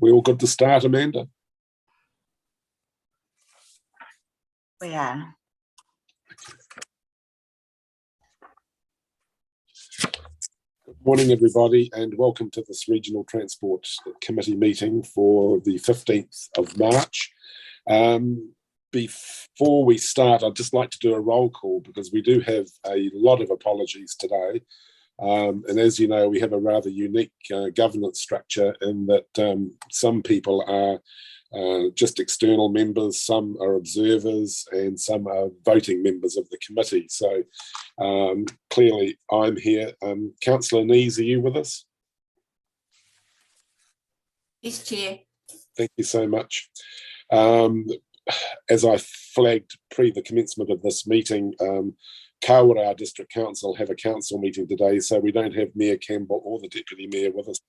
We all good to start, Amanda? We are. Good morning, everybody, and welcome to this Regional Transport Committee meeting for the 15th of March. Before we start, I'd just like to do a roll call because we do have a lot of apologies today. And as you know, we have a rather unique governance structure in that some people are just external members, some are observers, and some are voting members of the committee. So clearly I'm here. Councillor Nees, are you with us? Yes, Chair. Thank you so much. As I flagged pre the commencement of this meeting, Kawerau District Council have a council meeting today, so we don't have Mayor Campbell or the Deputy Mayor with us.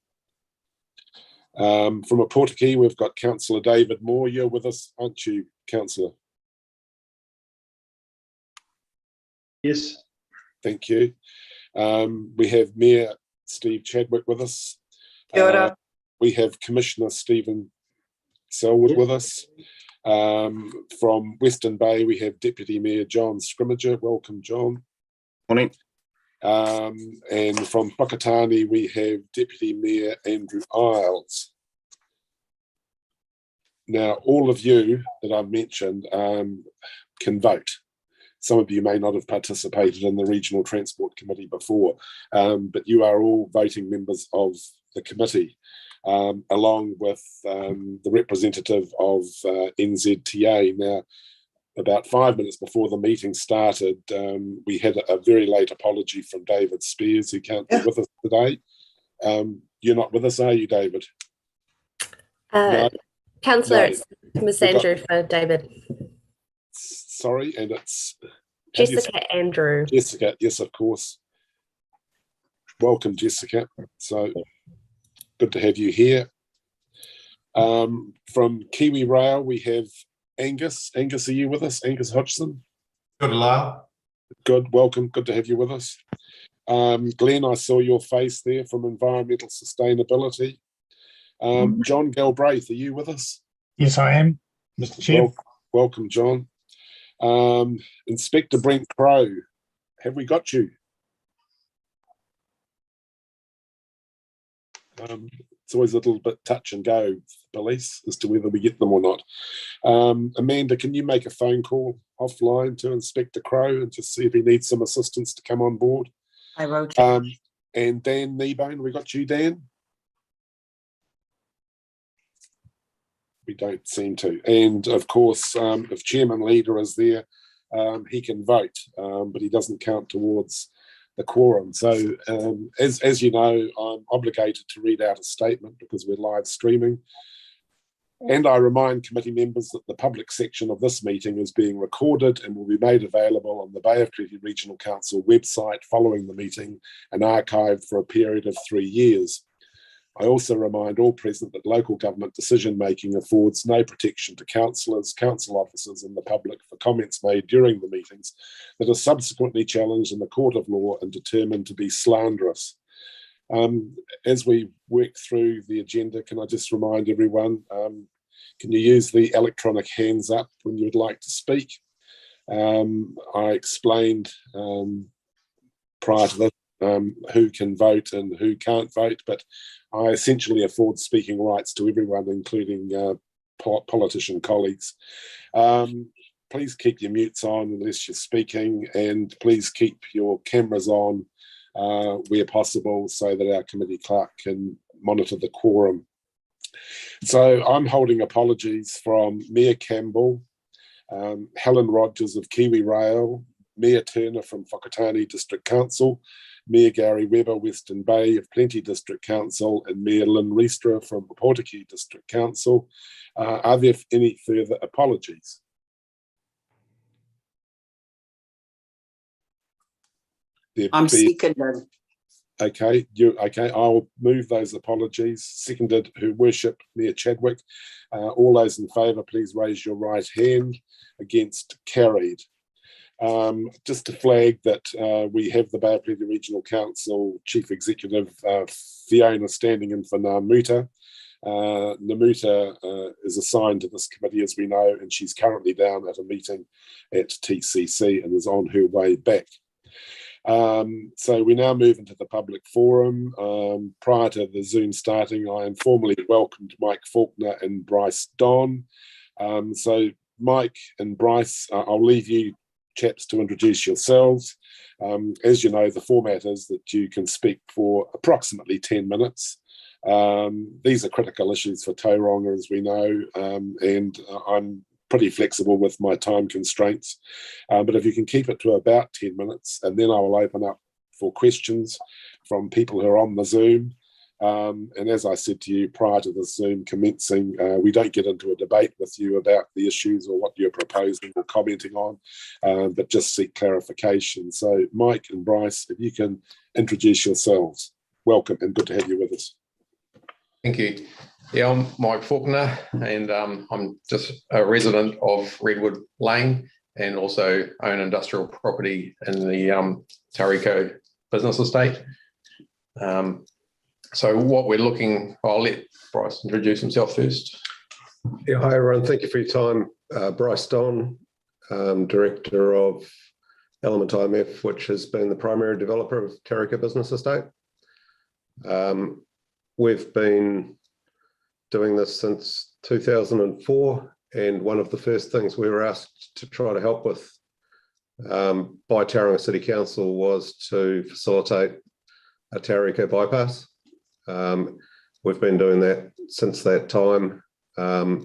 From Opotiki, we've got Councillor David Moore. You're with us, aren't you, Councillor? Yes. Thank you. We have Mayor Steve Chadwick with us. We have Commissioner Stephen Selwood with us. From Western Bay, we have Deputy Mayor John Scrimmager. Welcome, John. Morning. And from Whakatane, we have Deputy Mayor Andrew Isles. Now, all of you that I've mentioned can vote. Some of you may not have participated in the Regional Transport Committee before, but you are all voting members of the committee. Along with the representative of NZTA. Now, about 5 minutes before the meeting started, we had a very late apology from David Spears, who can't be with us today. You're not with us, are you, David? No. Councillor, it's Miss Andrew for David. Sorry, and it's... Jessica Andrew. Jessica, yes, of course. Welcome, Jessica. So... good to have you here. From Kiwi Rail, we have Angus. Angus, are you with us? Angus Hodgson? Good, Lyle. Good, welcome. Good to have you with us. Glenn, I saw your face there from Environmental Sustainability. John Galbraith, are you with us? Yes, I am, Mr. Chair. Welcome, John. Inspector Brent Crow, have we got you? It's always a little bit touch and go, police, as to whether we get them or not. Amanda, can you make a phone call offline to Inspector Crow and just see if he needs some assistance to come on board? I will. And Dan Kneebone, we got you, Dan? We don't seem to. And of course, if Chairman Leader is there, he can vote, but he doesn't count towards the quorum. So as you know, I'm obligated to read out a statement because we're live streaming. And I remind committee members that the public section of this meeting is being recorded and will be made available on the Bay of Plenty Regional Council website following the meeting and archived for a period of 3 years. I also remind all present that local government decision-making affords no protection to councillors, council officers and the public for comments made during the meetings that are subsequently challenged in the court of law and determined to be slanderous. As we work through the agenda, can I just remind everyone, can you use the electronic hands up when you would like to speak? I explained prior to this who can vote and who can't vote, but I essentially afford speaking rights to everyone, including politician colleagues. Please keep your mutes on unless you're speaking, and please keep your cameras on where possible so that our committee clerk can monitor the quorum. So I'm holding apologies from Mayor Campbell, Helen Rogers of Kiwi Rail, Mayor Turner from Whakatane District Council, Mayor Gary Webber, Western Bay of Plenty District Council, and Mayor Lynn Riestra from Opotiki District Council. Are there any further apologies? I'm seconded. Okay, okay. I'll move those apologies. Seconded, Her Worship Mayor Chadwick. All those in favour, please raise your right hand. Against, carried. Just to flag that we have the Bay of Plenty Regional Council Chief Executive Fiona standing in for Ngā Muta. Namuta is assigned to this committee, as we know, and she's currently down at a meeting at TCC and is on her way back. So we now move into the public forum. Prior to the Zoom starting, I informally welcomed Mike Faulkner and Bryce Don. So Mike and Bryce, I'll leave you chaps to introduce yourselves. As you know, the format is that you can speak for approximately 10 minutes. These are critical issues for Tauranga, as we know, and I'm pretty flexible with my time constraints. But if you can keep it to about 10 minutes, and then I will open up for questions from people who are on the Zoom. And as I said to you prior to the Zoom commencing, we don't get into a debate with you about the issues or what you're proposing or commenting on, but just seek clarification. So Mike and Bryce, if you can introduce yourselves. Welcome and good to have you with us. Thank you. Yeah, I'm Mike Faulkner, and I'm just a resident of Redwood Lane and also own industrial property in the Tariq business estate. So what we're looking, I'll let Bryce introduce himself first. Yeah, hi everyone. Thank you for your time. Bryce Don, Director of Element IMF, which has been the primary developer of Tariq business estate. We've been doing this since 2004, and one of the first things we were asked to try to help with by Tauranga City Council was to facilitate a Rtp bypass. We've been doing that since that time. We're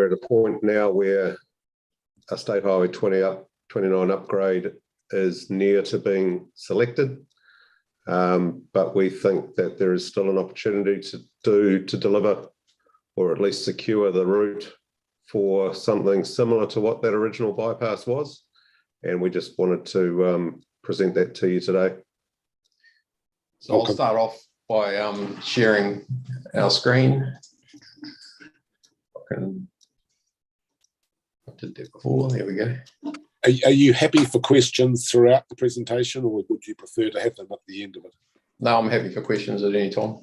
at a point now where a State Highway 29 upgrade is near to being selected. But we think that there is still an opportunity to deliver, or at least secure, the route for something similar to what that original bypass was. And we just wanted to present that to you today. So I'll start off by sharing our screen. I did that before. There we go. Are you happy for questions throughout the presentation, or would you prefer to have them at the end of it? No, I'm happy for questions at any time.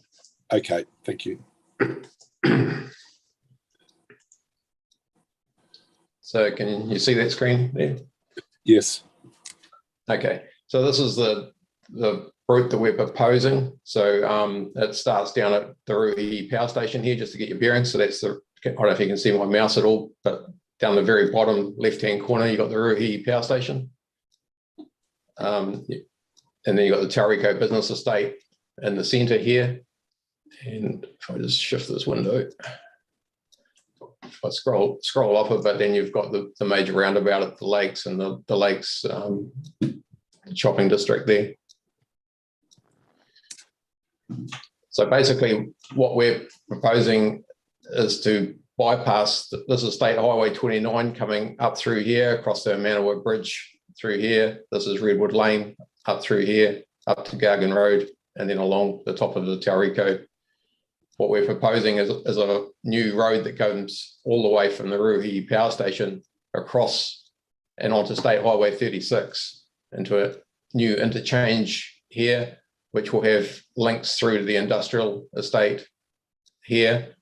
Okay, thank you. So can you see that screen there? Yes. Okay, so this is the route that we're proposing. So it starts down at the Rtp power station here, just to get your bearings. So that's the, I don't know if you can see my mouse at all, but down the very bottom left-hand corner, you've got the Rtp power station. And then you've got the Tariq business estate in the centre here. And if I just shift this window, if I scroll off of it, then you've got the major roundabout at the lakes and the lakes shopping district there. So basically what we're proposing is to bypass, this is State Highway 29 coming up through here, across the Manawa Bridge through here. This is Redwood Lane up through here, up to Gargan Road, and then along the top of the Tariq. What we're proposing is a new road that comes all the way from the Rtp power station across and onto State Highway 36 into a new interchange here, which will have links through to the industrial estate here.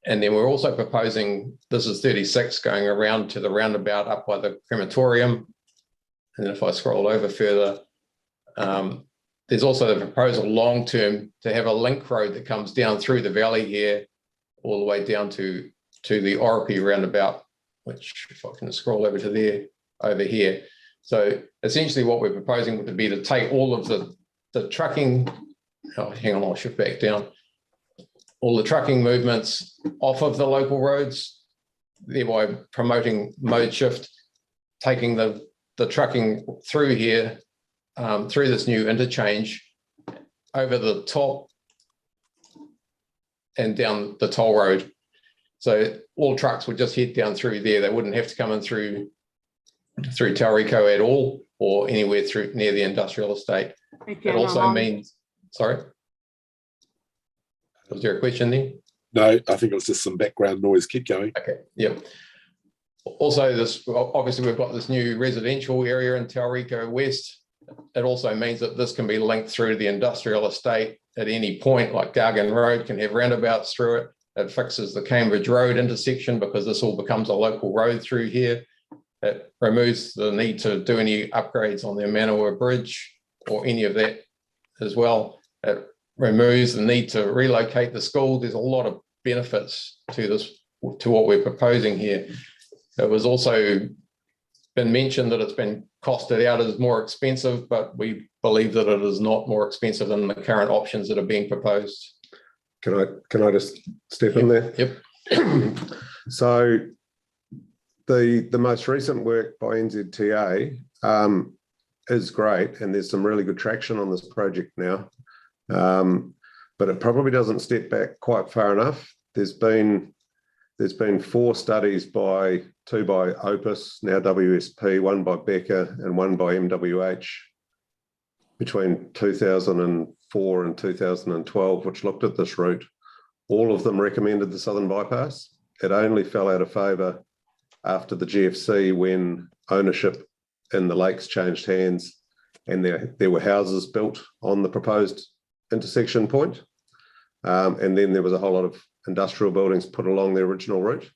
And then we're also proposing, this is 36 going around to the roundabout up by the crematorium. And then if I scroll over further, there's also the proposal long-term to have a link road that comes down through the valley here, all the way down to the Rtp roundabout, which if I can scroll over to there, over here. So essentially what we're proposing would be to take all of the trucking, oh, hang on, I'll shift back down, all the trucking movements off of the local roads, thereby promoting mode shift, taking the trucking through here, through this new interchange, over the top and down the toll road. So all trucks would just head down through there. They wouldn't have to come in through Tariq at all, or anywhere through near the industrial estate. It also means, sorry? Was there a question there? No, I think it was just some background noise. Keep going. Okay, yep. Also, this obviously we've got this new residential area in Tariq West, it also means that this can be linked through the industrial estate at any point, like Gargan Road can have roundabouts through it. It fixes the Cambridge Road intersection because this all becomes a local road through here. It removes the need to do any upgrades on the Manawa Bridge or any of that as well. It removes the need to relocate the school. There's a lot of benefits to this, to what we're proposing here. It was also been mentioned that it's been costed out as more expensive, but we believe that it is not more expensive than the current options that are being proposed. Can I just step in there? Yep. So the most recent work by NZTA is great, and there's some really good traction on this project now, but it probably doesn't step back quite far enough. There's been 4 studies two by Opus, now WSP, one by Becker and one by MWH between 2004 and 2012, which looked at this route. All of them recommended the Southern Bypass. It only fell out of favour after the GFC when ownership in the lakes changed hands and there were houses built on the proposed intersection point. And then there was a whole lot of industrial buildings put along the original route.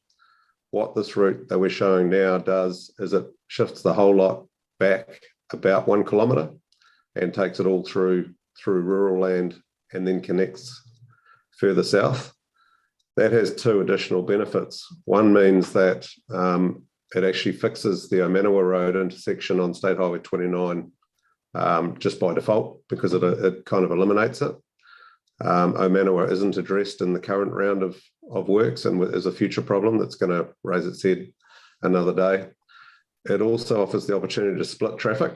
What this route that we're showing now does is it shifts the whole lot back about 1 kilometre and takes it all through rural land and then connects further south. That has 2 additional benefits. One means that it actually fixes the Omanawa Road intersection on State Highway 29 just by default because it kind of eliminates it. Omanawa isn't addressed in the current round of works and is a future problem that's going to raise its head another day. It also offers the opportunity to split traffic,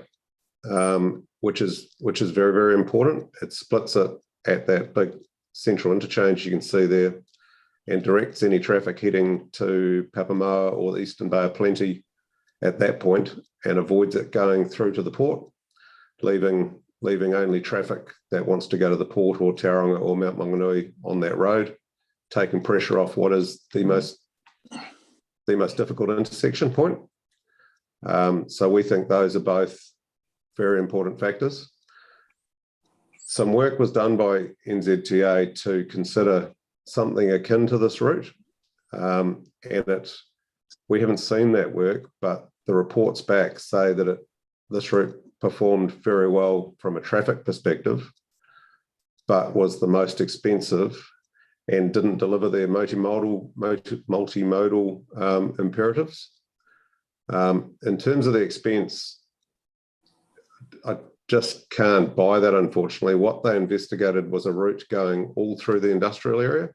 which is very, very important. It splits it at that big central interchange you can see there and directs any traffic heading to Papamoa or the Eastern Bay of Plenty at that point and avoids it going through to the port, leaving only traffic that wants to go to the port or Tauranga or Mount Maunganui on that road, taking pressure off what is the most difficult intersection point. So we think those are both very important factors. Some work was done by NZTA to consider something akin to this route, and we haven't seen that work, but the reports back say that this route performed very well from a traffic perspective, but was the most expensive and didn't deliver their multimodal imperatives. In terms of the expense, I just can't buy that, unfortunately. What they investigated was a route going all through the industrial area,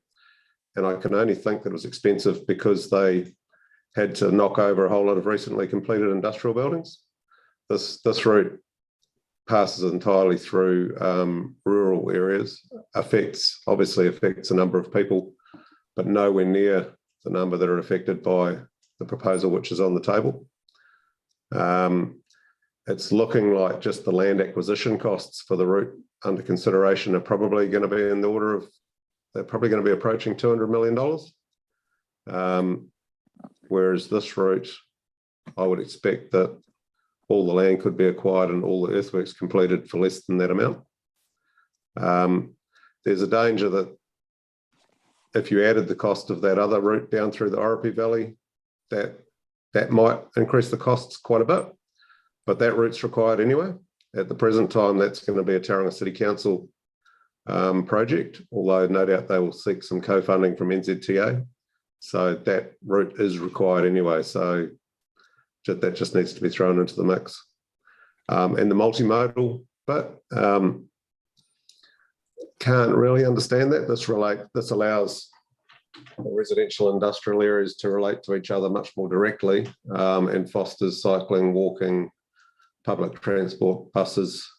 and I can only think that it was expensive because they had to knock over a whole lot of recently completed industrial buildings. This route passes entirely through rural areas, obviously affects a number of people, but nowhere near the number that are affected by the proposal which is on the table. It's looking like just the land acquisition costs for the route under consideration are probably going to be in the order of, they're probably going to be approaching $200 million. Whereas this route, I would expect that all the land could be acquired and all the earthworks completed for less than that amount. There's a danger that if you added the cost of that other route down through the Rtp Valley, that might increase the costs quite a bit, but that route's required anyway. At the present time, that's going to be a Tauranga City Council project, although no doubt they will seek some co-funding from NZTA. So that route is required anyway. So that just needs to be thrown into the mix. And the multimodal, but can't really understand that. This allows the residential industrial areas to relate to each other much more directly and fosters cycling, walking, public transport, buses,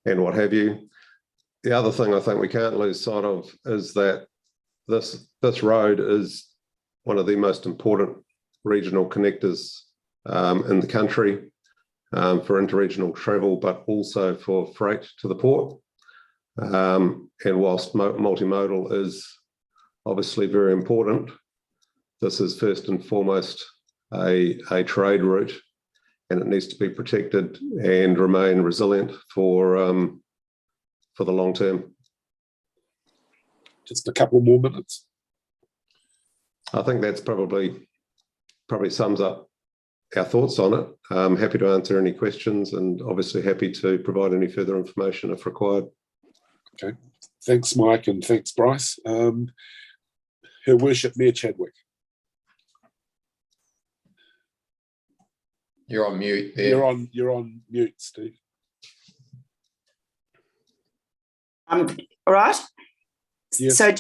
and what have you. The other thing I think we can't lose sight of is that this road is one of the most important regional connectors in the country for interregional travel, but also for freight to the port. And whilst multimodal is obviously very important, this is first and foremost a trade route, and it needs to be protected and remain resilient for the long term. Just a couple more minutes. I think that's probably sums up our thoughts on it. I'm happy to answer any questions, and obviously happy to provide any further information if required. Okay, thanks, Mike, and thanks, Bryce. Her Worship Mayor Chadwick. You're on mute there. You're on mute, Steve. All right. Yes. So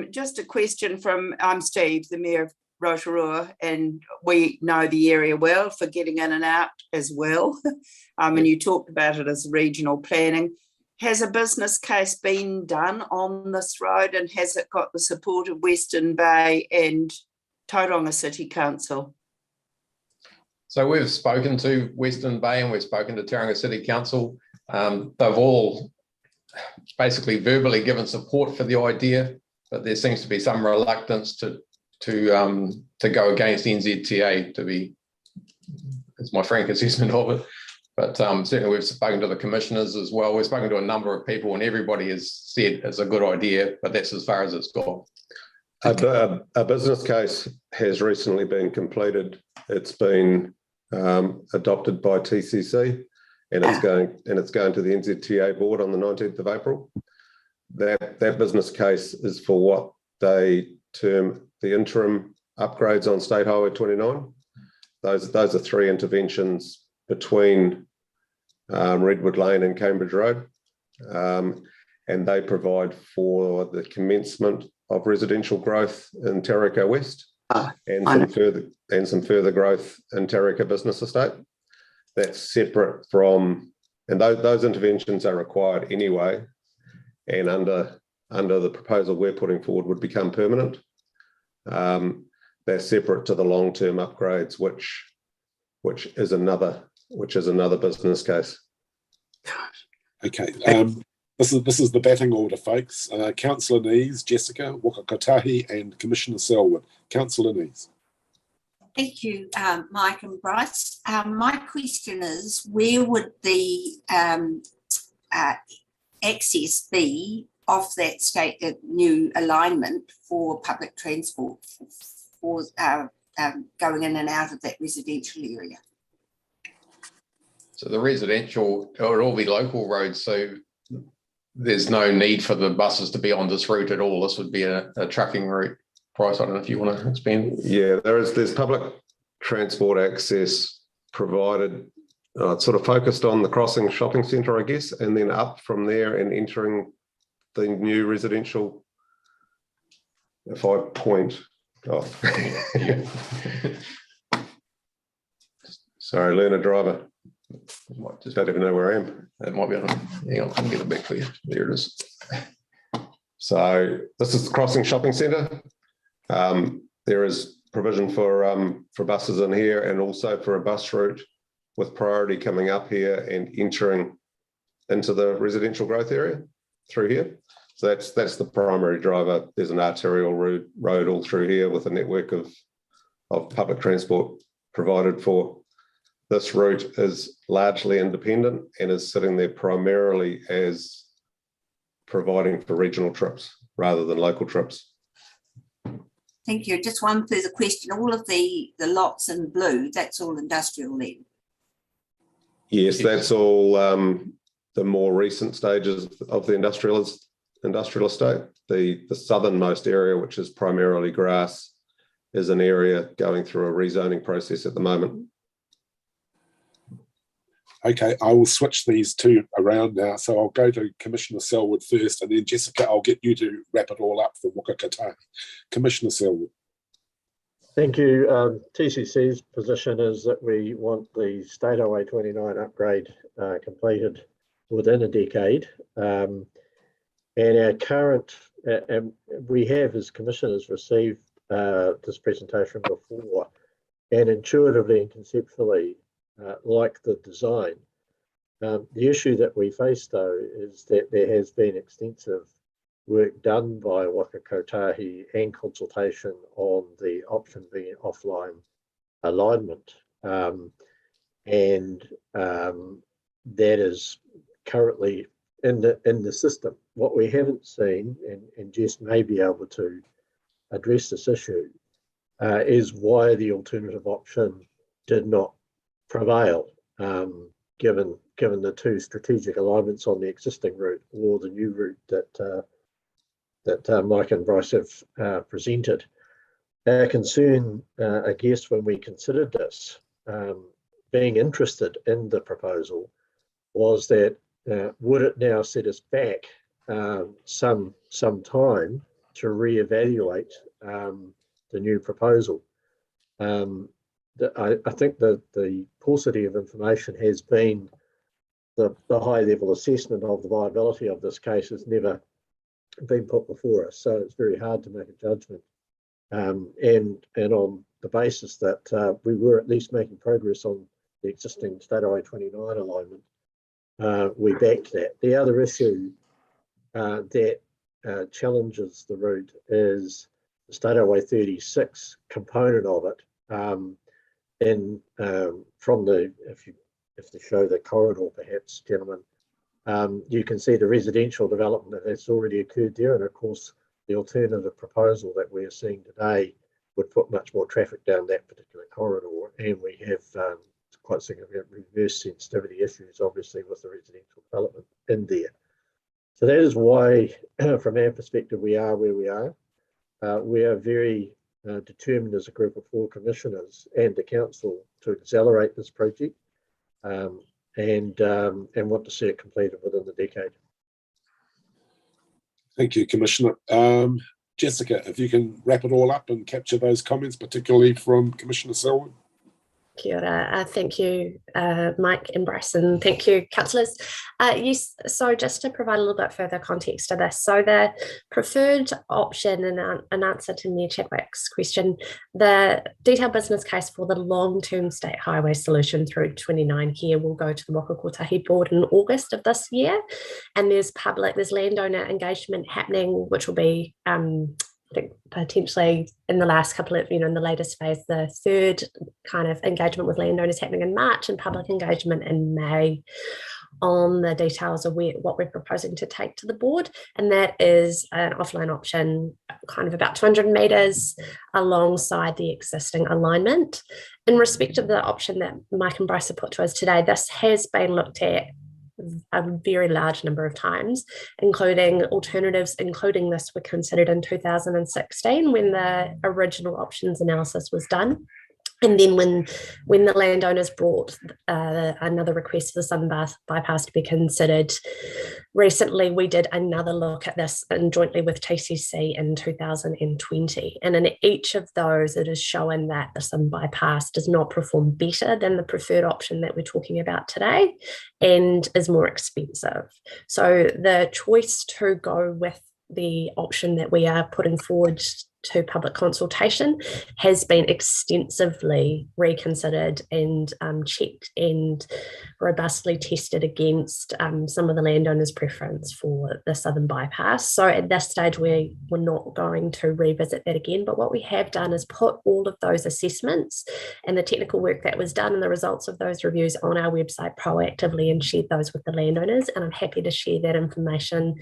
just a question from Steve, the Mayor of Rotorua, and we know the area well for getting in and out as well. And you talked about it as regional planning. Has a business case been done on this road, and has it got the support of Western Bay and Tauranga City Council? So we've spoken to Western Bay and we've spoken to Tauranga City Council. They've all basically verbally given support for the idea, but there seems to be some reluctance to go against NZTA, to be, it's my frank assessment of it. But certainly we've spoken to the commissioners as well. We've spoken to a number of people, and everybody has said it's a good idea, but that's as far as it's gone. A business case has recently been completed. It's been adopted by TCC, and it's going to the NZTA board on the 19th of April. That business case is for what they term the interim upgrades on State Highway 29. Those are 3 interventions between Redwood Lane and Cambridge Road, and they provide for the commencement of residential growth in Tariq West and some further growth in Tariq Business Estate. That's separate from, and those interventions are required anyway, and under the proposal we're putting forward would become permanent. They're separate to the long-term upgrades, which is another business case. Okay, this is the batting order, folks. Councillor Nees, Jessica, Wakakotahi, and Commissioner Selwood. Councillor Nees. Thank you, Mike and Bryce. My question is, where would the access be off that state new alignment for public transport for going in and out of that residential area? So the residential, it would all be local roads, so there's no need for the buses to be on this route at all. This would be a trucking route. Bryce, I don't know if you want to expand. Yeah, there's public transport access provided. It's sort of focused on the Crossing Shopping Centre, I guess, and then up from there and entering the new residential. If I point off. Sorry, learner driver. Just don't even know where I am. It might be on. Hang on, I can get it back for you. There it is. So this is the Crossing Shopping Centre. There is provision for buses in here, and also for a bus route with priority coming up here and entering into the residential growth area through here. So that's the primary driver. There's an arterial road all through here with a network of public transport provided for. This route is largely independent and is sitting there primarily as providing for regional trips rather than local trips. Thank you. Just one further question. All of the lots in blue, that's all industrial then? Yes, that's all the more recent stages of the industrial estate. The southernmost area, which is primarily grass, is an area going through a rezoning process at the moment. Okay, I will switch these two around now. So I'll go to Commissioner Selwood first, and then Jessica, I'll get you to wrap it all up for Wakakotahi. Commissioner Selwood. Thank you. TCC's position is that we want the State Highway 29 upgrade completed within a decade. And our current, and we have as commissioners received this presentation before, and intuitively and conceptually like the design. The issue that we face though is that there has been extensive work done by Wakakotahi and consultation on the option being offline alignment. and that is currently in the system. What we haven't seen, and Jess may be able to address this issue, is why the alternative option did not prevail, given the two strategic alignments on the existing route or the new route that Mike and Bryce have presented. Our concern, I guess, when we considered this, being interested in the proposal, was that would it now set us back some time to reevaluate the new proposal? I think that the paucity of information has been the high level assessment of the viability of this case has never been put before us, so it's very hard to make a judgment. And on the basis that we were at least making progress on the existing State Highway 29 alignment, we backed that. The other issue that challenges the route is the State Highway 36 component of it. From the, if they show the corridor, perhaps, gentlemen, you can see the residential development that has already occurred there, and of course the alternative proposal that we're seeing today would put much more traffic down that particular corridor, and we have quite significant reverse sensitivity issues, obviously, with the residential development in there. So that is why, from our perspective, we are where we are. We are very determined as a group of 4 commissioners and the council to accelerate this project, and want to see it completed within the decade. Thank you, Commissioner. Jessica, if you can wrap it all up and capture those comments, particularly from Commissioner Selwyn. Kia ora. Thank you, Mike and Bryce, and thank you, councillors. Yes, so just to provide a little bit further context to this, so the preferred option, in an answer to Mayor Chadwick's question, the detailed business case for the long-term state highway solution through 29 here will go to the Waka Kotahi board in August of this year, and there's landowner engagement happening, which will be I think potentially in the last couple of, in the latest phase, the third kind of engagement with landowners happening in March, and public engagement in May on the details of what we're proposing to take to the board. And that is an offline option, kind of about 200 metres alongside the existing alignment. In respect of the option that Mike and Bryce have put to us today, this has been looked at a very large number of times, including alternatives, including this were considered in 2016 when the original options analysis was done. And then when the landowners brought another request for the Southern Bypass to be considered, recently we did another look at this and jointly with TCC in 2020. And in each of those, it is shown that the Southern Bypass does not perform better than the preferred option that we're talking about today and is more expensive. So the choice to go with the option that we are putting forward to public consultation has been extensively reconsidered and checked and robustly tested against some of the landowners' preference for the Southern Bypass. So at this stage, we're not going to revisit that again, but what we have done is put all of those assessments and the technical work that was done and the results of those reviews on our website proactively and shared those with the landowners, and I'm happy to share that information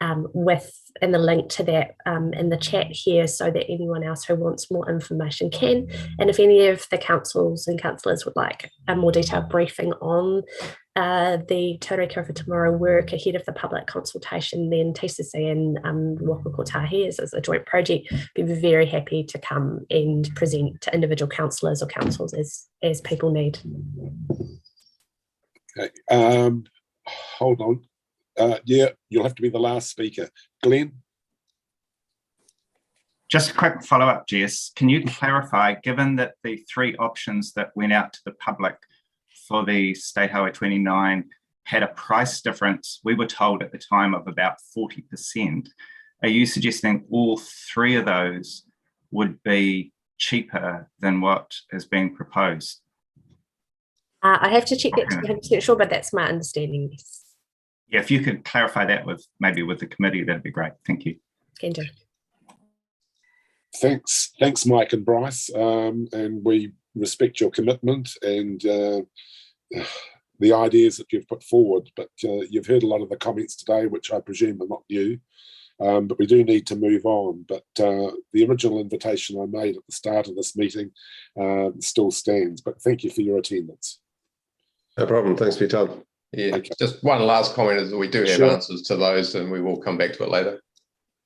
and the link to that in the chat here, so that anyone else who wants more information can. And if any of the councils and councillors would like a more detailed briefing on the Te Reo for Tomorrow work ahead of the public consultation, then TCC and Waka Kotahi as a joint project, be very happy to come and present to individual councillors or councils as people need. Okay, hold on. Yeah, you'll have to be the last speaker. Glenn? Just a quick follow-up, Jess. Can you clarify, given that the 3 options that went out to the public for the State Highway 29 had a price difference, we were told at the time, of about 40%. Are you suggesting all 3 of those would be cheaper than what is being proposed? I have to check that to be 100% sure, but that's my understanding, yes. Yeah, if you could clarify that with the committee, that'd be great. Thank you. Can do. Thanks, Mike and Bryce. And we respect your commitment and the ideas that you've put forward, but you've heard a lot of the comments today, which I presume are not new, but we do need to move on. But the original invitation I made at the start of this meeting still stands, but thank you for your attendance. No problem. Thanks for your time. Yeah, okay. Just one last comment is that we do have answers to those, and we will come back to it later.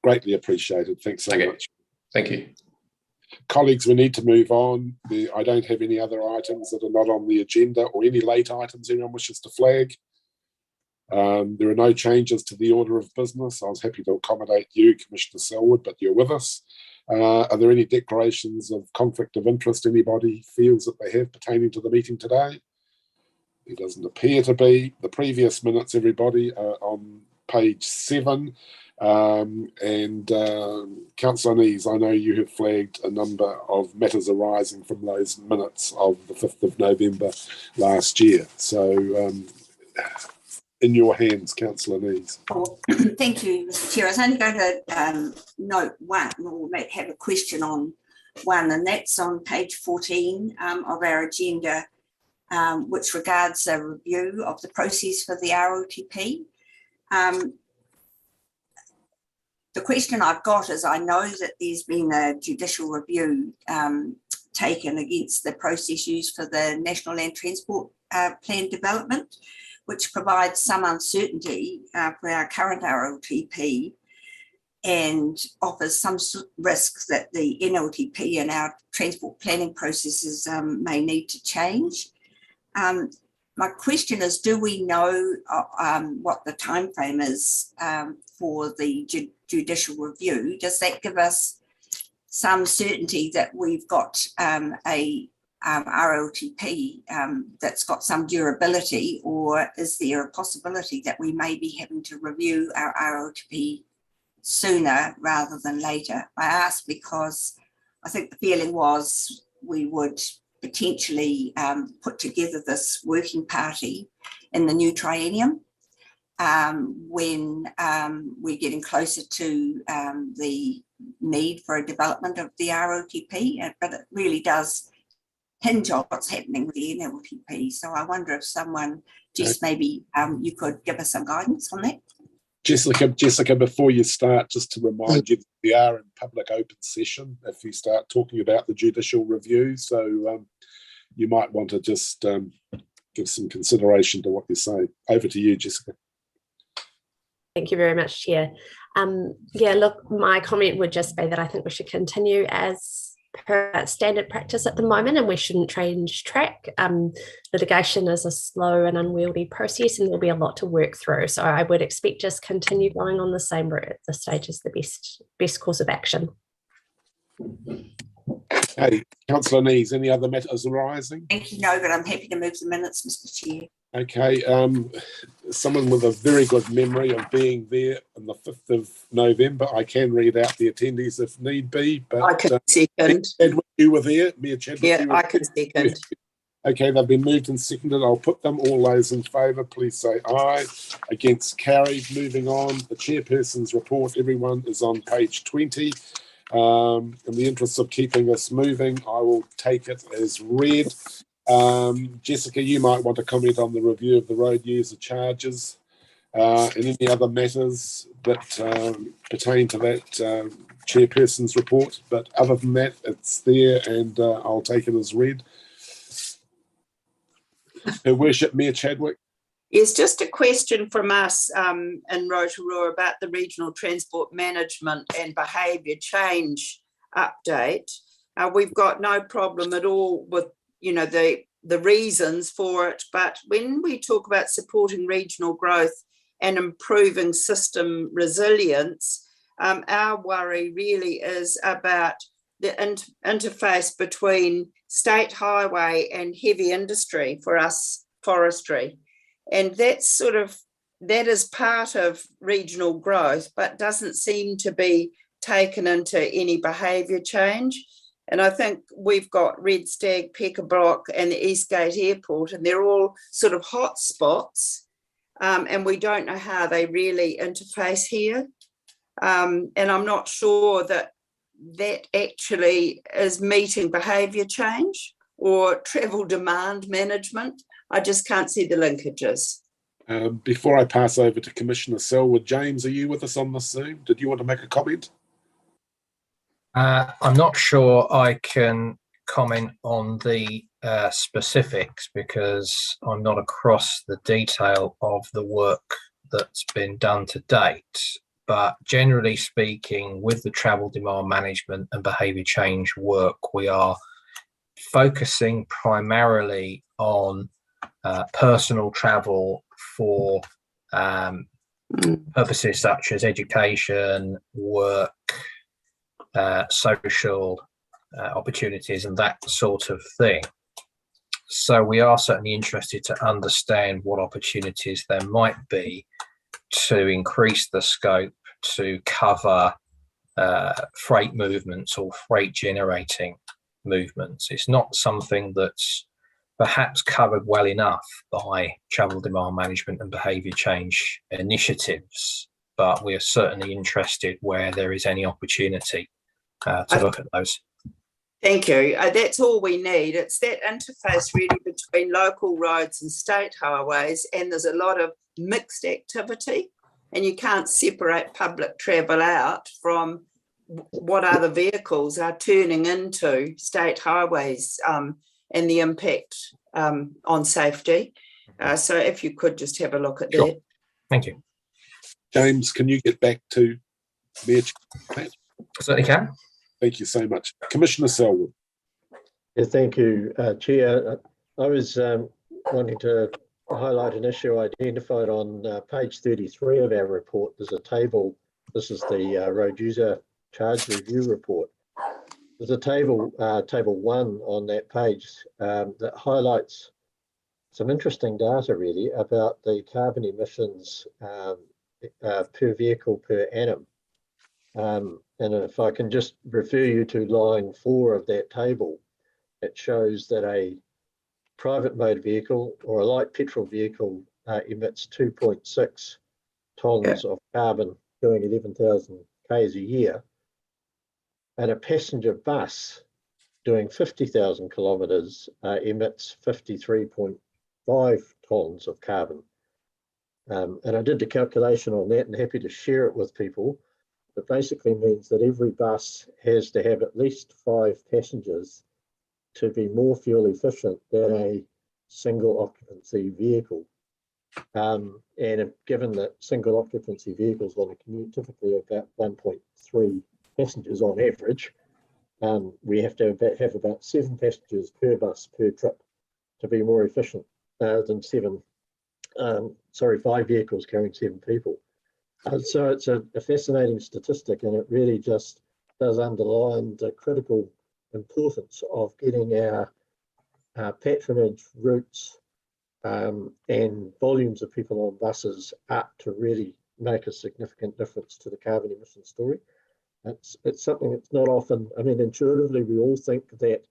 Greatly appreciated. Thanks so much. Thank you. Colleagues, we need to move on. I don't have any other items that are not on the agenda or any late items anyone wishes to flag. There are no changes to the order of business. I was happy to accommodate you, Commissioner Selwood, but you're with us. Are there any declarations of conflict of interest anybody feels that they have pertaining to the meeting today? It doesn't appear to be. The previous minutes, everybody, are on page 7. Councillor Nees, I know you have flagged a number of matters arising from those minutes of the 5th of November last year. So in your hands, Councillor Nees. Oh, thank you, Mr. Chair. I was only going to note one, or have a question on one, and that's on page 14 of our agenda, which regards a review of the process for the Rltp. The question I've got is, I know that there's been a judicial review taken against the process used for the National Land Transport Plan development, which provides some uncertainty for our current Rltp and offers some risk that the NLTP and our transport planning processes may need to change. My question is, do we know what the timeframe is for the judicial review? Does that give us some certainty that we've got a Rltp that's got some durability, or is there a possibility that we may be having to review our Rltp sooner rather than later? I ask because I think the feeling was we would potentially put together this working party in the new triennium when we're getting closer to the need for a development of the Rltp, but it really does hinge on what's happening with the NLTP. So I wonder if someone, just maybe you could give us some guidance on that. Jessica, before you start, just to remind you that we are in public open session if you start talking about the judicial review. So you might want to just give some consideration to what you say. Over to you, Jessica. Thank you very much, Chair. Yeah, look, my comment would just be that I think we should continue as per standard practice at the moment, and we shouldn't change track. Litigation is a slow and unwieldy process, and there'll be a lot to work through. So I would expect just continue going on the same route at this stage is the best course of action. Hey, Councillor Nees, any other matters arising? Thank you, no, but I'm happy to move the minutes, Mr. Chair. Okay, someone with a very good memory of being there on the 5th of November, I can read out the attendees if need be. But I can second. Chadwick, you were there. Mayor Chadwick, yeah, you were I can second. Okay, they've been moved and seconded. I'll put them. All those in favour, please say aye. Against, carried. Moving on, the chairperson's report. Everyone is on page 20. In the interest of keeping us moving, I will take it as read. Jessica, you might want to comment on the review of the road user charges and any other matters that pertain to that chairperson's report. But other than that, it's there, and I'll take it as read. Her Worship, Mayor Chadwick. Yes, just a question from us in Rotorua about the Regional Transport Management and Behaviour Change update. We've got no problem at all with the reasons for it, but when we talk about supporting regional growth and improving system resilience, our worry really is about the interface between state highway and heavy industry, for us forestry, and that is part of regional growth but doesn't seem to be taken into any behaviour change. And I think we've got Red Stag, Peckabrock and the Eastgate Airport, and they're all sort of hot spots, and we don't know how they really interface here. And I'm not sure that actually is meeting behaviour change or travel demand management? I just can't see the linkages. Before I pass over to Commissioner Selwood, James, are you with us on the Zoom? Did you want to make a comment? I'm not sure I can comment on the specifics because I'm not across the detail of the work that's been done to date. But generally speaking, with the travel demand management and behaviour change work, we are focusing primarily on personal travel for purposes such as education, work, social opportunities and that sort of thing. So we are certainly interested to understand what opportunities there might be to increase the scope to cover freight movements or freight generating movements. It's not something that's perhaps covered well enough by travel demand management and behaviour change initiatives, but we are certainly interested where there is any opportunity to look at those. Thank you. That's all we need. It's that interface really between local roads and state highways, and there's a lot of mixed activity, and you can't separate public travel out from what other vehicles are turning into state highways and the impact on safety. So if you could just have a look at that. Thank you. James, can you get back to Mayor? Certainly can. Thank you so much. Commissioner Selwood. Yeah, thank you, Chair. I was wanting to highlight an issue identified on page 33 of our report. There's a table. This is the road user charge review report. There's a table, table 1 on that page that highlights some interesting data really about the carbon emissions per vehicle per annum. And if I can just refer you to line 4 of that table, it shows that a private motor vehicle or a light petrol vehicle emits 2.6 tonnes of carbon doing 11,000 k's a year. And a passenger bus doing 50,000 kilometres emits 53.5 tonnes of carbon. And I did the calculation on that and happy to share it with people. It basically means that every bus has to have at least 5 passengers to be more fuel efficient than a single occupancy vehicle. And given that single occupancy vehicles on a commute typically about 1.3 passengers on average, we have to have about 7 passengers per bus per trip to be more efficient than 5 vehicles carrying 7 people. So it's a fascinating statistic, and it really just does underline the critical importance of getting our patronage routes and volumes of people on buses up to really make a significant difference to the carbon emission story. It's something that's not often, I mean, intuitively we all think that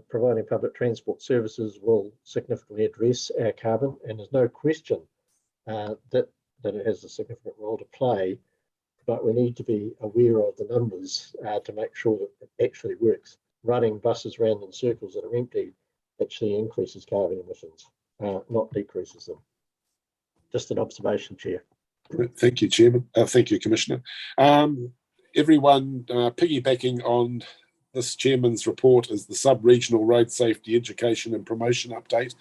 providing public transport services will significantly address our carbon, and there's no question that it has a significant role to play, but we need to be aware of the numbers to make sure that it actually works. Running buses round in circles that are empty actually increases carbon emissions, not decreases them. Just an observation, Chair. Thank you, Chairman. Thank you, Commissioner. Everyone, piggybacking on this Chairman's report is the Sub-Regional Road Safety Education and Promotion Update.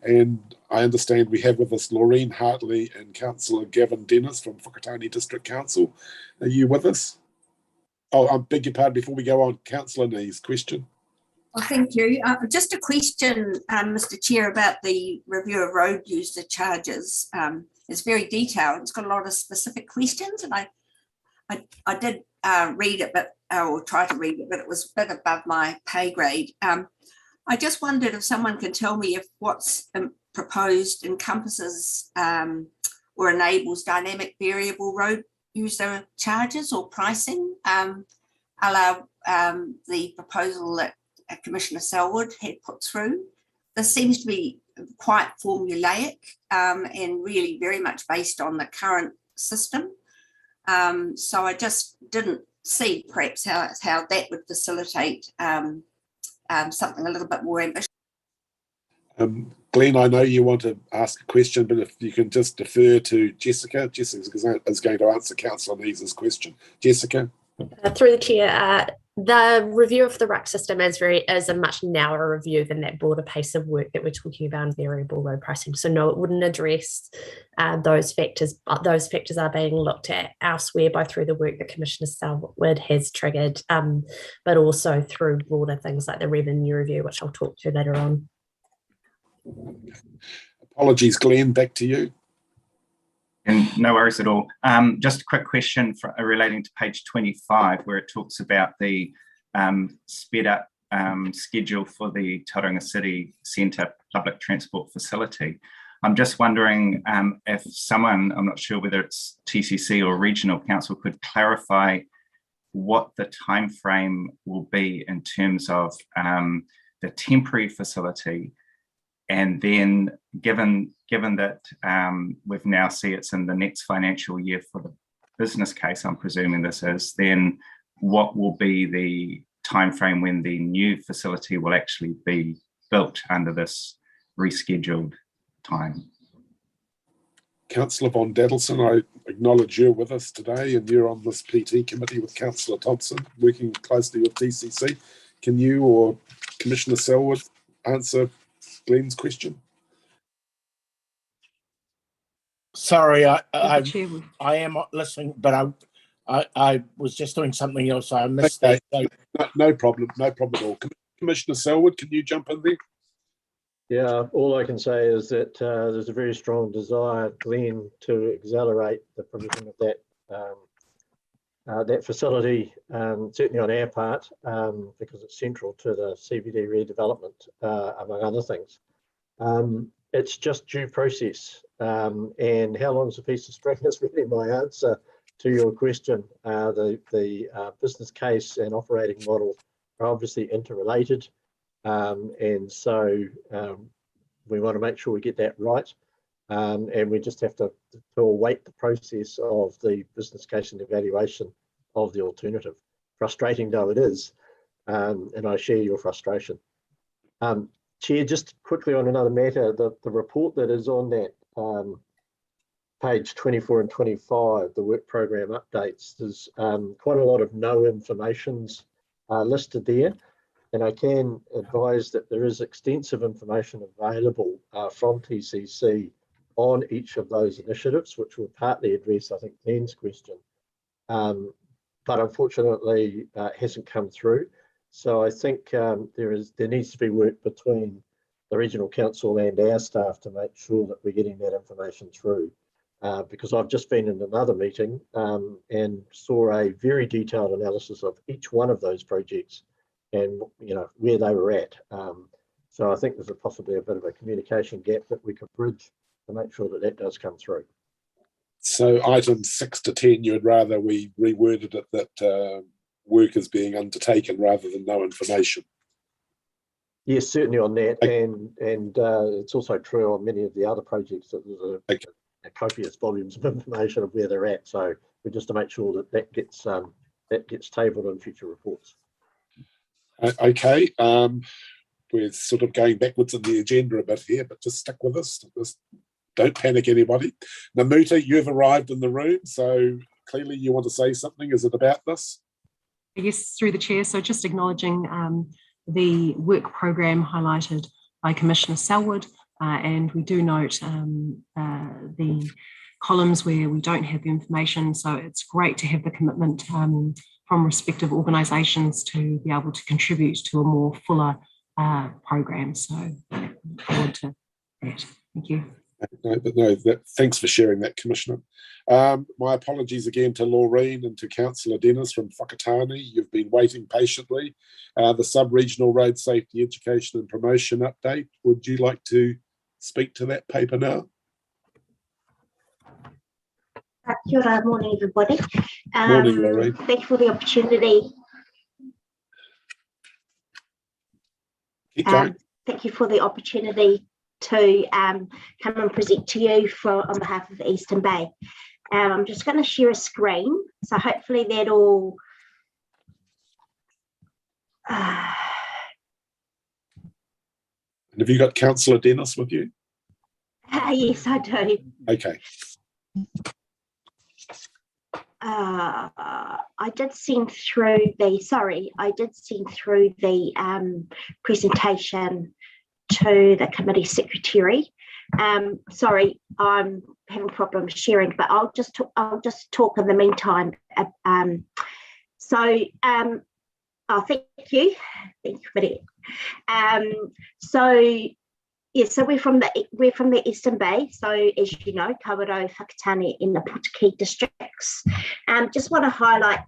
And I understand we have with us Laureen Hartley and Councillor Gavin Dennis from Whakatane District Council. Are you with us? Oh, I beg your pardon, before we go on, Councillor Nee's question. Well, thank you. Just a question, Mr. Chair, about the review of road user charges. It's very detailed. It's got a lot of specific questions, and I did read it, but or try to read it, but it was a bit above my pay grade. I just wondered if someone can tell me if what's proposed encompasses or enables dynamic variable road user charges or pricing, allow the proposal that Commissioner Selwood had put through. This seems to be quite formulaic and really very much based on the current system. So I just didn't see perhaps how that would facilitate something a little bit more ambitious. Glenn, I know you want to ask a question, but if you can just defer to Jessica. Jessica is going to answer Councillor Nees's question. Jessica? Through the chair, the review of the RUC system is a much narrower review than that broader pace of work that we're talking about in variable road pricing. So no, it wouldn't address those factors, but those factors are being looked at elsewhere, both through the work that Commissioner Selwood has triggered, but also through broader things like the revenue review, which I'll talk to later on. Apologies, Glenn, back to you. And no worries at all. Just a quick question relating to page 25, where it talks about the sped up schedule for the Tauranga City Centre public transport facility. I'm just wondering if someone, I'm not sure whether it's TCC or Regional Council, could clarify what the time frame will be in terms of the temporary facility. And then given that we've now see it's in the next financial year for the business case, I'm presuming this is, then what will be the time frame when the new facility will actually be built under this rescheduled time? Councillor Von Dadelson, I acknowledge you're with us today and you're on this PT committee with Councillor Thompson, working closely with TCC. Can you or Commissioner Selwood answer Glenn's question? Sorry, I am listening, but I was just doing something else. So I missed that. So. No problem at all. Commissioner Selwood, can you jump in there? Yeah, all I can say is that there's a very strong desire, Glenn, to accelerate the provision of that facility, certainly on our part, because it's central to the CBD redevelopment, among other things. It's just due process, and how long is a piece of string is really my answer to your question. The business case and operating model are obviously interrelated, and so we want to make sure we get that right, and we just have to await the process of the business case and evaluation of the alternative. Frustrating though it is, and I share your frustration. Chair, just quickly on another matter, the report that is on that page 24 and 25, the work program updates, there's quite a lot of no informations listed there. And I can advise that there is extensive information available from TCC on each of those initiatives, which will partly address, I think, Glenn's question. But unfortunately, hasn't come through. So I think there needs to be work between the Regional Council and our staff to make sure that we're getting that information through. Because I've just been in another meeting and saw a very detailed analysis of each one of those projects and where they were at. So I think there's possibly a bit of a communication gap that we could bridge to make sure that that does come through. So items 6 to 10, you would rather we reworded it that work is being undertaken rather than no information? Yes, certainly on that, and it's also true on many of the other projects that there's a copious volumes of information of where they're at. So we just to make sure that gets tabled in future reports. Okay, we're sort of going backwards in the agenda a bit here, but just stick with us. Just don't panic, anybody. Namuta, you've arrived in the room, so clearly you want to say something. Is it about this? Yes, through the chair. So just acknowledging the work program highlighted by Commissioner Selwood, and we do note the columns where we don't have the information. So it's great to have the commitment from respective organisations to be able to contribute to a more fuller program. So I look forward to that. Thank you. Thanks for sharing that, Commissioner. My apologies again to Laureen and to Councillor Dennis from Whakatane. You've been waiting patiently. The Sub-Regional Road Safety Education and Promotion update. Would you like to speak to that paper now? Kia ora, morning everybody. Morning, Laureen. Thank you for the opportunity. Keep going. Thank you for the opportunity to come and present to you on behalf of Eastern Bay. I'm just going to share a screen, so hopefully that'll And have you got Councillor Dennis with you? Yes, I do. Okay. I did send through the presentation to the committee secretary. Sorry, I'm having problems sharing, but I'll just talk in the meantime. Thank you, committee. So we're from the Eastern Bay. So as you know, Kawerau, Whakatane and the Putaki districts. Just want to highlight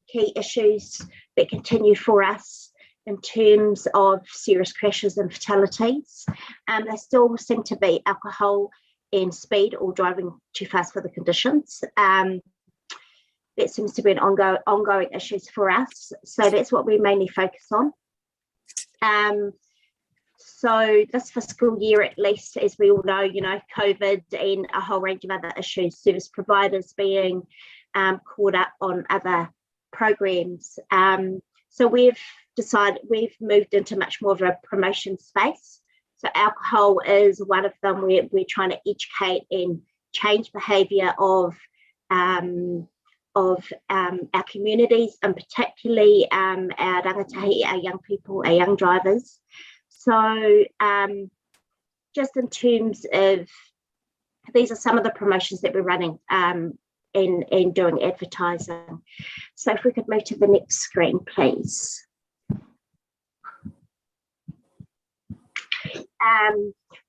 key issues that continue for us in terms of serious crashes and fatalities. There still seem to be alcohol and speed or driving too fast for the conditions. That seems to be an ongoing issues for us. So that's what we mainly focus on. So this fiscal year, at least, as we all know, COVID and a whole range of other issues, service providers being caught up on other programs. So we've moved into much more of a promotion space. So alcohol is one of them where we're trying to educate and change behaviour of our communities, and particularly our rangatahi, our young people, our young drivers. So just in terms of, these are some of the promotions that we're running and doing advertising. So if we could move to the next screen, please.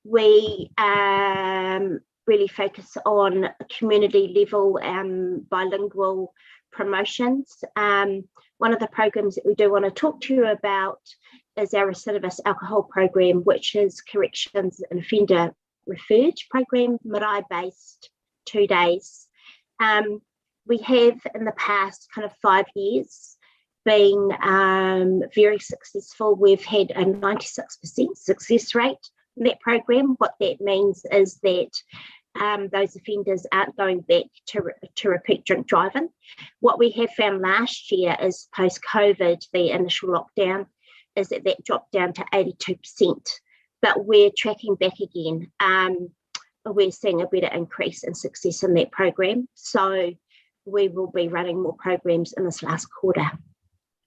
We really focus on community level bilingual promotions. One of the programs that we do want to talk to you about is our recidivist alcohol program, which is corrections and offender referred program, marae based, 2 days. We have in the past kind of 5 years been very successful. We've had a 96% success rate in that program. What that means is that those offenders aren't going back to repeat drink driving. What we have found last year is post-COVID, the initial lockdown, is that dropped down to 82%, but we're tracking back again. We're seeing a better increase in success in that program. So we will be running more programs in this last quarter.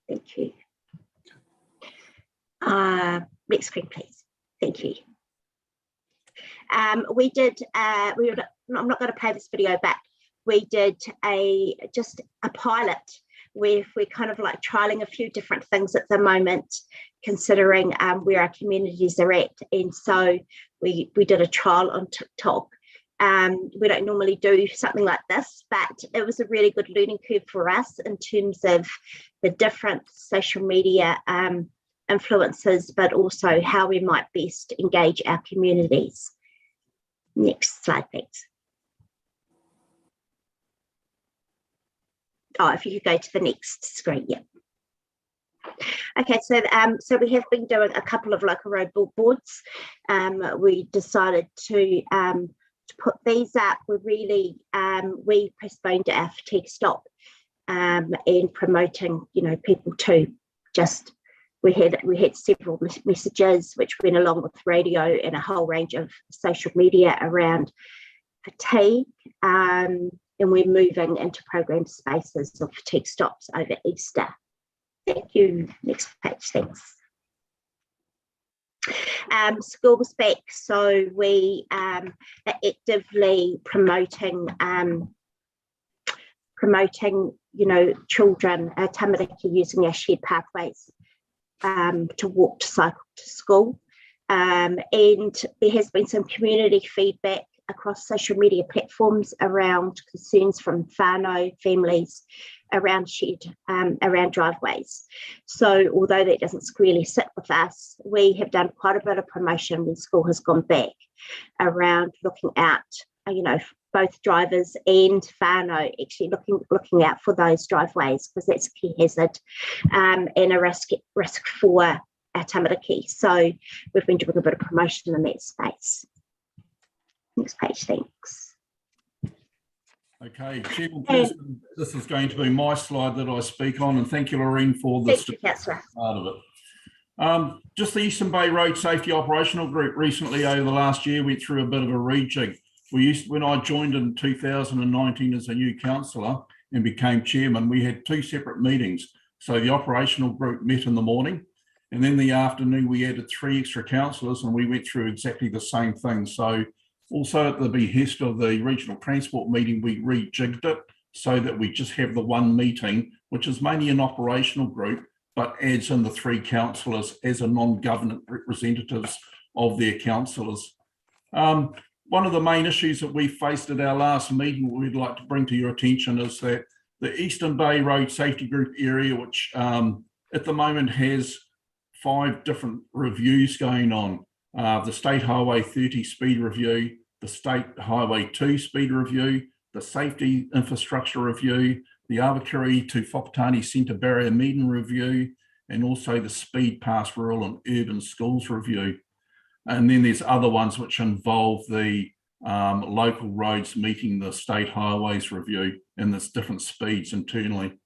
Thank you. Next screen, please. Thank you. I'm not going to play this video back. We did just a pilot where we're kind of like trialing a few different things at the moment, considering where our communities are at. And so we did a trial on TikTok. We don't normally do something like this, but it was a really good learning curve for us in terms of the different social media influences, but also how we might best engage our communities. Next slide, thanks. Oh, if you could go to the next screen, yeah. Okay, so we have been doing a couple of local road billboards. We decided to put these up. We postponed our fatigue stop and promoting, people to just. We had several messages which went along with radio and a whole range of social media around fatigue, and we're moving into program spaces of fatigue stops over Easter. Thank you. Next page, thanks. Schools back, so we are actively promoting children, tamariki, using our shared pathways to walk, to cycle to school. And there has been some community feedback across social media platforms around concerns from whānau families around around driveways. So although that doesn't squarely sit with us, we have done quite a bit of promotion when school has gone back around looking out, both drivers and whānau actually looking out for those driveways, because that's a key hazard and a risk for our tamariki. So we've been doing a bit of promotion in that space. Next page, thanks. Okay, Chairman, this is going to be my slide that I speak on, and thank you, Lorraine, for this part of it. Just the Eastern Bay Road Safety Operational Group recently over the last year went through a bit of a rejig. When I joined in 2019 as a new councillor and became chairman, we had 2 separate meetings. So the operational group met in the morning, and then the afternoon we added 3 extra councillors and we went through exactly the same thing. So also at the behest of the regional transport meeting, we rejigged it so that we just have the 1 meeting, which is mainly an operational group, but adds in the 3 councillors as a non-government representatives of their councillors. One of the main issues that we faced at our last meeting, what we'd like to bring to your attention, is that the Eastern Bay Road Safety Group area, which at the moment has 5 different reviews going on. The State Highway 30 speed review, the State Highway 2 speed review, the Safety Infrastructure review, the Awakiri to Whakatane Centre Barrier Meeting review, and also the Speed Past Rural and Urban Schools review. And then there's other ones which involve the local roads meeting the state highways review, and there's different speeds internally.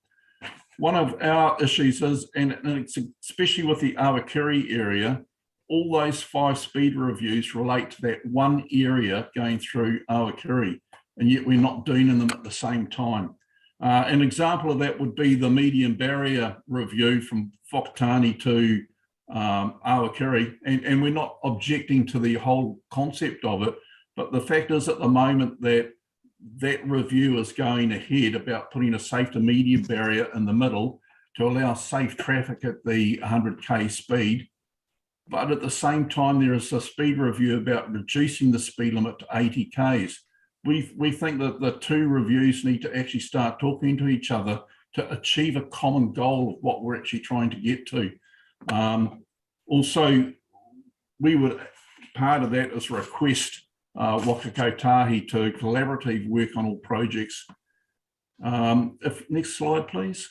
One of our issues is, and it's especially with the Awakiri area, all those 5 speed reviews relate to that one area going through Awakiri, and yet we're not doing them at the same time. An example of that would be the medium barrier review from Whakatane to Awakiri, and we're not objecting to the whole concept of it, but the fact is at the moment that that review is going ahead about putting a safe to medium barrier in the middle to allow safe traffic at the 100k speed. But at the same time, there is a speed review about reducing the speed limit to 80 k's. We think that the 2 reviews need to actually start talking to each other to achieve a common goal of what we're actually trying to get to. Also, we would, part of that is request Waka Kotahi to collaboratively work on all projects. Next slide, please.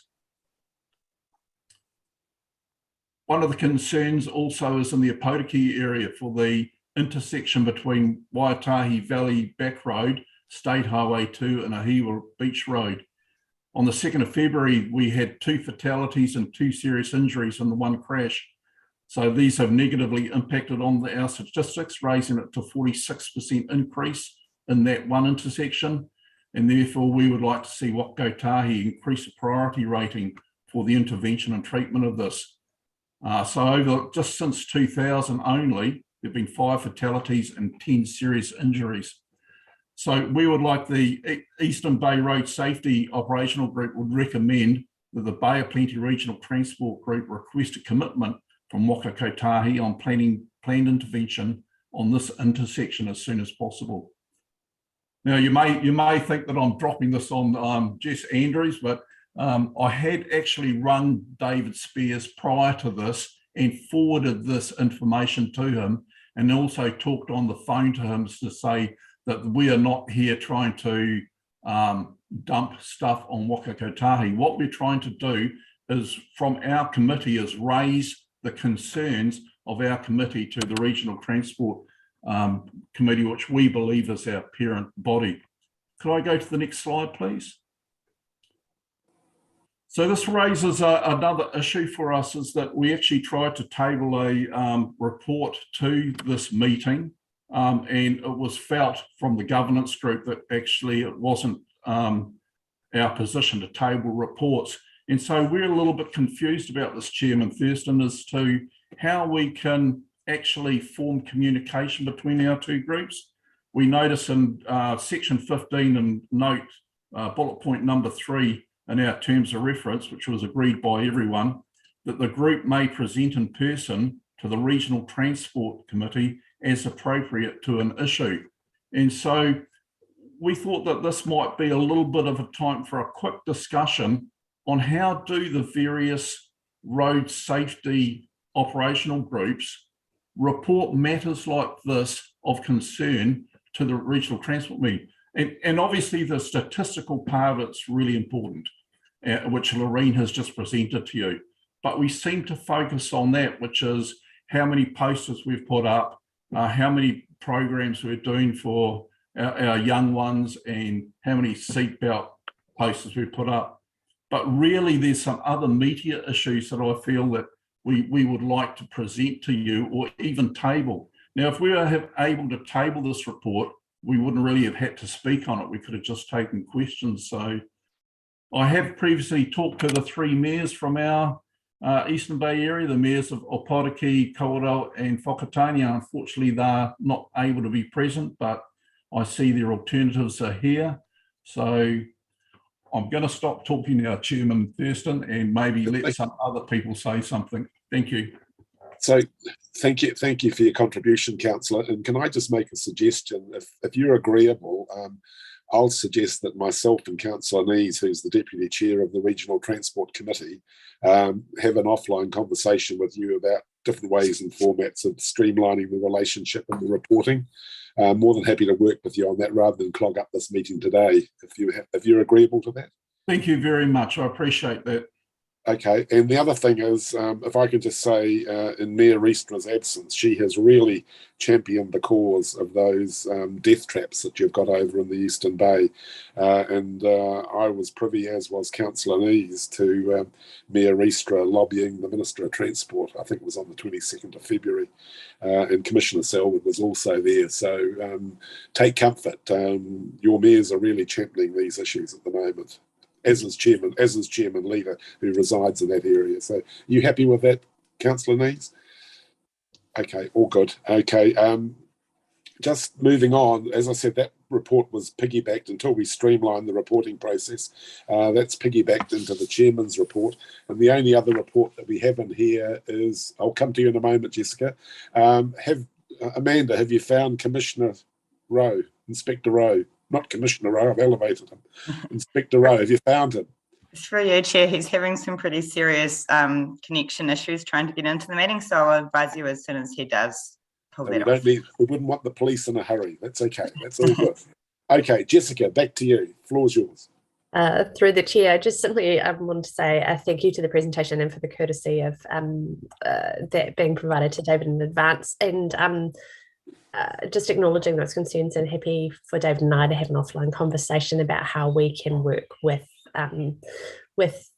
One of the concerns also is in the Opotiki area for the intersection between Waitahi Valley Back Road, State Highway 2 and Ahiwa Beach Road. On the 2nd of February, we had 2 fatalities and 2 serious injuries in the one crash. So these have negatively impacted on our statistics, raising it to 46% increase in that one intersection. And therefore, we would like to see Waka Kotahi increase the priority rating for the intervention and treatment of this. So over just since 2000 only, there have been 5 fatalities and 10 serious injuries. So we would like the Eastern Bay Road Safety Operational Group would recommend that the Bay of Plenty Regional Transport Group request a commitment from Waka Kotahi on planned intervention on this intersection as soon as possible. Now you may think that I'm dropping this on Jess Andrews, but I had actually rung David Spears prior to this and forwarded this information to him, and also talked on the phone to him to say that we are not here trying to dump stuff on Waka Kotahi. What we're trying to do is, from our committee, is raise the concerns of our committee to the Regional Transport Committee, which we believe is our parent body. Could I go to the next slide, please? So this raises another issue for us, is that we actually tried to table a report to this meeting, and it was felt from the governance group that actually it wasn't our position to table reports. And so we're a little bit confused about this, Chairman Thurston, as to how we can actually form communication between our 2 groups. We notice in section 15 and note bullet point number 3 in our terms of reference, which was agreed by everyone, that the group may present in person to the Regional Transport Committee as appropriate to an issue. And so we thought that this might be a little bit of a time for a quick discussion on how do the various road safety operational groups report matters like this of concern to the Regional Transport Meeting. And obviously the statistical part of it's really important, which Lorraine has just presented to you. But we seem to focus on that, which is how many posters we've put up, how many programs we're doing for our young ones, and how many seatbelt posters we've put up. But really there's some other meatier issues that I feel that we would like to present to you or even table. Now, if we were able to table this report, we wouldn't really have had to speak on it. We could have just taken questions. So I have previously talked to the 3 mayors from our Eastern Bay area, the mayors of Opotiki, Kawerau and Whakatania. Unfortunately, they're not able to be present, but I see their alternatives are here. So I'm going to stop talking now, Chairman Thurston, and maybe let some other people say something. Thank you. So thank you for your contribution, Councillor. And can I just make a suggestion? If you're agreeable, I'll suggest that myself and Councillor Nees, who's the Deputy Chair of the Regional Transport Committee, have an offline conversation with you about different ways and formats of streamlining the relationship and the reporting. More than happy to work with you on that rather than clog up this meeting today, if you're agreeable to that. Thank you very much. I appreciate that. Okay, and the other thing is, if I can just say, in Mayor Reistra's absence, she has really championed the cause of those death traps that you've got over in the Eastern Bay. And I was privy, as was Councillor Nees, to Mayor Reistra lobbying the Minister of Transport. I think it was on the 22nd of February. And Commissioner Selwood was also there. So take comfort. Your mayors are really championing these issues at the moment. As is Chairman Leader, who resides in that area. So, you happy with that, Councillor Nees? Okay, all good. Okay, just moving on. As I said, that report was piggybacked until we streamline the reporting process. That's piggybacked into the Chairman's report. And the only other report that we have in here is, I'll come to you in a moment, Jessica. Amanda, have you found Commissioner Rowe, Inspector Rowe? Not Commissioner Rowe, I've elevated him. Inspector Rowe, have you found him? Through you, Chair, he's having some pretty serious connection issues trying to get into the meeting, so I'll advise you as soon as he does pull that off. We wouldn't want the police in a hurry. That's okay. That's all good. Okay, Jessica, back to you. Floor's yours. Through the chair, just simply I want to say thank you to the presentation and for the courtesy of that being provided to David in advance, and just acknowledging those concerns, and happy for David and I to have an offline conversation about how we can work with the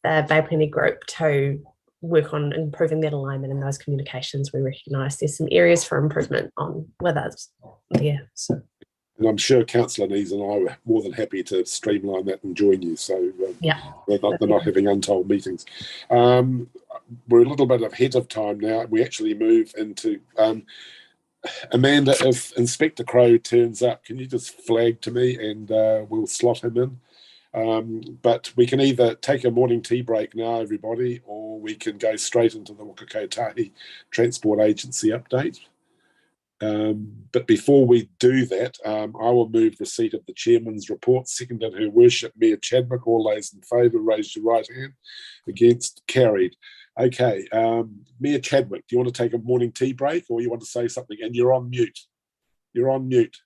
Bay Plenty Group to work on improving that alignment and those communications. We recognise there's some areas for improvement on with us there. So. And I'm sure Councillor Nees and I were more than happy to streamline that and join you. So they're not having untold meetings. We're a little bit ahead of time now. We actually move into Amanda, if Inspector Crowe turns up, can you just flag to me and we'll slot him in? But we can either take a morning tea break now, everybody, or we can go straight into the Whakakotahi Transport Agency update. But before we do that, I will move receipt of the Chairman's report, seconded Her Worship Mayor Chadwick. All those in favour, raise your right hand. Against, carried. Okay, Mayor Chadwick, do you want to take a morning tea break or you want to say something? And you're on mute. You're on mute.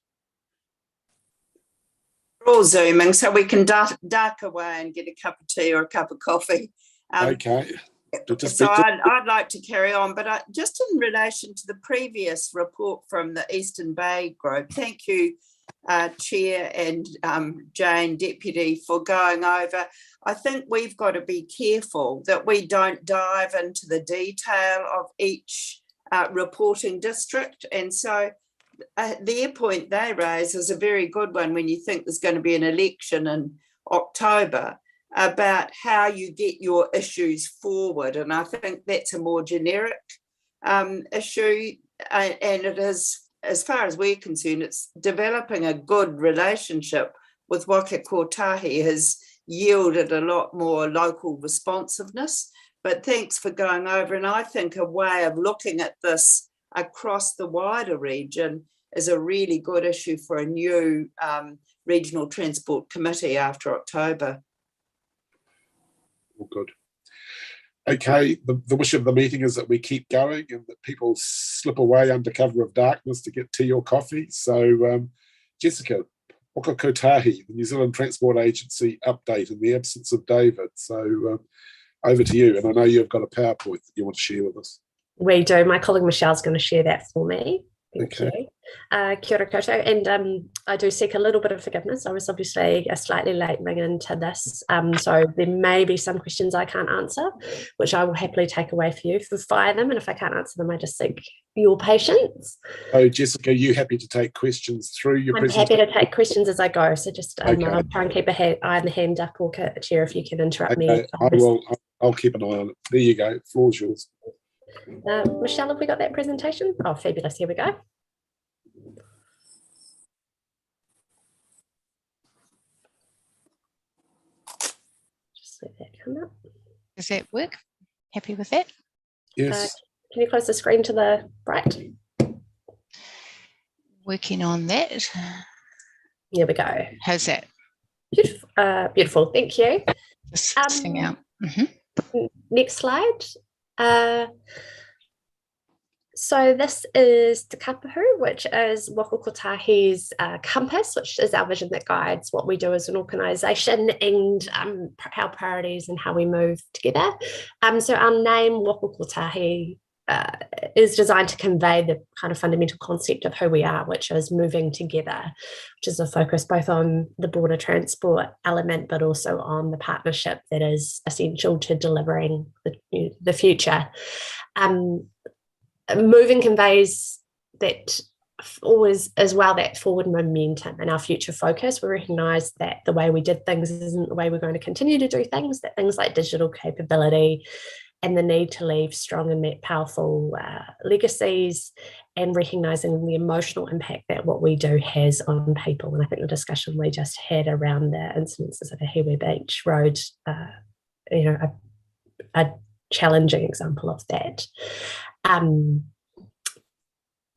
We're all Zooming, so we can duck away and get a cup of tea or a cup of coffee. Okay. So I'd like to carry on, but just in relation to the previous report from the Eastern Bay Group, thank you, Chair and Jane, Deputy, for going over. I think we've got to be careful that we don't dive into the detail of each reporting district. And so their point they raise is a very good one when you think there's going to be an election in October, about how you get your issues forward. And I think that's a more generic issue. And it is, as far as we're concerned, it's developing a good relationship with Waka Kotahi has yielded a lot more local responsiveness. But thanks for going over. And I think a way of looking at this across the wider region is a really good issue for a new Regional Transport Committee after October. All good. Okay, the wish of the meeting is that we keep going and that people slip away under cover of darkness to get tea or coffee. So, Jessica, Waka Kotahi, the New Zealand Transport Agency update in the absence of David. So, over to you. And I know you've got a PowerPoint that you want to share with us. We do. My colleague Michelle's going to share that for me. Thank you. Kia ora koutou, and I do seek a little bit of forgiveness. I was obviously a slightly late ring into this, so there may be some questions I can't answer, which I will happily take away for you, fire them, and if I can't answer them, I just seek your patience. Oh, Jessica, are you happy to take questions through your presentation? I'm happy to take questions as I go, so just I'll try and keep an eye on the hand up, or Chair, if you can interrupt me. I'll keep an eye on it. There you go, floor's yours. Michelle, have we got that presentation? Oh, fabulous, here we go. Just let that come up. Does that work? Happy with that? Yes. Can you close the screen to the right? Working on that. Here we go. How's that? Beautiful, beautiful. Thank you. Just thing out. Next slide. So this is Te Kapahu, which is Waka Kotahi's compass, which is our vision that guides what we do as an organisation and our priorities and how we move together. So our name, Waka Kotahi, is designed to convey the kind of fundamental concept of who we are, which is moving together, which is a focus both on the broader transport element, but also on the partnership that is essential to delivering the future. Moving conveys that always as well that forward momentum and our future focus. We recognise that the way we did things isn't the way we're going to continue to do things, that things like digital capability and the need to leave strong and powerful legacies, and recognising the emotional impact that what we do has on people. And I think the discussion we just had around the incidences of the Hiwi Beach Road, a challenging example of that.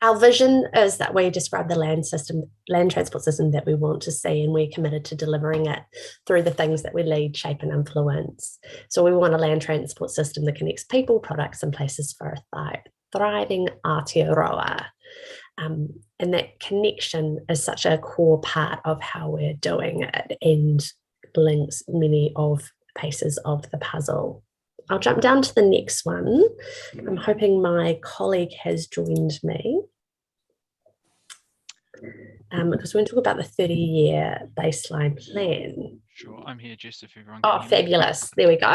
Our vision is that we describe the land transport system that we want to see, and we're committed to delivering it through the things that we lead, shape and influence. So we want a land transport system that connects people, products and places for a thriving Aotearoa. And that connection is such a core part of how we're doing it and links many of the pieces of the puzzle. I'll jump down to the next one. I'm hoping my colleague has joined me. Because we're going to talk about the 30-year baseline plan. Sure, I'm here, Jess, if everyone can hear me. Fabulous. There we go.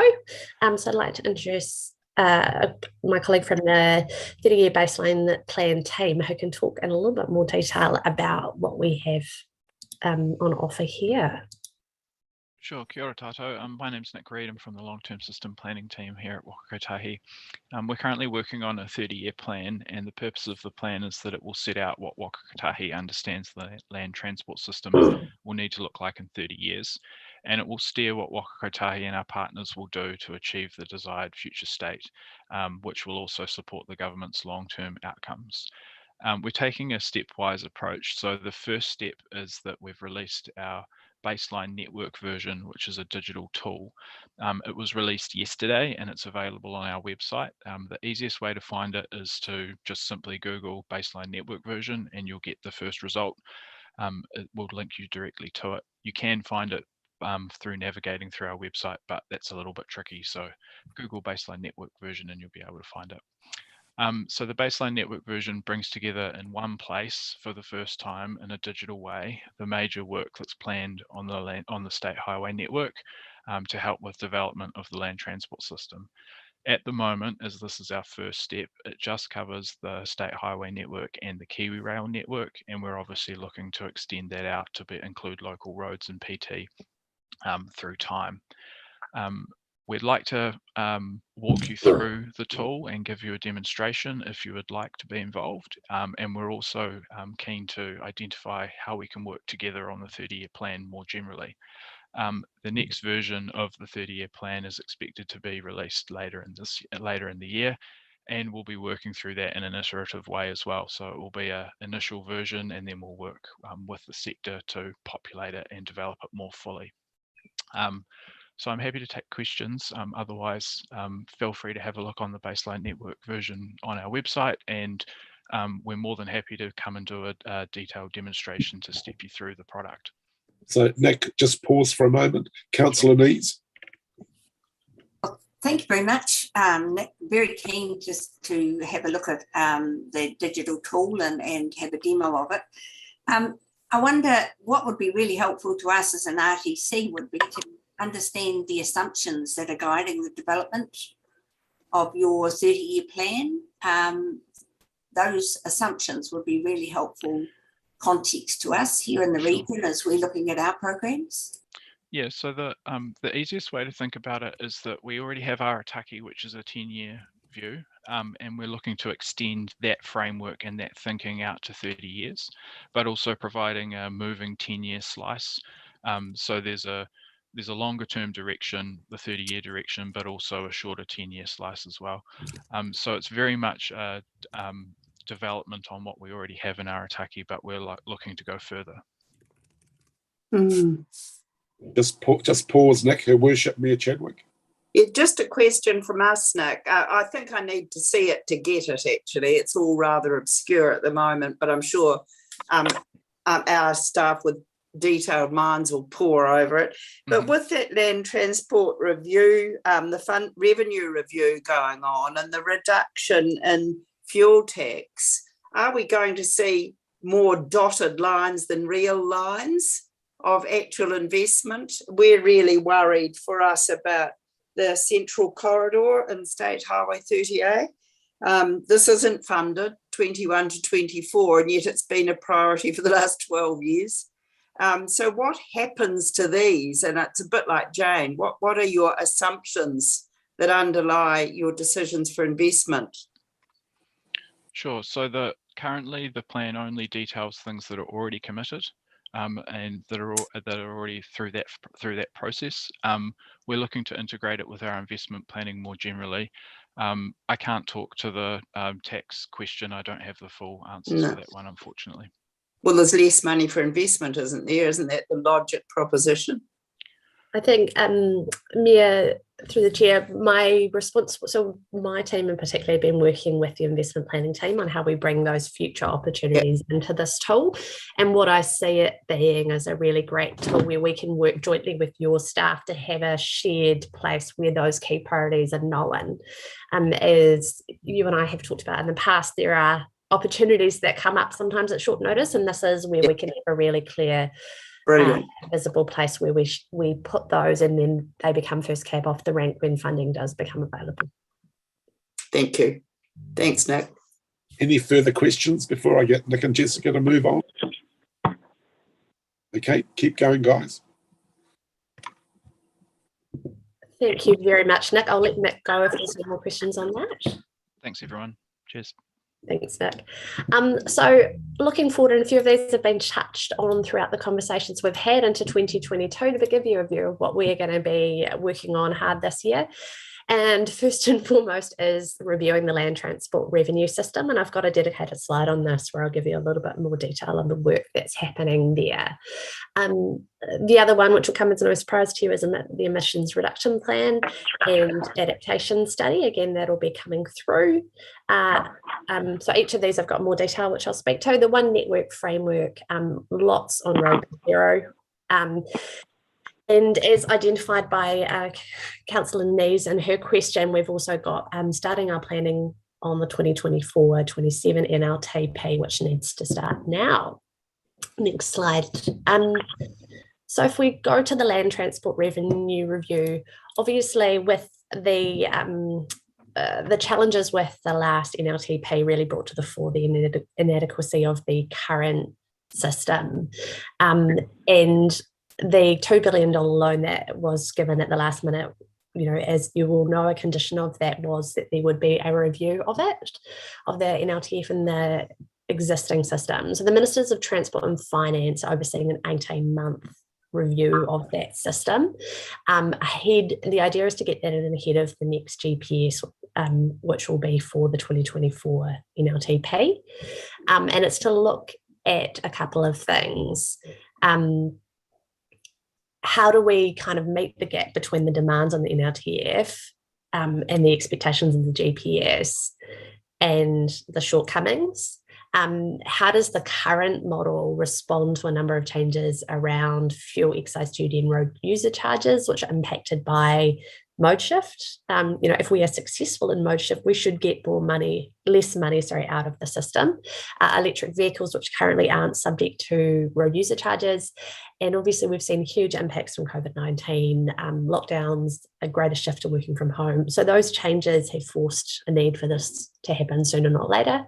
So I'd like to introduce my colleague from the 30-year baseline plan team, who can talk in a little bit more detail about what we have on offer here. Sure, kia ora tātou. My name's Nick Reid. I'm from the long-term system planning team here at Waka Kotahi. We're currently working on a 30-year plan, and the purpose of the plan is that it will set out what Waka Kotahi understands the land transport system will need to look like in 30 years, and it will steer what Waka Kotahi and our partners will do to achieve the desired future state, which will also support the government's long-term outcomes. We're taking a stepwise approach. So the first step is that we've released our baseline network version, which is a digital tool. It was released yesterday and it's available on our website. The easiest way to find it is to just simply Google baseline network version and you'll get the first result. It will link you directly to it. You can find it through navigating through our website, but that's a little bit tricky. So Google baseline network version and you'll be able to find it. So the baseline network version brings together in one place for the first time in a digital way the major work that's planned on the state highway network to help with development of the land transport system. At the moment, as this is our first step, it just covers the state highway network and the Kiwi Rail network, and we're obviously looking to extend that out to include local roads and PT through time. We'd like to walk you through the tool and give you a demonstration if you would like to be involved. And we're also keen to identify how we can work together on the 30-year plan more generally. The next version of the 30-year plan is expected to be released later in the year, and we'll be working through that in an iterative way as well. So it will be an initial version, and then we'll work with the sector to populate it and develop it more fully. So I'm happy to take questions. Otherwise, feel free to have a look on the baseline network version on our website, and we're more than happy to come and do a detailed demonstration to step you through the product. So Nick, just pause for a moment. Councillor Needs. Thank you very much, Nick. Very keen just to have a look at the digital tool and have a demo of it. I wonder what would be really helpful to us as an RTC would be to understand the assumptions that are guiding the development of your 30-year plan. Those assumptions would be really helpful context to us here in the region as we're looking at our programs. Yeah, so the easiest way to think about it is that we already have Rtp, which is a 10-year view, and we're looking to extend that framework and that thinking out to 30 years, but also providing a moving 10-year slice. So there's a longer term direction, the 30-year direction, but also a shorter 10-year slice as well. So it's very much development on what we already have in Rtp, but we're looking to go further. Just pause, Nick. Her worship, Mayor Chadwick. Yeah, just a question from us, Nick. I think I need to see it to get it, actually. It's all rather obscure at the moment, but I'm sure our staff with detailed minds will pore over it. But with that land transport review, the fund revenue review going on and the reduction in fuel tax, are we going to see more dotted lines than real lines of actual investment? We're really worried for us about the central corridor in State Highway 30A. This isn't funded 21 to 24, and yet it's been a priority for the last 12 years. So what happens to these? And it's a bit like Jane, what are your assumptions that underlie your decisions for investment? Sure, so currently the plan only details things that are already committed. And that are already through that process. We're looking to integrate it with our investment planning more generally. I can't talk to the tax question. I don't have the full answers to that one, unfortunately. Well, there's less money for investment, isn't there? Isn't that the logic proposition? I think, Mia, through the chair, my response, so my team in particular have been working with the investment planning team on how we bring those future opportunities into this tool. And what I see it being is a really great tool where we can work jointly with your staff to have a shared place where those key priorities are known. As you and I have talked about in the past, there are opportunities that come up sometimes at short notice, and this is where we can have a really clear visible place where we put those, and then they become first cab off the rank when funding does become available. Thank you. Thanks, Nick. Any further questions before I get Nick and Jessica to move on? Okay, keep going, guys. Thank you very much, Nick. I'll let Nick go if there's any more questions on that. Thanks, everyone. Cheers. Thanks, Nick. So looking forward, and a few of these have been touched on throughout the conversations we've had into 2022 to give you a view of what we're going to be working on hard this year. And first and foremost is reviewing the land transport revenue system. And I've got a dedicated slide on this where I'll give you a little bit more detail on the work that's happening there. The other one, which will come as no surprise to you, is the emissions reduction plan and adaptation study. Again, that'll be coming through. So each of these I've got more detail, which I'll speak to. The one network framework, lots on Road Zero. And as identified by Councillor Nees in her question, we've also got starting our planning on the 2024-27 NLTP, which needs to start now. Next slide. So if we go to the land transport revenue review, obviously with the challenges with the last NLTP really brought to the fore the inadequacy of the current system, and the $2 billion loan that was given at the last minute, you know, as you will know, a condition of that was that there would be a review of it, of the NLTF and the existing system. So the Ministers of Transport and Finance are overseeing an 18-month review of that system. The idea is to get that in ahead of the next GPS, which will be for the 2024 NLTP. And it's to look at a couple of things. How do we kind of meet the gap between the demands on the NLTF and the expectations of the GPS and the shortcomings? How does the current model respond to a number of changes around fuel excise duty and road user charges, which are impacted by mode shift. If we are successful in mode shift, we should get less money out of the system. Electric vehicles, which currently aren't subject to road user charges. And obviously we've seen huge impacts from COVID-19, lockdowns, a greater shift to working from home. So those changes have forced a need for this to happen sooner, not later.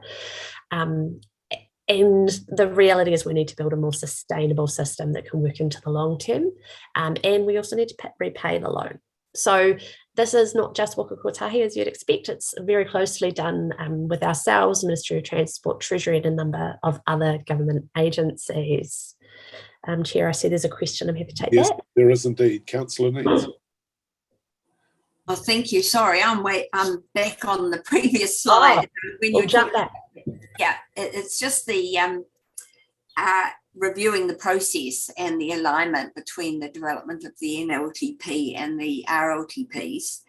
And the reality is we need to build a more sustainable system that can work into the long term. And we also need to repay the loan. So this is not just Waka Kotahi as you'd expect. It's very closely done with ourselves, Ministry of Transport, Treasury, and a number of other government agencies. Chair, I see there's a question. I'm happy to take that. There is indeed. Councillor Needs. Well, thank you. Sorry, I'm back on the previous slide. We'll jump back. Yeah, it's just the reviewing the process and the alignment between the development of the NLTP and the Rltps.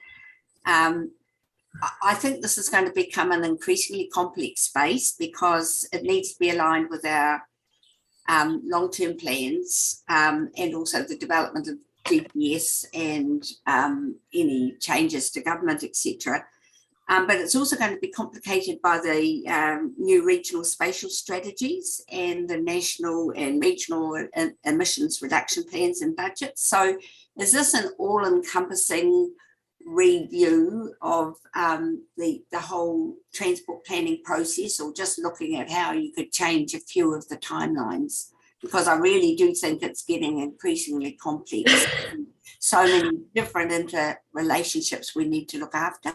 I think this is going to become an increasingly complex space because it needs to be aligned with our long-term plans and also the development of GPS and any changes to government, etc. But it's also going to be complicated by the new regional spatial strategies and the national and regional emissions reduction plans and budgets. So is this an all-encompassing review of the whole transport planning process, or just looking at how you could change a few of the timelines? Because I really do think it's getting increasingly complex. So many different interrelationships we need to look after.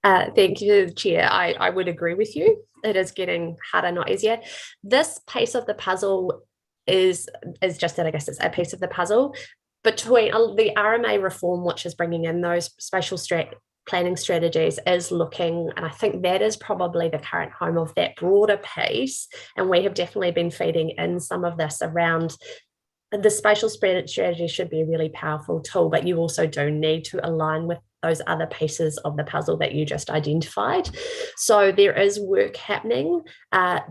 Thank you, Chair. I would agree with you. It is getting harder, not easier. This piece of the puzzle is just that, I guess it's a piece of the puzzle between the RMA reform, which is bringing in those spatial planning strategies, is looking, and I think that is probably the current home of that broader piece. And we have definitely been feeding in some of this around the spatial strategy should be a really powerful tool, but you also do need to align with those other pieces of the puzzle that you just identified. So there is work happening.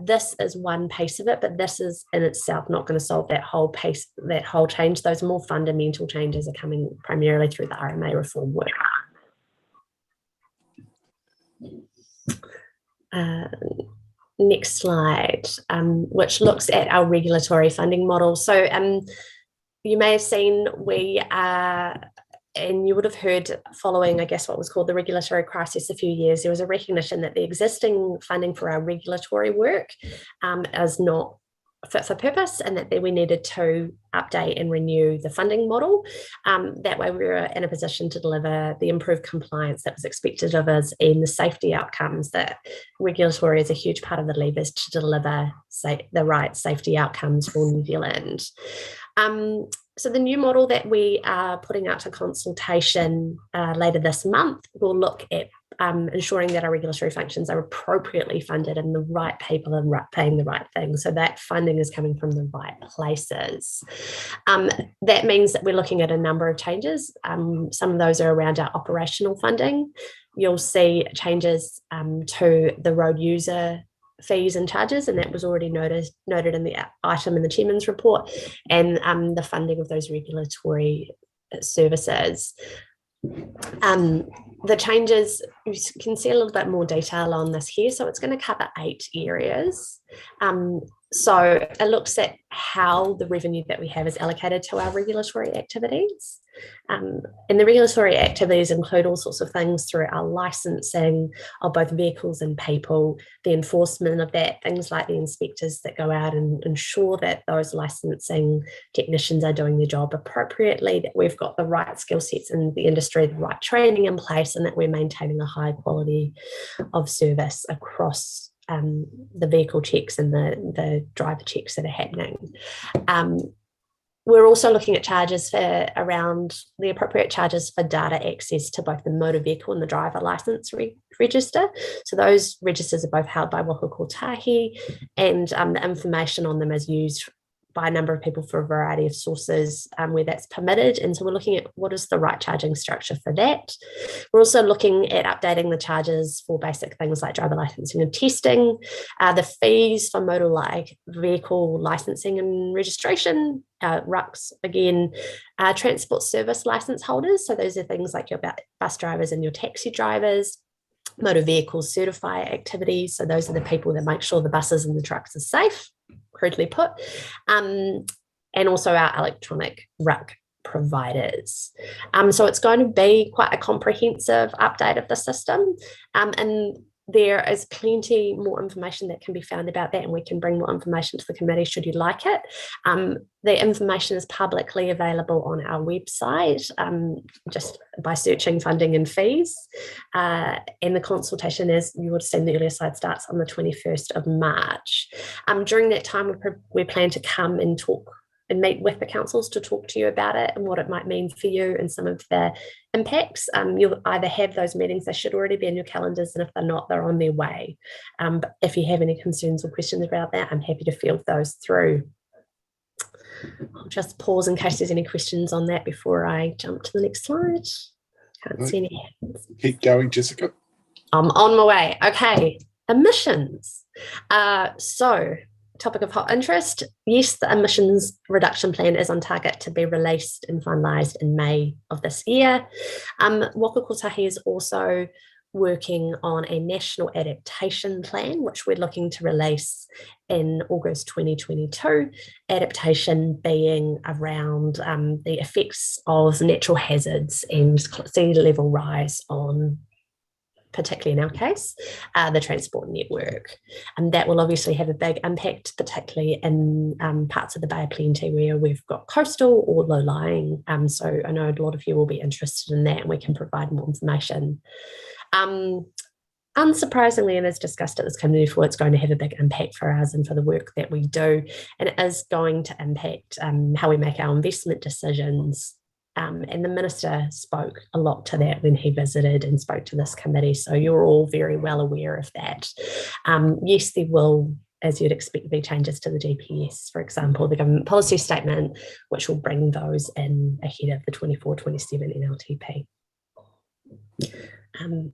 This is one piece of it, but this is in itself not going to solve that whole piece, that whole change. Those more fundamental changes are coming primarily through the RMA reform work. Next slide, which looks at our regulatory funding model. So you may have seen we are, and you would have heard following, I guess, what was called the regulatory crisis a few years, there was a recognition that the existing funding for our regulatory work is not fit for purpose, and that we needed to update and renew the funding model. That way we were in a position to deliver the improved compliance that was expected of us and the safety outcomes. That regulatory is a huge part of the levers to deliver the right safety outcomes for New Zealand. So the new model that we are putting out to consultation later this month will look at ensuring that our regulatory functions are appropriately funded and the right people are paying the right things. So that funding is coming from the right places. That means that we're looking at a number of changes. Some of those are around our operational funding. You'll see changes to the road user fees and charges, and that was already noted in the item in the Chairman's report, and the funding of those regulatory services. The changes, you can see a little bit more detail on this here. So it's going to cover 8 areas. So it looks at how the revenue that we have is allocated to our regulatory activities. And the regulatory activities include all sorts of things through our licensing of both vehicles and people, the enforcement of that, things like the inspectors that go out and ensure that those licensing technicians are doing their job appropriately, that we've got the right skill sets in the industry, the right training in place, and that we're maintaining a high quality of service across the vehicle checks and the driver checks that are happening. We're also looking at charges for around the appropriate charges for data access to both the motor vehicle and the driver license register. So those registers are both held by Waka Kotahi, and the information on them is used by a number of people for a variety of sources where that's permitted. And so we're looking at what is the right charging structure for that. We're also looking at updating the charges for basic things like driver licensing and testing, the fees for motor vehicle licensing and registration, RUCs again, transport service license holders. So those are things like your bus drivers and your taxi drivers, motor vehicle certifier activities. So those are the people that make sure the buses and the trucks are safe, crudely put, and also our electronic RUC providers. So it's going to be quite a comprehensive update of the system, and there is plenty more information that can be found about that, and we can bring more information to the committee should you like it. The information is publicly available on our website, just by searching funding and fees. And the consultation, as you would have seen the earlier slide, starts on the 21st of March. During that time, we plan to come and talk and meet with the councils to talk to you about it and what it might mean for you and some of the impacts. You'll either have those meetings, they should already be in your calendars, and if they're not, they're on their way. But if you have any concerns or questions about that, I'm happy to field those through. I'll just pause in case there's any questions on that before I jump to the next slide. Can't see any hands. Keep going, Jessica. I'm on my way. Okay, emissions. So, topic of hot interest. Yes, the emissions reduction plan is on target to be released and finalised in May of this year. Waka Kotahi is also working on a national adaptation plan, which we're looking to release in August 2022. Adaptation being around the effects of natural hazards and sea level rise on, particularly in our case, the transport network. And that will obviously have a big impact, particularly in parts of the Bay of Plenty where we've got coastal or low-lying. So I know a lot of you will be interested in that, and we can provide more information. Unsurprisingly, and as discussed at this committee before, it's going to have a big impact for us and for the work that we do, and it is going to impact how we make our investment decisions. And the Minister spoke a lot to that when he visited and spoke to this committee, so you're all very well aware of that. Yes, there will, as you'd expect, be changes to the GPS, for example, the government policy statement, which will bring those in ahead of the 24-27 NLTP. And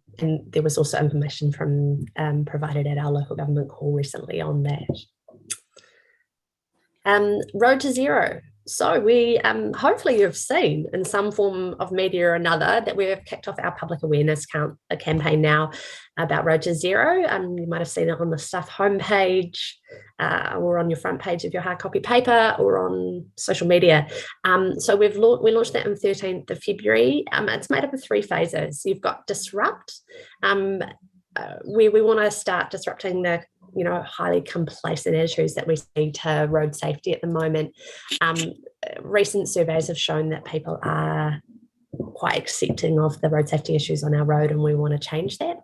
there was also information from provided at our local government call recently on that. Road to Zero. So we hopefully you've seen in some form of media or another that we've kicked off our public awareness campaign now about Road to Zero. You might have seen it on the Stuff homepage, or on your front page of your hard copy paper, or on social media. So we launched that on 13th of February. It's made up of 3 phases. You've got Disrupt, where we want to start disrupting the highly complacent attitudes that we see to road safety at the moment. Recent surveys have shown that people are quite accepting of the road safety issues on our road, and we want to change that.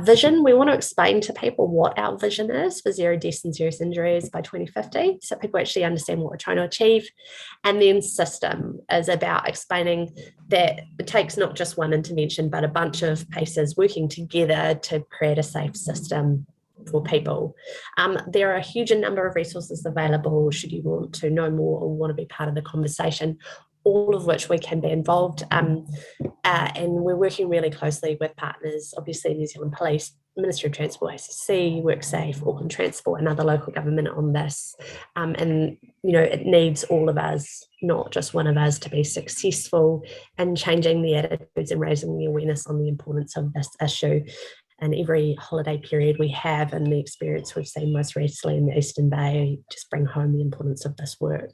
Vision, we want to explain to people what our vision is for 0 deaths and serious injuries by 2050, so people actually understand what we're trying to achieve. And then System is about explaining that it takes not just one intervention, but a bunch of pieces working together to create a safe system for people. There are a huge number of resources available should you want to know more or want to be part of the conversation, all of which we can be involved. And we're working really closely with partners, obviously New Zealand Police, Ministry of Transport, ACC, WorkSafe, Auckland Transport, and other local government on this. And it needs all of us, not just one of us, to be successful in changing the attitudes and raising the awareness on the importance of this issue. And every holiday period we have, and the experience we've seen most recently in the Eastern Bay, just bring home the importance of this work.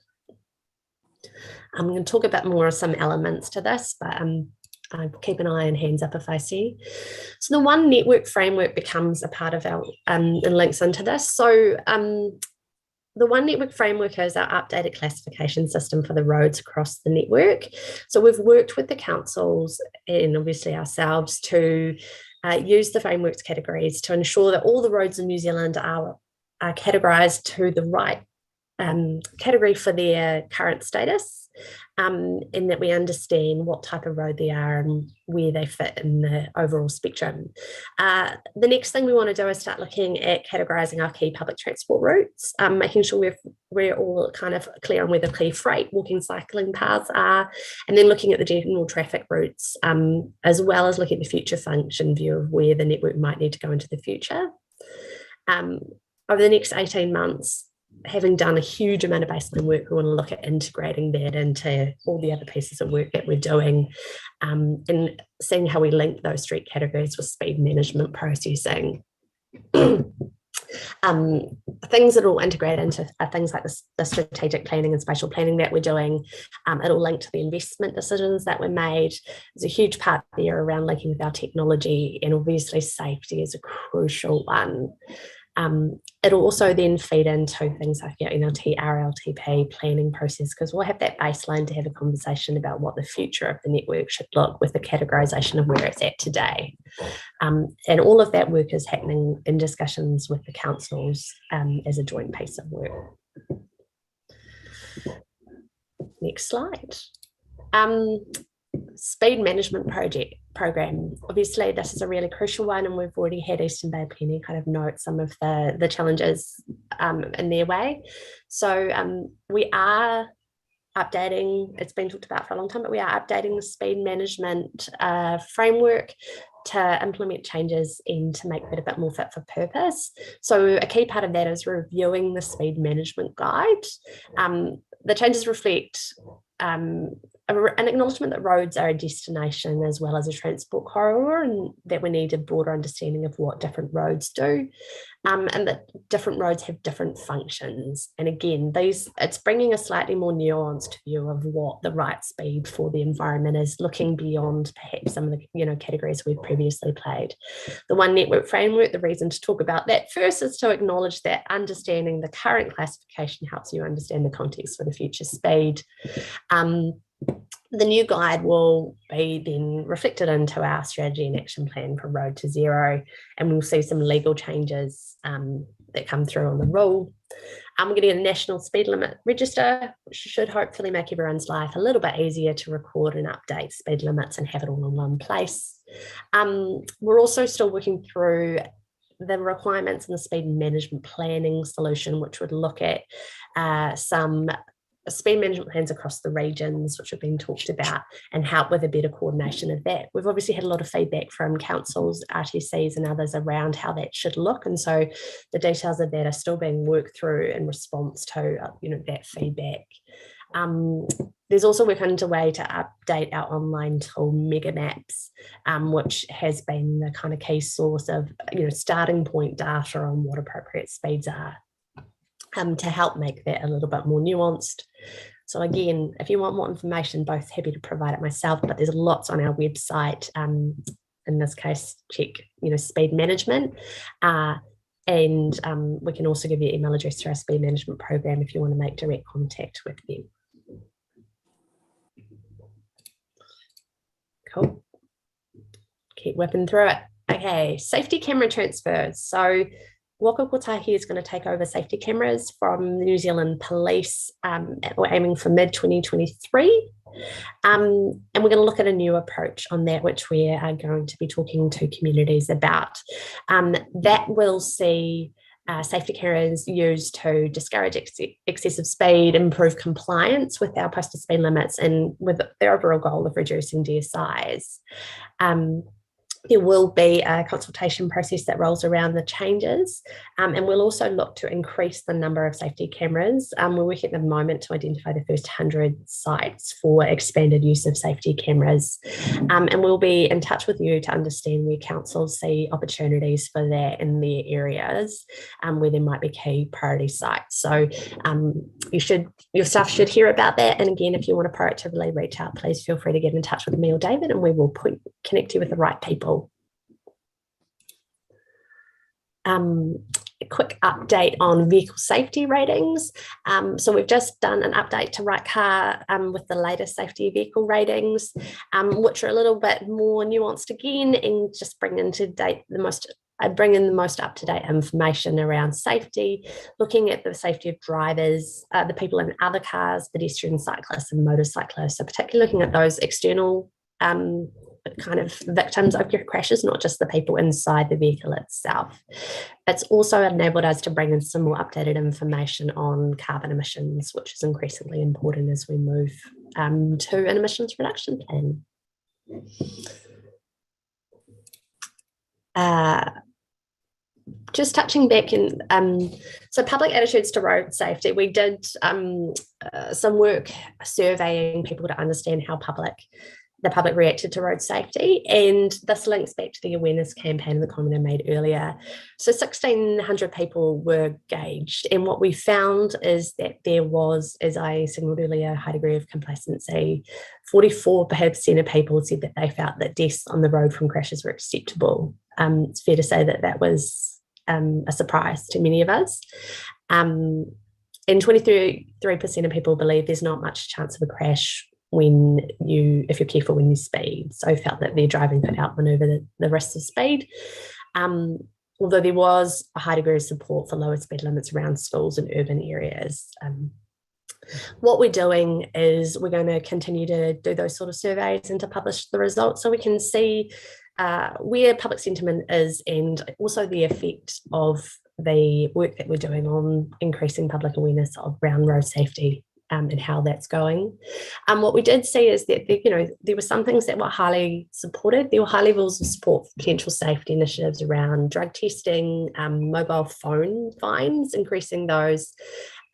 I'm going to talk a bit more of some elements to this, but I keep an eye and hands up if I see. So the One Network framework becomes a part of our, and links into this. So the One Network framework is our updated classification system for the roads across the network. So we've worked with the councils and obviously ourselves to use the framework's categories to ensure that all the roads in New Zealand are categorised to the right category for their current status, in that we understand what type of road they are and where they fit in the overall spectrum. The next thing we want to do is start looking at categorising our key public transport routes, making sure we're all kind of clear on where the key freight, walking, cycling paths are, and then looking at the general traffic routes, as well as looking at the future function view of where the network might need to go into the future. Over the next 18 months, having done a huge amount of baseline work, we want to look at integrating that into all the other pieces of work that we're doing, and seeing how we link those street categories with speed management processing. Things that will integrate into are things like the strategic planning and spatial planning that we're doing. It'll link to the investment decisions that were made. There's a huge part there around linking with our technology, and obviously safety is a crucial one. It'll also then feed into things like our NLT, Rltp planning process, because we'll have that baseline to have a conversation about what the future of the network should look with the categorisation of where it's at today. And all of that work is happening in discussions with the councils as a joint piece of work. Next slide. Speed management program. Obviously, this is a really crucial one, and we've already had Eastern Bay Planning kind of note some of the challenges in their way. So we are updating, it's been talked about for a long time, but we are updating the speed management framework to implement changes and to make it a bit more fit for purpose. So a key part of that is reviewing the speed management guide. The changes reflect an acknowledgement that roads are a destination as well as a transport corridor, and that we need a broader understanding of what different roads do, and that different roads have different functions. And again, it's bringing a slightly more nuanced view of what the right speed for the environment is, looking beyond perhaps some of the categories we've previously played. The One Network framework, the reason to talk about that first is to acknowledge that understanding the current classification helps you understand the context for the future speed. The new guide will be then reflected into our strategy and action plan for Road to Zero, and we'll see some legal changes that come through on the rule. We're getting a national speed limit register, which should hopefully make everyone's life a little bit easier to record and update speed limits and have it all in one place. We're also still working through the requirements in the speed management planning solution, which would look at some speed management plans across the regions, which have been talked about, and help with a better coordination of that. We've obviously had a lot of feedback from councils, RTCs and others around how that should look, and so the details of that are still being worked through in response to that feedback. There's also work underway to update our online tool Mega Maps, which has been the kind of key source of starting point data on what appropriate speeds are, to help make that a little bit more nuanced. So again, if you want more information, both happy to provide it myself, but there's lots on our website. In this case, check speed management, and we can also give you email address to our speed management program if you want to make direct contact with them. Cool. Keep whipping through it. Okay, safety camera transfers. So Waka Kotahi is going to take over safety cameras from the New Zealand Police. We're aiming for mid-2023. And we're going to look at a new approach on that, which we are going to be talking to communities about. That will see safety cameras used to discourage excessive speed, improve compliance with our posted speed limits, and with the overall goal of reducing DSIs. There will be a consultation process that rolls around the changes, and we'll also look to increase the number of safety cameras. We're working at the moment to identify the first 100 sites for expanded use of safety cameras, and we'll be in touch with you to understand where councils see opportunities for that in their areas, where there might be key priority sites. So your staff should hear about that, and again, if you want to proactively reach out, please feel free to get in touch with me or David, and we will connect you with the right people. A quick update on vehicle safety ratings. So we've just done an update to Right Car with the latest safety vehicle ratings, which are a little bit more nuanced again, and just bring into date the most bring in the most up-to-date information around safety, looking at the safety of drivers, the people in other cars, pedestrians, cyclists and motorcyclists. So particularly looking at those external kind of victims of your crashes, not just the people inside the vehicle itself. It's also enabled us to bring in some more updated information on carbon emissions, which is increasingly important as we move to an emissions reduction plan. Just touching back in, so public attitudes to road safety, we did some work surveying people to understand how the public reacted to road safety, and this links back to the awareness campaign the comment I made earlier. So 1,600 people were gauged, and what we found is that there was, as I signalled earlier, a high degree of complacency. 44% of people said that they felt that deaths on the road from crashes were acceptable. It's fair to say that that was a surprise to many of us. And 23% of people believe there's not much chance of a crash if you're careful when you speed. So felt that their driving could outmaneuver the risks of speed. Although there was a high degree of support for lower speed limits around schools and urban areas. What we're doing is we're going to continue to do those sort of surveys and to publish the results so we can see where public sentiment is, and also the effect of the work that we're doing on increasing public awareness around road safety and how that's going. What we did see is that there were some things that were highly supported. There were high levels of support for potential safety initiatives around drug testing, mobile phone fines, increasing those,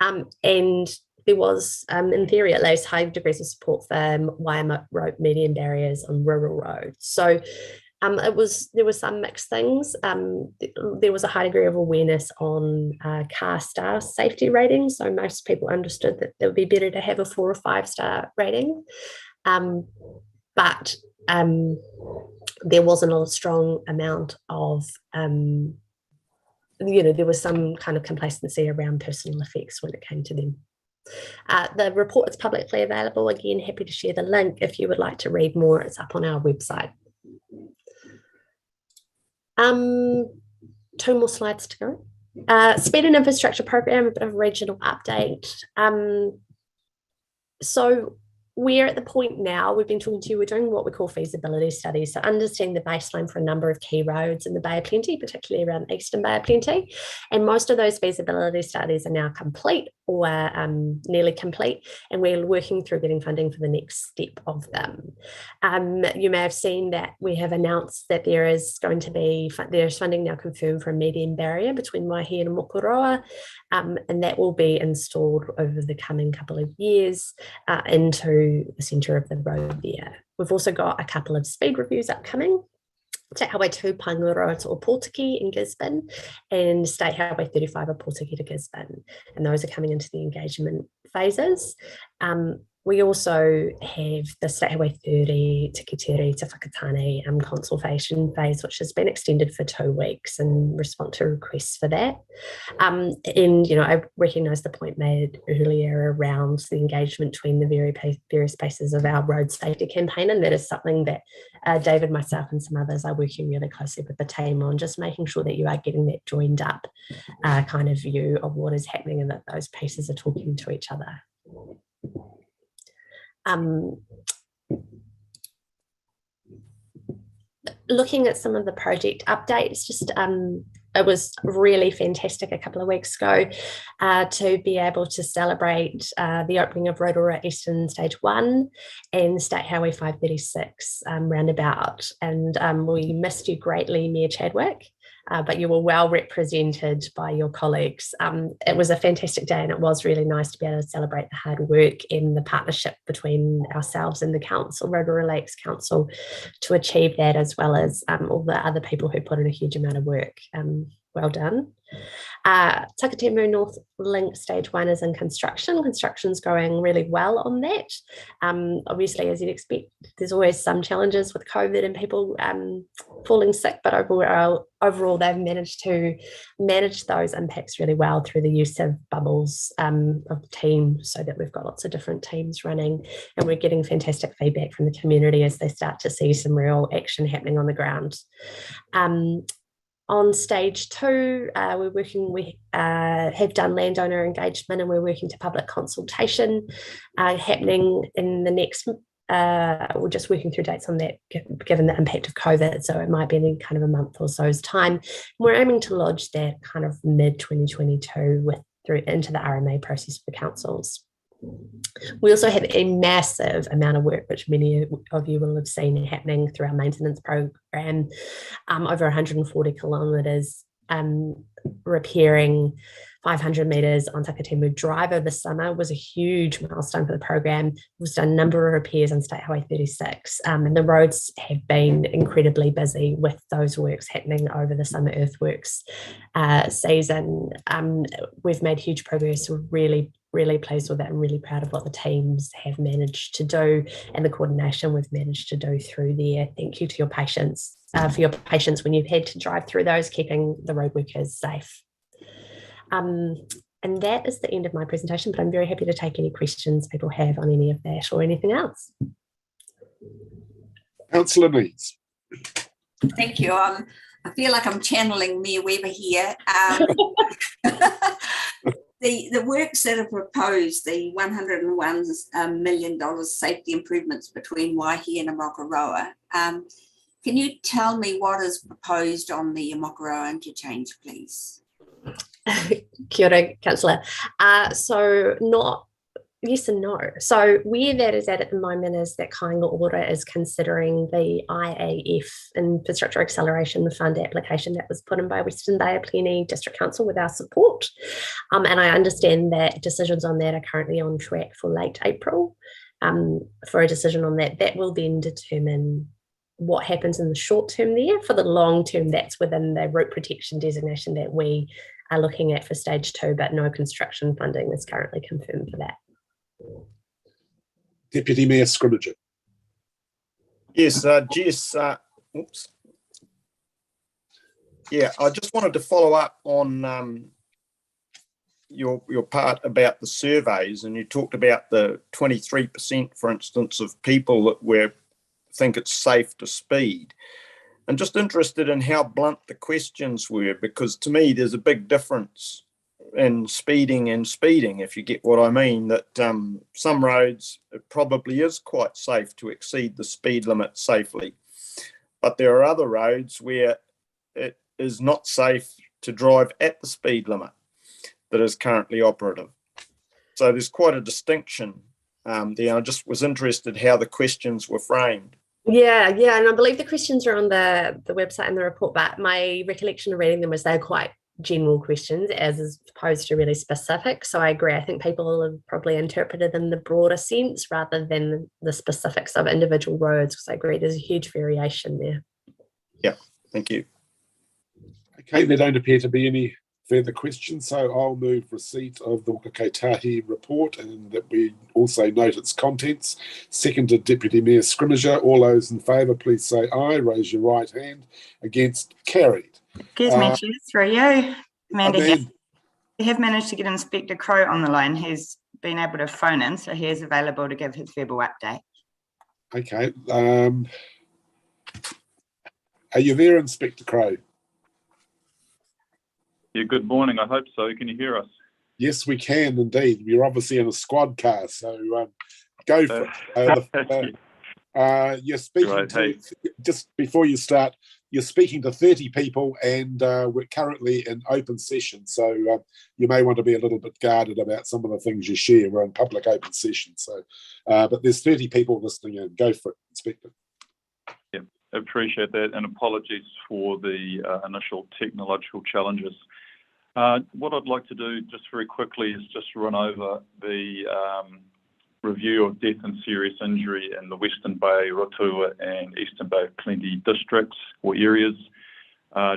and there was, in theory at least, high degrees of support for wire rope median barriers on rural roads. So there were some mixed things. There was a high degree of awareness on car star safety ratings. So most people understood that it would be better to have a 4 or 5 star rating. But there wasn't a strong amount of, there was some kind of complacency around personal effects when it came to them. The report is publicly available. Again, happy to share the link if you would like to read more. It's up on our website. 2 more slides to go. Speed and infrastructure program, a bit of a regional update. So we're at the point now, we've been talking to you, we're doing what we call feasibility studies, so understanding the baseline for a number of key roads in the Bay of Plenty, particularly around Eastern Bay of Plenty. And most of those feasibility studies are now complete or nearly complete, and we're working through getting funding for the next step of them. You may have seen that we have announced that there's funding now confirmed for a median barrier between Waihi and Mokuroa, and that will be installed over the coming couple of years into the centre of the road there. We've also got a couple of speed reviews upcoming. State Highway 2 Paengaroa to Opotiki in Gisborne, and State Highway 35 Opotiki to Gisborne, and those are coming into the engagement phases. We also have the State Highway 30 Tikiteri to Whakatane consultation phase, which has been extended for 2 weeks in response to requests for that. And, I recognise the point made earlier around the engagement between the various pieces of our road safety campaign, and that is something that David, myself and some others are working really closely with the team on, just making sure that you are getting that joined up kind of view of what is happening and that those pieces are talking to each other. Looking at some of the project updates, it was really fantastic a couple of weeks ago to be able to celebrate the opening of Rotorua Eastern Stage 1 and State Highway 536 roundabout. And we missed you greatly, Mayor Chadwick, but you were well represented by your colleagues. It was a fantastic day, and it was really nice to be able to celebrate the hard work in the partnership between ourselves and the council, Rotorua Lakes Council, to achieve that, as well as all the other people who put in a huge amount of work. Well done. Takatemu North Link Stage 1 is in construction. Construction's going really well on that. Obviously, as you'd expect, there's always some challenges with COVID and people falling sick, but overall they've managed to manage those impacts really well through the use of bubbles of teams, so that we've got lots of different teams running, and we're getting fantastic feedback from the community as they start to see some real action happening on the ground. On stage 2, we have done landowner engagement, and we're working to public consultation happening in the next, we're just working through dates on that given the impact of COVID, so it might be in kind of a month or so's time. We're aiming to lodge that kind of mid-2022 through into the RMA process for councils. We also have a massive amount of work, which many of you will have seen happening through our maintenance program, over 140 kilometres, repairing 500 metres on Takatimu Drive over the summer was a huge milestone for the program. We've done a number of repairs on State Highway 36, and the roads have been incredibly busy with those works happening over the summer earthworks season. We've made huge progress. We're really pleased with that and really proud of what the teams have managed to do and the coordination we've managed to do through there. Thank you to your patience, for your patience when you've had to drive through those, keeping the road workers safe. And that is the end of my presentation, but I'm very happy to take any questions people have on any of that or anything else. Councillor Meads. Thank you. I feel like I'm channeling Mayor Weber here. The works that are proposed, the $101 million safety improvements between Waihi and Amakaroa, can you tell me what is proposed on the Amakaroa interchange, please? Kia ora, Councillor. So not yes and no. So where that is at the moment is that Kāinga Ora is considering the IAF, Infrastructure Acceleration Fund application that was put in by Western Bay Plenty District Council with our support. And I understand that decisions on that are currently on track for late April. For a decision on that, that will then determine what happens in the short term there. For the long term, that's within the route protection designation that we are looking at for stage 2, but no construction funding is currently confirmed for that. Deputy Mayor Scrimmager. Yes, Jess, oops. Yeah, I just wanted to follow up on your part about the surveys, and you talked about the 23%, for instance, of people that think it's safe to speed. I'm just interested in how blunt the questions were, because to me there's a big difference in speeding and speeding, if you get what I mean, that some roads it probably is quite safe to exceed the speed limit safely, but there are other roads where it is not safe to drive at the speed limit that is currently operative. So there's quite a distinction there. I just was interested how the questions were framed. Yeah, and I believe the questions are on the website and the report, but my recollection of reading them was they're quite general questions as opposed to really specific. So I agree. I think people have probably interpreted in the broader sense rather than the specifics of individual roads, because I agree there's a huge variation there. Yeah, thank you. Okay, there don't appear to be any further questions, so I'll move receipt of the Waka Kotahi report and that we also note its contents. Seconded Deputy Mayor Scrimmager. All those in favour, please say aye. Raise your right hand. Against, carried. Excuse me, Chair, through you. Amanda, we have managed to get Inspector Crowe on the line. He's been able to phone in, so he is available to give his verbal update. Okay. Are you there, Inspector Crowe? Yeah, good morning. I hope so. Can you hear us? Yes, we can indeed. You're obviously in a squad car, so go for it. You're speaking just before you start, you're speaking to 30 people, and we're currently in open session, so you may want to be a little bit guarded about some of the things you share. We're in public open session, so but there's 30 people listening in. Go for it, Inspector. Yeah, appreciate that, and apologies for the initial technological challenges. What I'd like to do just very quickly is just run over the review of death and serious injury in the Western Bay, Rotorua and Eastern Bay Plenty districts or areas,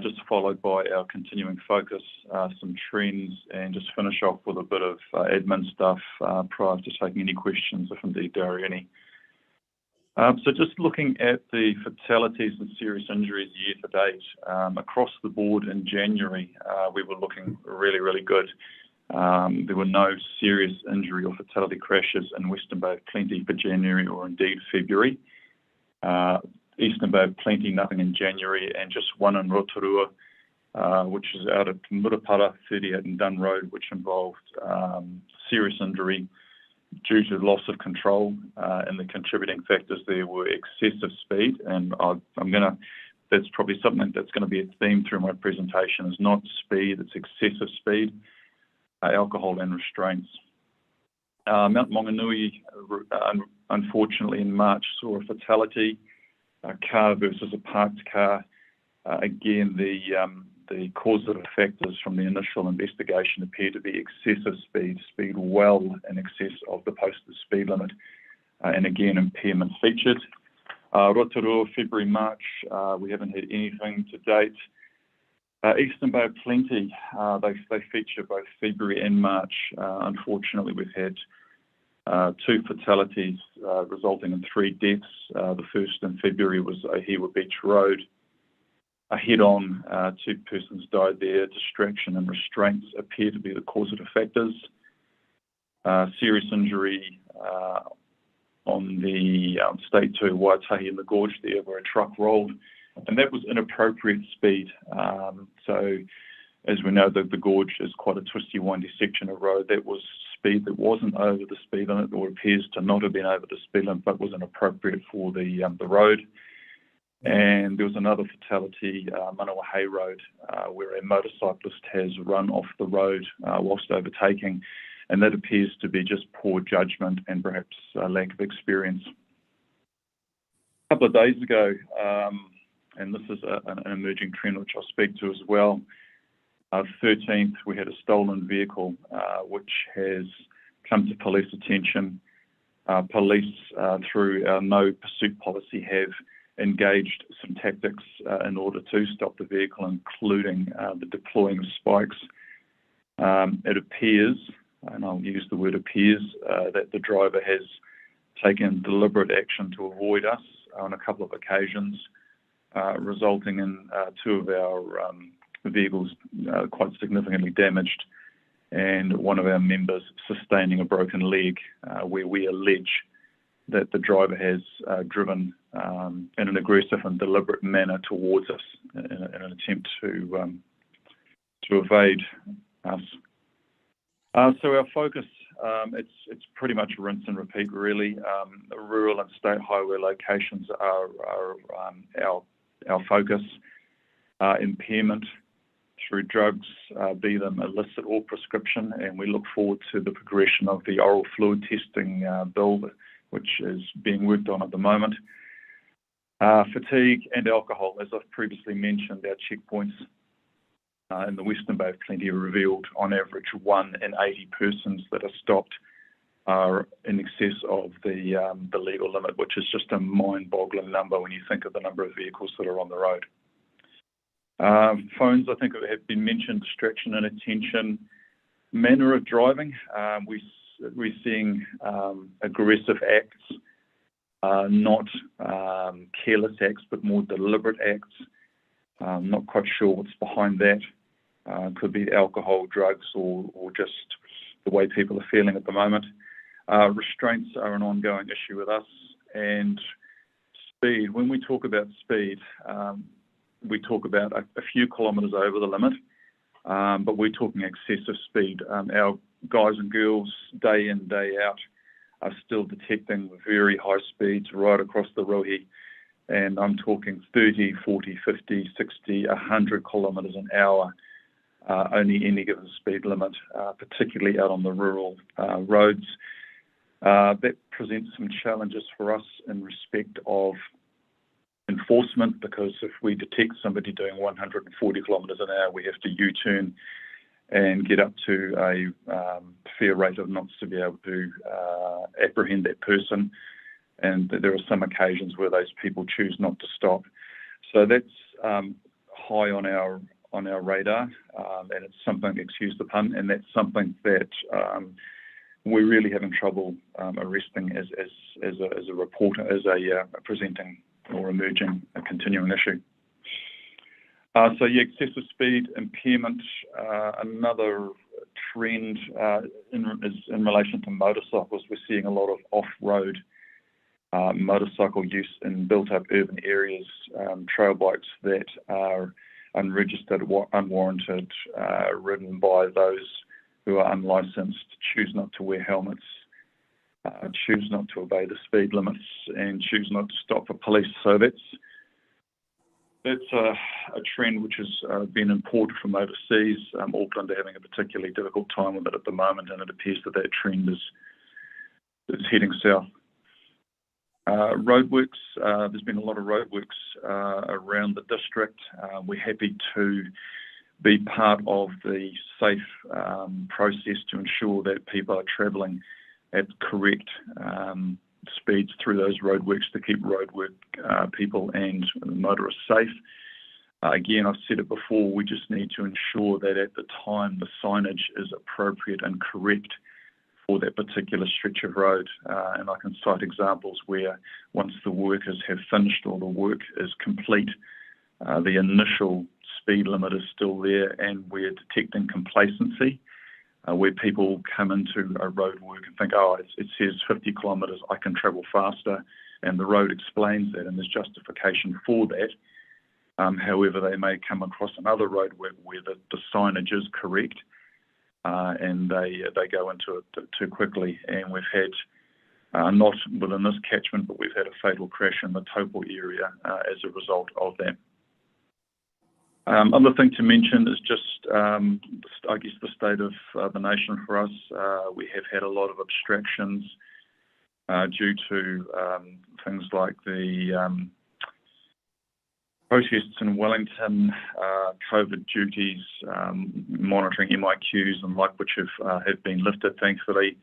just followed by our continuing focus, some trends, and just finish off with a bit of admin stuff prior to taking any questions, if indeed there are any. So just looking at the fatalities and serious injuries year to date, across the board in January, we were looking really, really good. There were no serious injury or fatality crashes in Western Bay of Plenty for January or indeed February. Eastern Bay of Plenty, nothing in January, and just one in Rotorua. which is out at Murupara 38 and Dunn Road, which involved serious injury due to loss of control, and the contributing factors there were excessive speed. And that's probably something that's going to be a theme through my presentation, is not speed, it's excessive speed, alcohol and restraints. Mount Maunganui, unfortunately in March, saw a fatality, a car versus a parked car. Again, the causative factors from the initial investigation appear to be excessive speed well in excess of the posted speed limit, and again, impairment featured. Rotorua, February, March, we haven't had anything to date. Eastern Bay of Plenty, they feature both February and March. Unfortunately, we've had 2 fatalities resulting in 3 deaths. The first in February was Ohiwa Beach Road. A head-on, 2 persons died there. Distraction and restraints appear to be the causative factors. Serious injury on the State 2 Waitahi in the gorge there, where a truck rolled, and that was inappropriate speed. So, as we know, the gorge is quite a twisty, windy section of road. That was speed that wasn't over the speed limit, or appears to not have been over the speed limit, but was inappropriate for the road. And there was another fatality, Manawahei Road, where a motorcyclist has run off the road whilst overtaking, and that appears to be just poor judgment and perhaps lack of experience. A couple of days ago, and this is an emerging trend which I'll speak to as well, 13th, we had a stolen vehicle which has come to police attention. Police, through our no pursuit policy, have engaged some tactics in order to stop the vehicle, including the deploying of spikes. It appears, and I'll use the word appears, that the driver has taken deliberate action to avoid us on a couple of occasions, resulting in 2 of our vehicles quite significantly damaged, and one of our members sustaining a broken leg, where we allege that the driver has driven in an aggressive and deliberate manner towards us in an attempt to evade us. So our focus, it's pretty much rinse and repeat, really. Rural and state highway locations are our focus. Impairment through drugs, be them illicit or prescription, and we look forward to the progression of the oral fluid testing bill, which is being worked on at the moment. Fatigue and alcohol, as I've previously mentioned, our checkpoints in the Western Bay of Plenty revealed on average 1 in 80 persons that are stopped are in excess of the legal limit, which is just a mind-boggling number when you think of the number of vehicles that are on the road. Phones, I think, have been mentioned, distraction and attention. Manner of driving, we're seeing aggressive acts, not careless acts, but more deliberate acts. Not quite sure what's behind that. Could be alcohol, drugs, or just the way people are feeling at the moment. Restraints are an ongoing issue with us. And speed, when we talk about speed, we talk about a few kilometres over the limit, but we're talking excessive speed. Our guys and girls, day in, day out, are still detecting very high speeds right across the rohi. And I'm talking 30, 40, 50, 60, 100 kilometres an hour, only any given speed limit, particularly out on the rural roads. That presents some challenges for us in respect of enforcement, because if we detect somebody doing 140 kilometres an hour, we have to U-turn and get up to a fair rate of knots to be able to apprehend that person. And there are some occasions where those people choose not to stop. So that's high on our radar, and it's something, excuse the pun, and that's something that we're really having trouble arresting as a reporter, as a presenting or emerging a continuing issue. So yeah, excessive speed, impairment. Another trend is in relation to motorcycles. We're seeing a lot of off-road motorcycle use in built-up urban areas, trail bikes that are unregistered, unwarranted, ridden by those who are unlicensed, choose not to wear helmets, choose not to obey the speed limits, and choose not to stop for police. So that's a trend which has been imported from overseas. Auckland are having a particularly difficult time with it at the moment, and it appears that that trend is heading south. Roadworks, there's been a lot of roadworks around the district. We're happy to be part of the safe process to ensure that people are travelling at correct speeds through those roadworks to keep roadwork people and motorists safe. Again, I've said it before, we just need to ensure that at the time the signage is appropriate and correct for that particular stretch of road. And I can cite examples where once the workers have finished or the work is complete, the initial speed limit is still there, and we're detecting complacency where people come into a roadwork and think, oh, it says 50 kilometres, I can travel faster, and the road explains that and there's justification for that. However, they may come across another roadwork where the signage is correct, and they go into it too quickly. And we've had, not within this catchment, but we've had a fatal crash in the Taupo area as a result of that. Other thing to mention is just, I guess, the state of the nation for us. We have had a lot of abstractions due to things like the protests in Wellington, COVID duties, monitoring MIQs and like, which have been lifted, thankfully.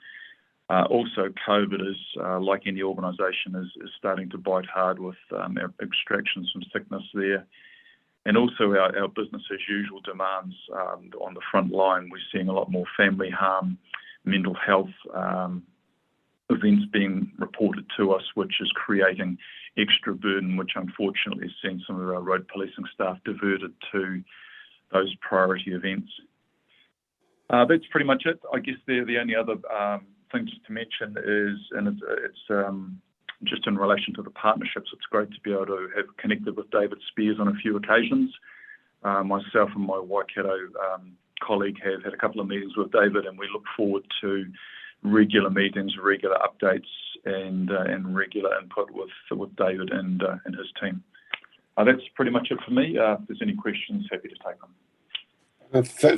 Also, COVID is, like any organisation, is starting to bite hard with abstractions from sickness there. And also our business as usual demands on the front line. We're seeing a lot more family harm, mental health events being reported to us, which is creating extra burden, which unfortunately has seen some of our road policing staff diverted to those priority events. That's pretty much it. I guess the only other thing just to mention is, and it's just in relation to the partnerships, it's great to be able to have connected with David Spears on a few occasions. Myself and my Waikato colleague have had a couple of meetings with David, and we look forward to regular meetings, regular updates, and regular input with David and his team. That's pretty much it for me. If there's any questions, happy to take them.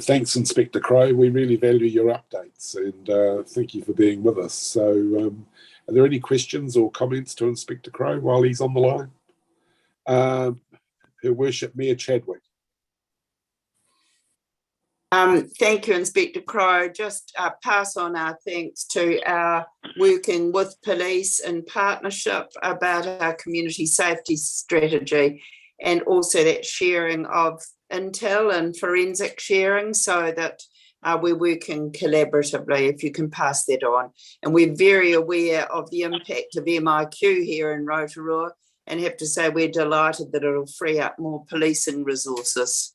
Thanks, Inspector Crowe. We really value your updates, and thank you for being with us. So, are there any questions or comments to Inspector Crowe while he's on the line? Her Worship Mayor Chadwick. Thank you, Inspector Crowe. Just pass on our thanks to our working with police in partnership about our community safety strategy, and also that sharing of intel and forensic sharing, so that we're working collaboratively, if you can pass that on. And we're very aware of the impact of MIQ here in Rotorua, and have to say we're delighted that it'll free up more policing resources.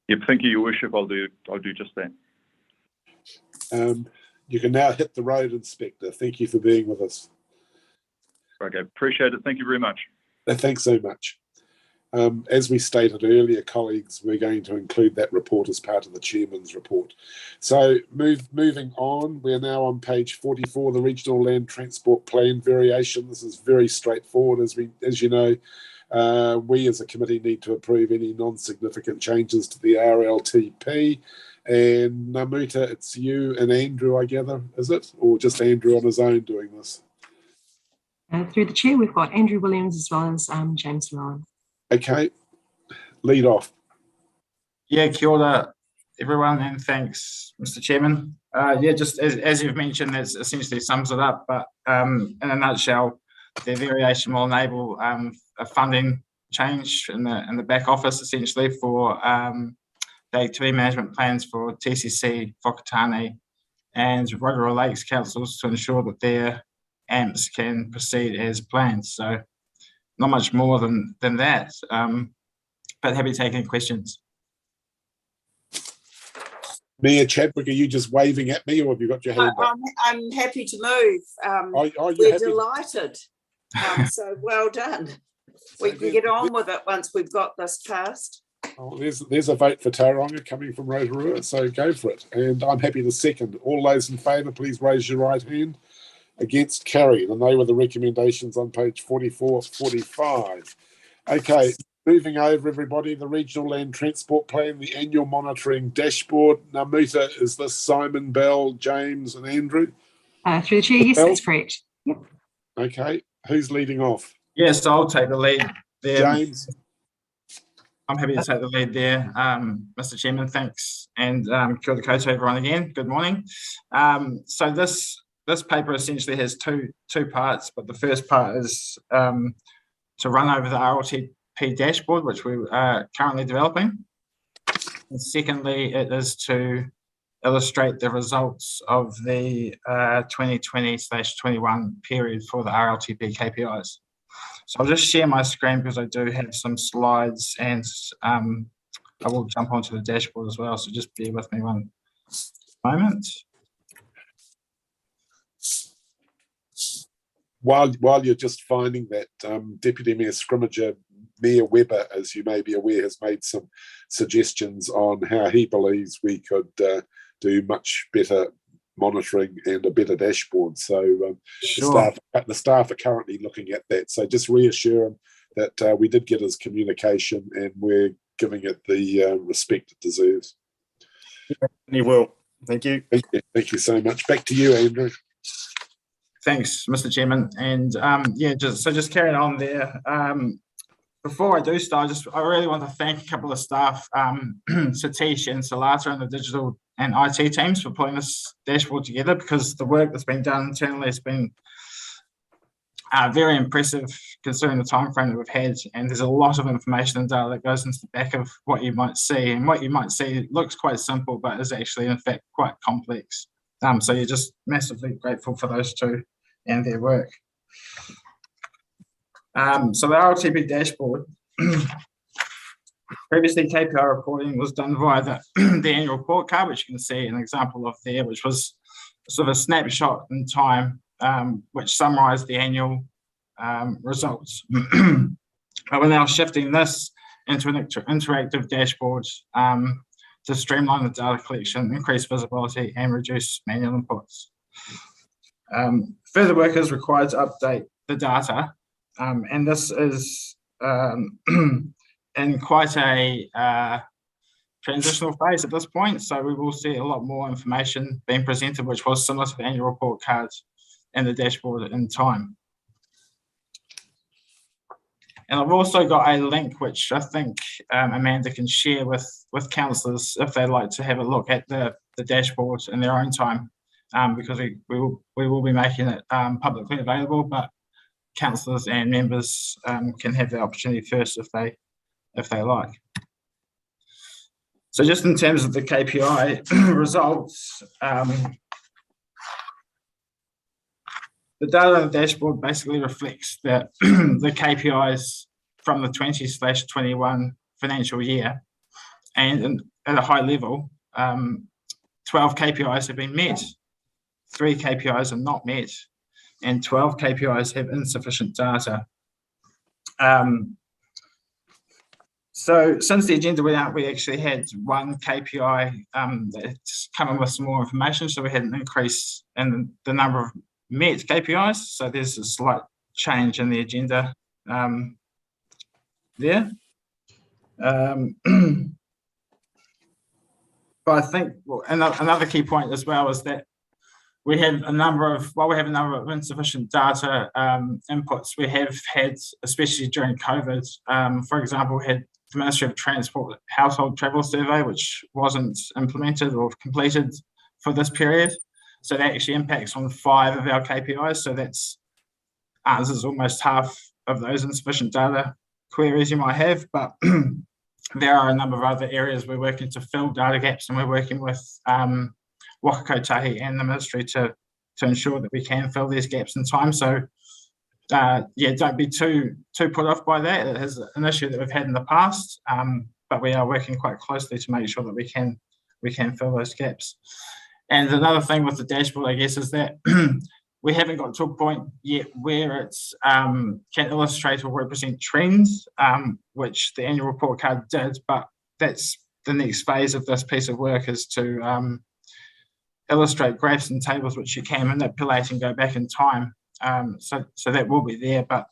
Yep, thank you, Your Worship. I'll do just that. You can now hit the road, Inspector. Thank you for being with us. Okay, appreciate it. Thank you very much. Thanks so much. As we stated earlier, colleagues, we're going to include that report as part of the Chairman's report. So moving on, we're now on page 44, the Regional Land Transport Plan variation. This is very straightforward. As you know, we as a committee need to approve any non-significant changes to the RLTP. And Namuta, it's you and Andrew, I gather, is it? Or just Andrew on his own doing this? Through the chair, we've got Andrew Williams as well as James Lowen. Okay, lead off. Yeah, kia ora, everyone, and thanks, Mr. Chairman. Yeah, just as you've mentioned, that essentially sums it up. But in a nutshell, the variation will enable a funding change in the back office, essentially, for the activity management plans for TCC, Whakatane, and Rotorua Lakes councils to ensure that their AMPs can proceed as planned. So not much more than that, but happy to take any questions. Mayor Chadwick, are you just waving at me, or have you got your hand up? I'm happy to move. Are you we're happy? delighted. So well done. we can get on with it once we've got this passed. Oh, there's a vote for Tauranga coming from Rotorua, so go for it. And I'm happy to second. All those in favour, please raise your right hand. Against, carried. And they were the recommendations on page 44, 45. Okay, moving over, everybody, the Regional Land Transport Plan, the Annual Monitoring Dashboard. Namuta, is this Simon, Bell, James and Andrew? Through the chair, yes, Bell? that's correct. Yep. Okay, who's leading off? Yes, I'll take the lead there. James. I'm happy to take the lead there, Mr. Chairman. Thanks, and kia ora koutou everyone again. Good morning. So this paper essentially has two parts, but the first part is to run over the Rltp dashboard, which we are currently developing. And secondly, it is to illustrate the results of the 2020/21 period for the Rltp KPIs. So I'll just share my screen because I do have some slides, and I will jump onto the dashboard as well. So just bear with me one moment. While you're just finding that, Deputy Mayor Scrimmager, Mayor Webber, as you may be aware, has made some suggestions on how he believes we could do much better monitoring and a better dashboard. So Sure. the staff are currently looking at that. So just reassure him that we did get his communication and we're giving it the respect it deserves. You will. Thank you. Thank you so much. Back to you, Andrew. Thanks, Mr. Chairman. And just carrying on there. Before I do start, I really want to thank a couple of staff, Satish and Salata, and the digital and IT teams for putting this dashboard together, because the work that's been done internally has been very impressive considering the time frame that we've had. And there's a lot of information and data that goes into the back of what you might see. And what you might see looks quite simple, but is actually in fact quite complex. So you're just massively grateful for those two and their work. So the Rtp dashboard, previously KPI reporting was done via the annual report card, which you can see an example of there, which was sort of a snapshot in time, which summarised the annual results. But we're now shifting this into an interactive dashboard to streamline the data collection, increase visibility and reduce manual inputs. Further work is required to update the data, and this is in quite a transitional phase at this point, so we will see a lot more information being presented, which was similar to the annual report cards and the dashboard in time. And I've also got a link which I think Amanda can share with councillors if they'd like to have a look at the dashboard in their own time, because we will be making it publicly available, but councillors and members can have the opportunity first if they like. So just in terms of the KPI results, the data on the dashboard basically reflects that the KPIs from the 20/21 financial year, and at a high level, 12 KPIs have been met, 3 KPIs are not met, and 12 KPIs have insufficient data. So since the agenda went out, we actually had one KPI that's come in with some more information. So we had an increase in the number of met KPIs. So there's a slight change in the agenda there. But I think another key point as well is that we have a number of insufficient data inputs. We have had, especially during COVID, for example, we had the Ministry of Transport Household Travel Survey, which wasn't implemented or completed for this period. So that actually impacts on 5 of our KPIs. So that's answers almost half of those insufficient data queries you might have. But there are a number of other areas we're working to fill data gaps, and we're working with Waka Kotahi and the ministry to ensure that we can fill these gaps in time. So don't be too put off by that. It is an issue that we've had in the past, but we are working quite closely to make sure that we can fill those gaps. And another thing with the dashboard, I guess, is that we haven't got to a point yet where it's can illustrate or represent trends, which the annual report card did, but that's the next phase of this piece of work, is to illustrate graphs and tables which you can manipulate and go back in time. So that will be there, but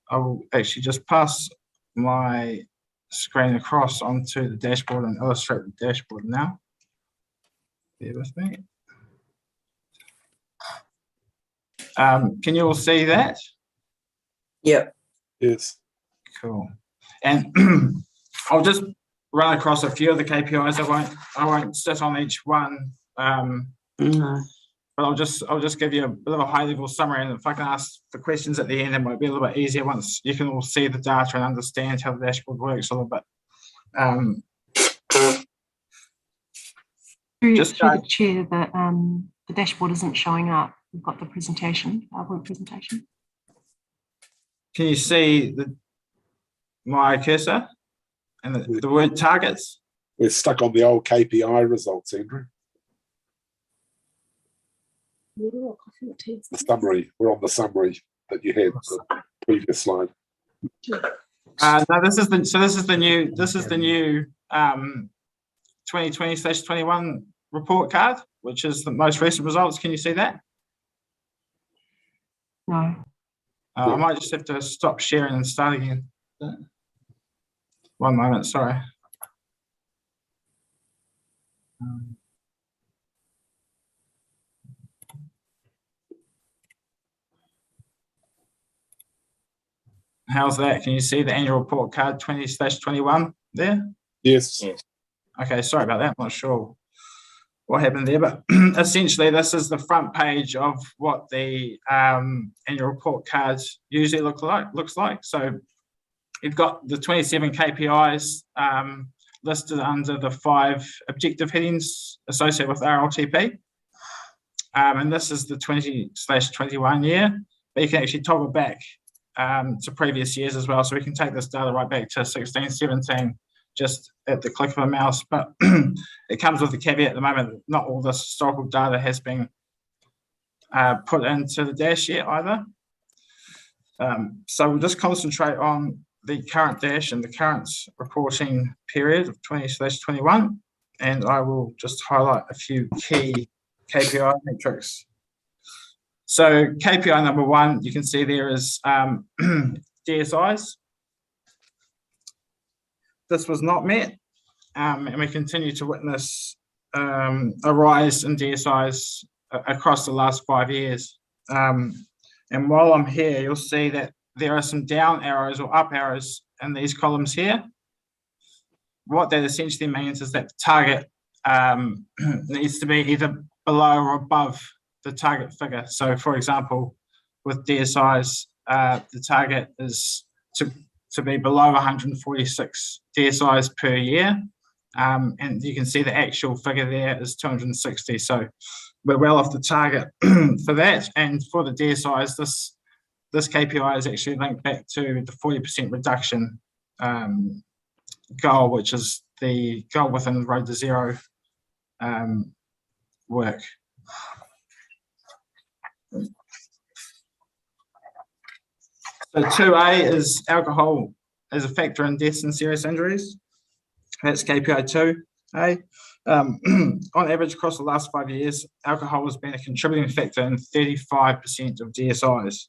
I will actually just pass my screen across onto the dashboard and illustrate the dashboard now. Bear with me. Can you all see that? Yep. Yes. Cool. And I'll just run across a few of the KPIs. I won't sit on each one. But I'll just give you a bit of a high level summary, and if I can ask the questions at the end, it might be a little bit easier once you can all see the data and understand how the dashboard works a little bit. Through the chair, the dashboard isn't showing up. We've got the presentation, PowerPoint presentation. Can you see my cursor and the word targets? We're stuck on the old Kpi results, Andrew. The summary. We're on the summary that you had the previous slide. No, this is the new 2020/21 report card, which is the most recent results. Can you see that? No. I might just have to stop sharing and start again. One moment, sorry. How's that? Can you see the annual report card 20/21 there? Yes. Okay, sorry about that. I'm not sure what happened there, but essentially this is the front page of what the annual report cards usually looks like. So you've got the 27 KPIs listed under the 5 objective headings associated with Rltp. And this is the 20/21 year, but you can actually toggle back to previous years as well. So we can take this data right back to 16/17 just at the click of a mouse, but it comes with the caveat at the moment that not all this historical data has been put into the dash yet either. So we'll just concentrate on the current dash and the current reporting period of 20/21, and I will just highlight a few key KPI metrics. So KPI number 1, you can see there is DSIs. This was not met, and we continue to witness a rise in DSIs across the last 5 years. And while I'm here, you'll see that there are some down arrows or up arrows in these columns here. What that essentially means is that the target needs to be either below or above the target figure. So for example, with DSIs, the target is to be below 146 DSIs per year. And you can see the actual figure there is 260. So we're well off the target for that. And for the DSIs, this KPI is actually linked back to the 40% reduction goal, which is the goal within Road to Zero work. So 2A is alcohol as a factor in deaths and serious injuries. That's KPI 2A. On average, across the last 5 years, alcohol has been a contributing factor in 35% of DSIs.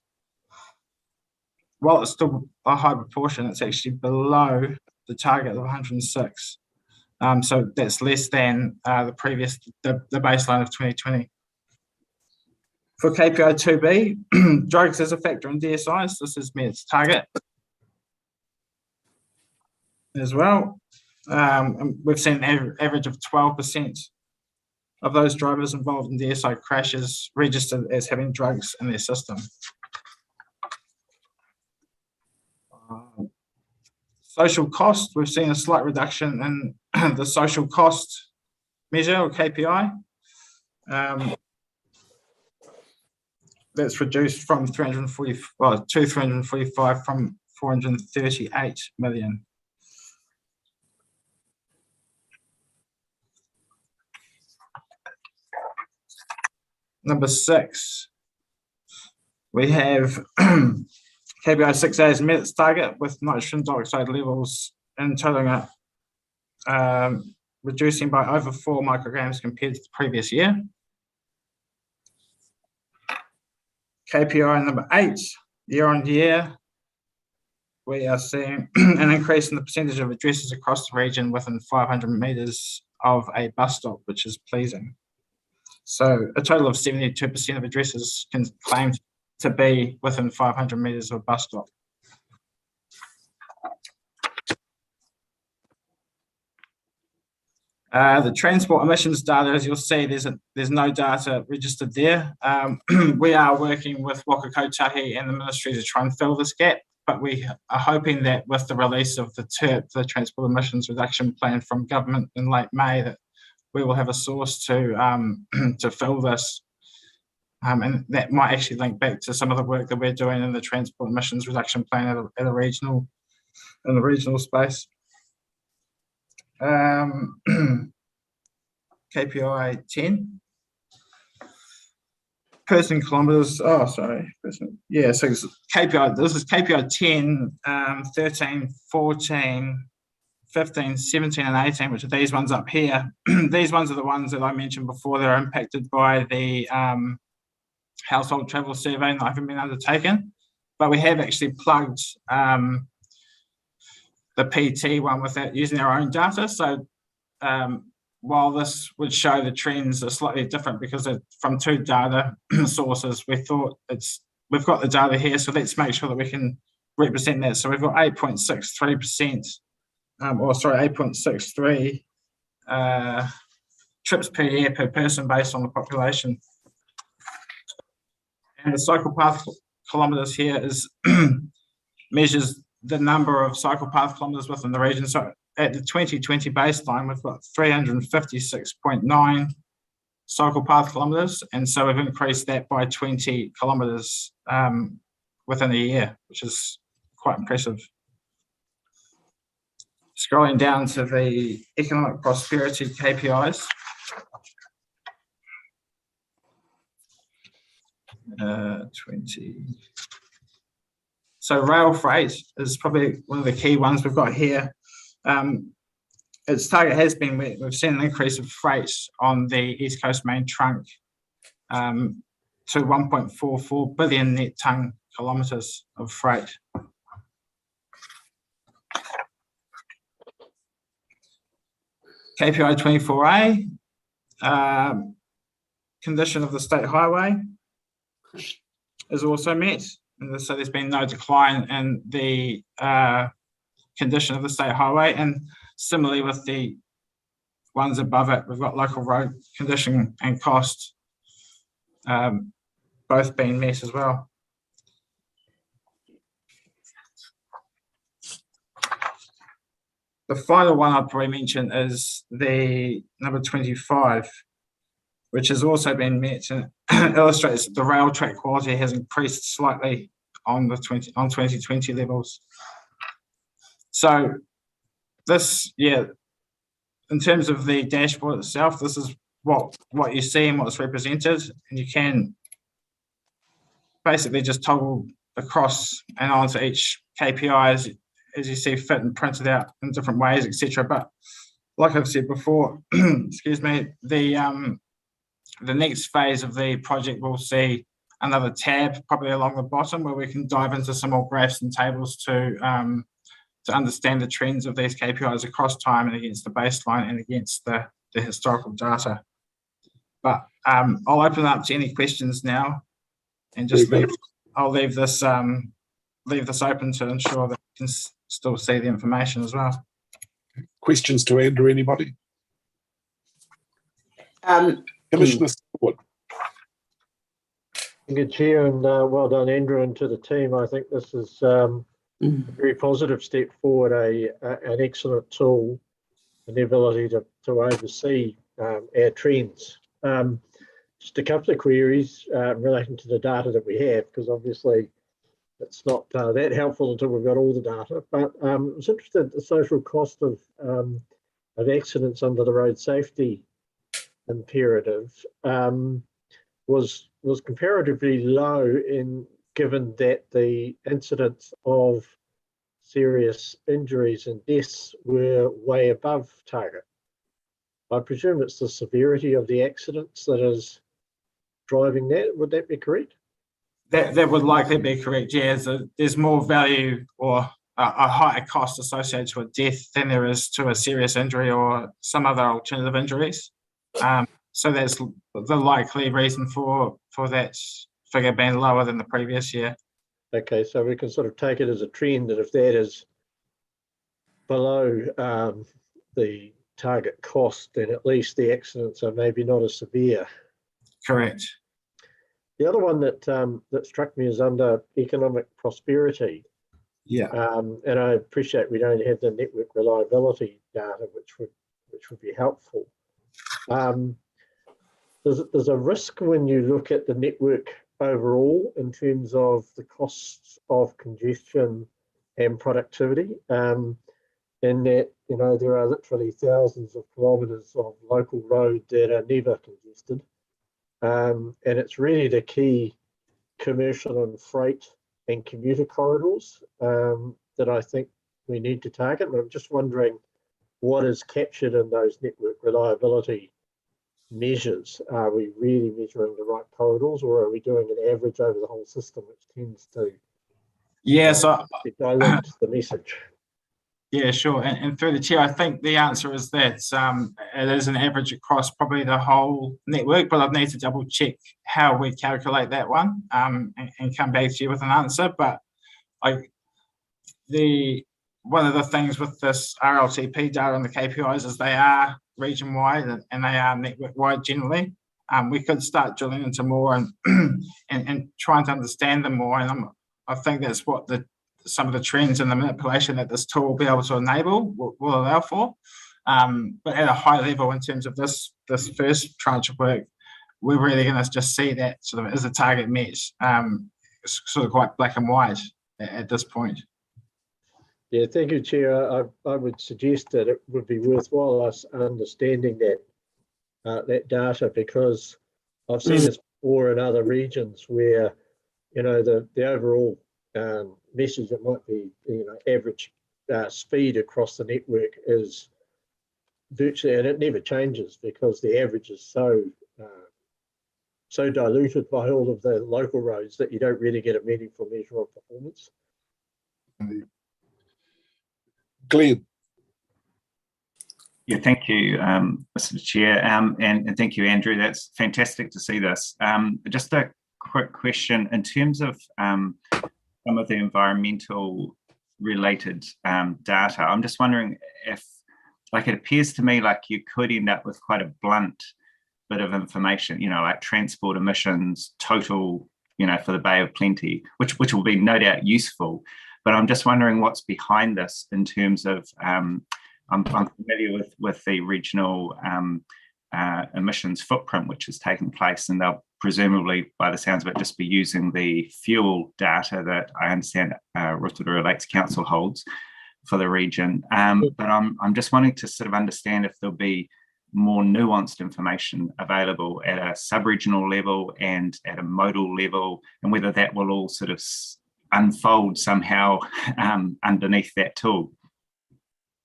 While it's still a high proportion, it's actually below the target of 106. So that's less than the baseline of 2020. For KPI 2B, drugs as a factor in DSIs, this has met its target as well. We've seen an average of 12% of those drivers involved in DSI crashes registered as having drugs in their system. Social cost, we've seen a slight reduction in the social cost measure or KPI. That's reduced from 345 from 438 million. Number 6, We have Kpi 6A has met its target with nitrogen dioxide levels in totaling reducing by over 4 micrograms compared to the previous year. KPI number 8, year on year, we are seeing an increase in the percentage of addresses across the region within 500 metres of a bus stop, which is pleasing. So a total of 72% of addresses can claim to be within 500 metres of a bus stop. The transport emissions data, as you'll see, there's no data registered there. We are working with Waka Kotahi and the ministry to try and fill this gap, but we are hoping that with the release of the TERP, the Transport Emissions Reduction Plan from government in late May, that we will have a source to fill this. And that might actually link back to some of the work that we're doing in the Transport Emissions Reduction Plan in the regional space. KPI 10. Person kilometres, so KPI, this is KPI 10, 13, 14, 15, 17 and 18, which are these ones up here. These ones are the ones that I mentioned before that are impacted by the household travel survey that haven't been undertaken, but we have actually plugged the PT one without using our own data. So while this would show the trends are slightly different because they're from 2 data sources, we thought we've got the data here, so let's make sure that we can represent that. So we've got 8.63%, 8.63 trips per year per person based on the population. And the cycle path kilometres here is measures the number of cycle path kilometres within the region. So at the 2020 baseline, we've got 356.9 cycle path kilometres, and so we've increased that by 20 kilometres within a year, which is quite impressive. Scrolling down to the economic prosperity KPIs. 20. So rail freight is probably one of the key ones we've got here. Its target has been met. We've seen an increase of freight on the East Coast main trunk to 1.44 billion net tonne kilometres of freight. KPI 24A, condition of the state highway is also met. And so there's been no decline in the condition of the state highway. And similarly with the ones above it, we've got local road condition and cost both being met as well. The final one I'd probably mention is the number 25, which has also been met, and illustrates that the rail track quality has increased slightly on 2020 levels. So this, in terms of the dashboard itself, this is what you see and what's represented, and you can basically just toggle across and onto each KPI as you see fit and printed out in different ways, etc. But like I've said before, excuse me, the next phase of the project will see another tab probably along the bottom where we can dive into some more graphs and tables to understand the trends of these KPIs across time and against the baseline and against the historical data. But I'll open up to any questions now, and just I'll leave this open to ensure that you can still see the information as well. Questions to Andrew, anybody? Commissioner Stewart. Good, Chair, and well done, Andrew, and to the team. I think this is a very positive step forward, an excellent tool, and the ability to oversee our trends. Just a couple of queries relating to the data that we have, because obviously it's not that helpful until we've got all the data. But I was interested in the social cost of accidents under the road safety imperative was comparatively low in given that the incidence of serious injuries and deaths were way above target. I presume it's the severity of the accidents that is driving that. Would that be correct? That would likely be correct, yeah. There's more value or a higher cost associated with death than there is to a serious injury or some other alternative injuries. So that's the likely reason for that figure being lower than the previous year. Okay, so we can sort of take it as a trend that if that is below the target cost, then at least the accidents are maybe not as severe. Correct. The other one that that struck me is under economic prosperity. Yeah. And I appreciate we don't have the network reliability data, which would be helpful. There's a risk when you look at the network overall in terms of the costs of congestion and productivity, in that, you know, there are literally thousands of kilometres of local road that are never congested. And it's really the key commercial and freight and commuter corridors that I think we need to target. And I'm just wondering what is captured in those network reliability measures. Are we really measuring the right corridors, or are we doing an average over the whole system, which tends to dilute the message? Yeah, sure. And through the chair, I think the answer is that it is an average across probably the whole network, but I'd need to double check how we calculate that one and come back to you with an answer. But one of the things with this Rltp data on the KPIs is they are region-wide and they are network-wide generally. We could start drilling into more and trying to understand them more. And I think that's what some of the trends and the manipulation that this tool will be able to enable will allow for. But at a high level, in terms of this first tranche of work, we're really going to just see that sort of as a target met. It's sort of quite black and white at this point. Yeah, thank you, Chair. I would suggest that it would be worthwhile us understanding that data, because I've seen this before in other regions where, you know, the overall message that might be, you know, average speed across the network is virtually, and it never changes because the average is so diluted by all of the local roads that you don't really get a meaningful measure of performance. Glenn. Yeah, thank you, Mr. Chair, and thank you, Andrew. That's fantastic to see this. Just a quick question in terms of some of the environmental related data. I'm just wondering if, like, it appears to me like you could end up with quite a blunt bit of information, you know, like transport emissions, total, you know, for the Bay of Plenty, which will be no doubt useful. But I'm just wondering what's behind this in terms of, I'm familiar with the regional emissions footprint which has taken place, and they'll presumably, by the sounds of it, just be using the fuel data that I understand Rotorua Lakes Council holds for the region. But I'm just wanting to sort of understand if there'll be more nuanced information available at a sub-regional level and at a modal level, and whether that will all sort of unfold somehow underneath that tool.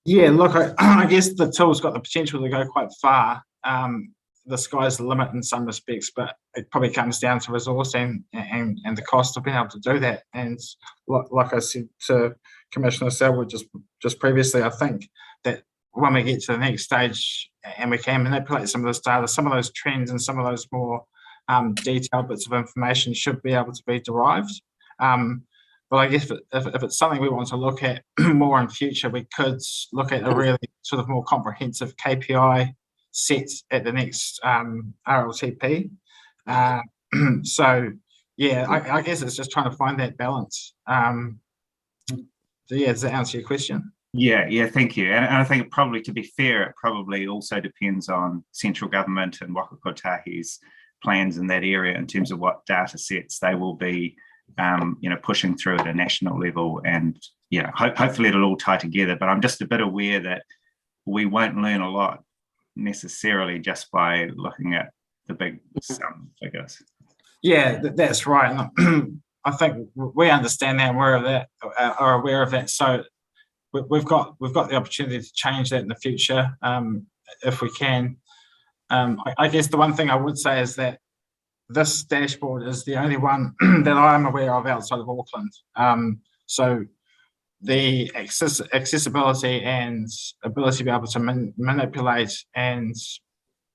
Yeah, look, I guess the tool's got the potential to go quite far. The sky's the limit in some respects, but it probably comes down to resource and the cost of being able to do that. And like I said to Commissioner Selwood just previously, I think that when we get to the next stage and we can manipulate some of this data, some of those trends and some of those more detailed bits of information should be able to be derived. But I guess if it's something we want to look at more in future, we could look at a really sort of more comprehensive KPI set at the next RLTP. So, yeah, I guess it's just trying to find that balance. So yeah, does that answer your question? Yeah, thank you. And I think probably, to be fair, it probably also depends on central government and Waka Kotahi's plans in that area in terms of what data sets they will be you know, pushing through at a national level, and you know, hopefully it'll all tie together. But I'm just a bit aware that we won't learn a lot necessarily just by looking at the big sum figures. Yeah, that's right. I think we understand that and we're aware of that. So we've got the opportunity to change that in the future if we can. I guess the one thing I would say is that this dashboard is the only one that I'm aware of outside of Auckland. So the accessibility and ability to be able to manipulate and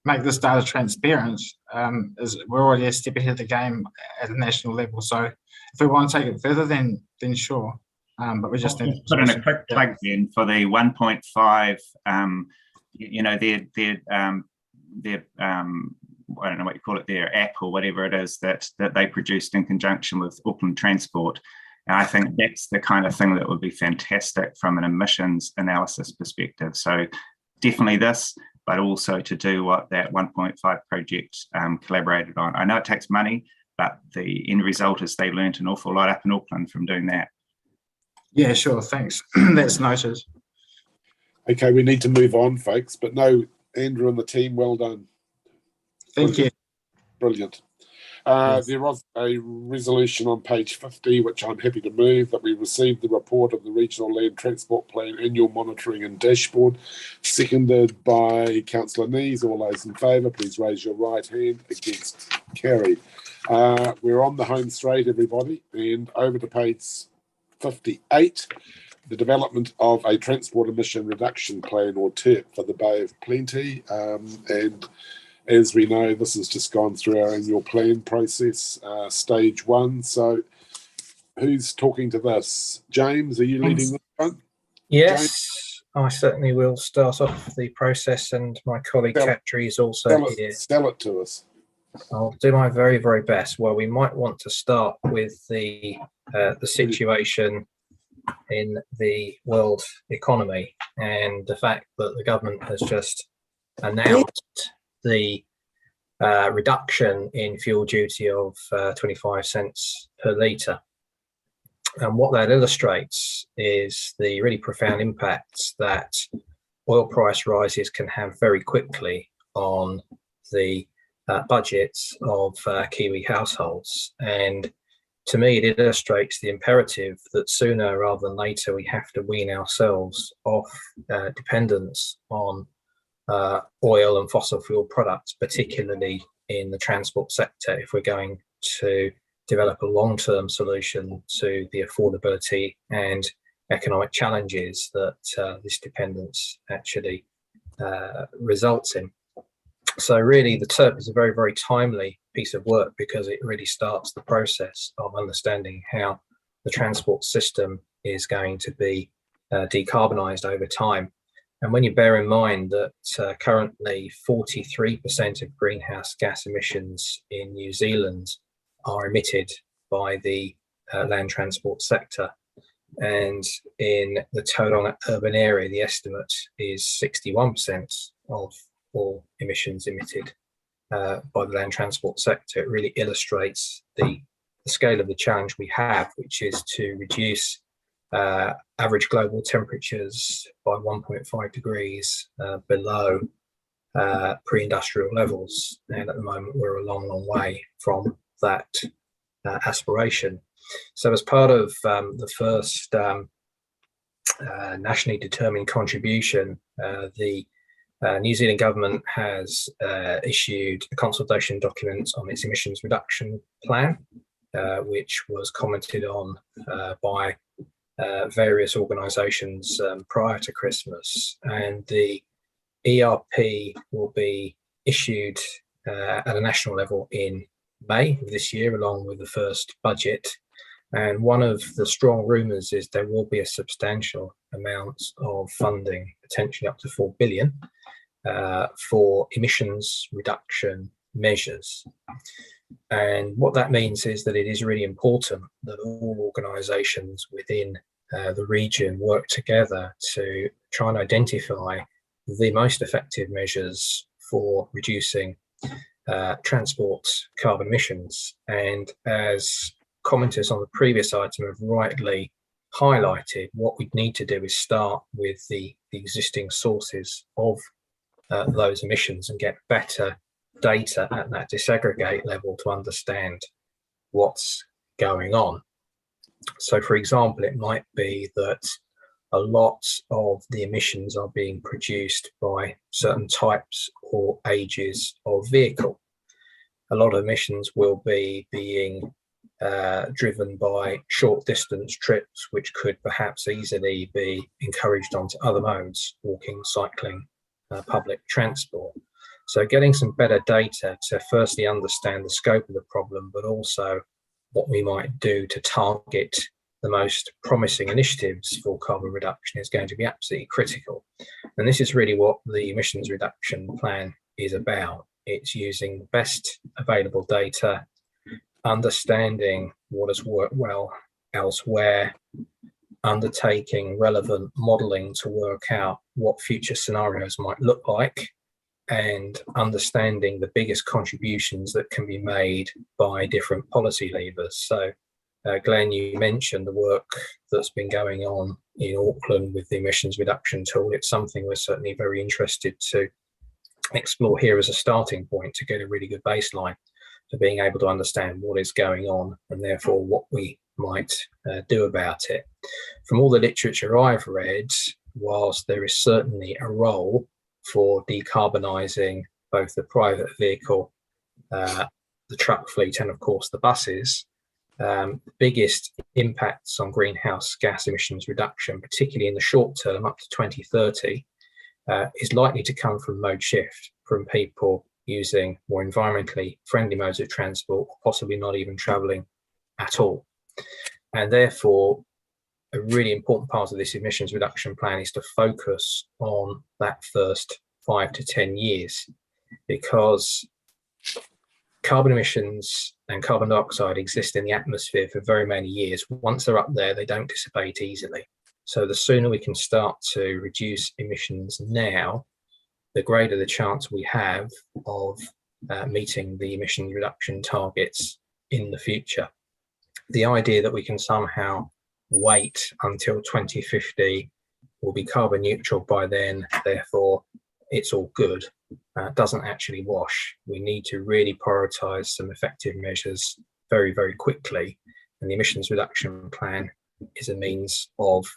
make this data transparent we're already a step ahead of the game at a national level. So if we want to take it further, then sure. But we just need to put in a quick plug then for the 1.5. You know, their I don't know what you call it, their app or whatever it is that they produced in conjunction with Auckland Transport. And I think that's the kind of thing that would be fantastic from an emissions analysis perspective. So definitely this, but also to do what that 1.5 project collaborated on. I know it takes money, but the end result is they learned an awful lot up in Auckland from doing that. Yeah, sure, thanks. That's noted. Okay, we need to move on, folks, but no, Andrew and the team, well done. Thank you. Brilliant. Yes. There was a resolution on page 50, which I'm happy to move, that we received the report of the Regional Land Transport Plan Annual Monitoring and Dashboard, seconded by Councillor Nees. All those in favour, please raise your right hand. Against, carried. We're on the home straight, everybody, and over to page 58, the development of a transport emission reduction plan, or TERP, for the Bay of Plenty. And as we know, this has just gone through our annual plan process, stage 1. So who's talking to this? James, are you leading this one? Yes, James? I certainly will start off the process, and my colleague Kpi is also here. Sell it to us. I'll do my very, very best. Well, we might want to start with the situation in the world economy and the fact that the government has just announced the reduction in fuel duty of 25 cents per litre. And what that illustrates is the really profound impacts that oil price rises can have very quickly on the budgets of Kiwi households. And to me, it illustrates the imperative that sooner rather than later we have to wean ourselves off dependence on oil and fossil fuel products, particularly in the transport sector, if we're going to develop a long-term solution to the affordability and economic challenges that this dependence actually results in. So really the TERP is a very, very timely piece of work because it really starts the process of understanding how the transport system is going to be decarbonised over time. And when you bear in mind that currently 43% of greenhouse gas emissions in New Zealand are emitted by the land transport sector, and in the Tauranga urban area, the estimate is 61% of all emissions emitted by the land transport sector, it really illustrates the scale of the challenge we have, which is to reduce average global temperatures by 1.5 degrees below pre-industrial levels. And at the moment, we're a long, long way from that aspiration. So as part of the first nationally determined contribution, the New Zealand government has issued a consultation document on its emissions reduction plan, which was commented on by various organisations prior to Christmas. And the ERP will be issued at a national level in May of this year, along with the first budget. And one of the strong rumours is there will be a substantial amount of funding, potentially up to 4 billion, for emissions reduction measures. And what that means is that it is really important that all organisations within the region work together to try and identify the most effective measures for reducing transport carbon emissions. And as commenters on the previous item have rightly highlighted, what we need to do is start with the existing sources of those emissions and get better data at that disaggregate level to understand what's going on. So, for example, it might be that a lot of the emissions are being produced by certain types or ages of vehicle. A lot of emissions will be being driven by short distance trips, which could perhaps easily be encouraged onto other modes, walking, cycling, public transport. So getting some better data to firstly understand the scope of the problem, but also what we might do to target the most promising initiatives for carbon reduction is going to be absolutely critical. And this is really what the emissions reduction plan is about. It's using the best available data, understanding what has worked well elsewhere, undertaking relevant modelling to work out what future scenarios might look like, and understanding the biggest contributions that can be made by different policy levers. So, Glenn, you mentioned the work that's been going on in Auckland with the emissions reduction tool. It's something we're certainly very interested to explore here as a starting point to get a really good baseline for being able to understand what is going on and therefore what we might do about it. From all the literature I've read, whilst there is certainly a role for decarbonising both the private vehicle, the truck fleet, and of course the buses, the biggest impacts on greenhouse gas emissions reduction, particularly in the short term up to 2030, is likely to come from mode shift, from people using more environmentally friendly modes of transport, possibly not even travelling at all. And therefore, a really important part of this emissions reduction plan is to focus on that first 5 to 10 years, because carbon emissions and carbon dioxide exist in the atmosphere for very many years. Once they're up there, they don't dissipate easily. So the sooner we can start to reduce emissions now, the greater the chance we have of meeting the emission reduction targets in the future. The idea that we can somehow wait until 2050, we'll be carbon neutral by then, therefore it's all good, doesn't actually wash. We need to really prioritise some effective measures very, very quickly. And the emissions reduction plan is a means of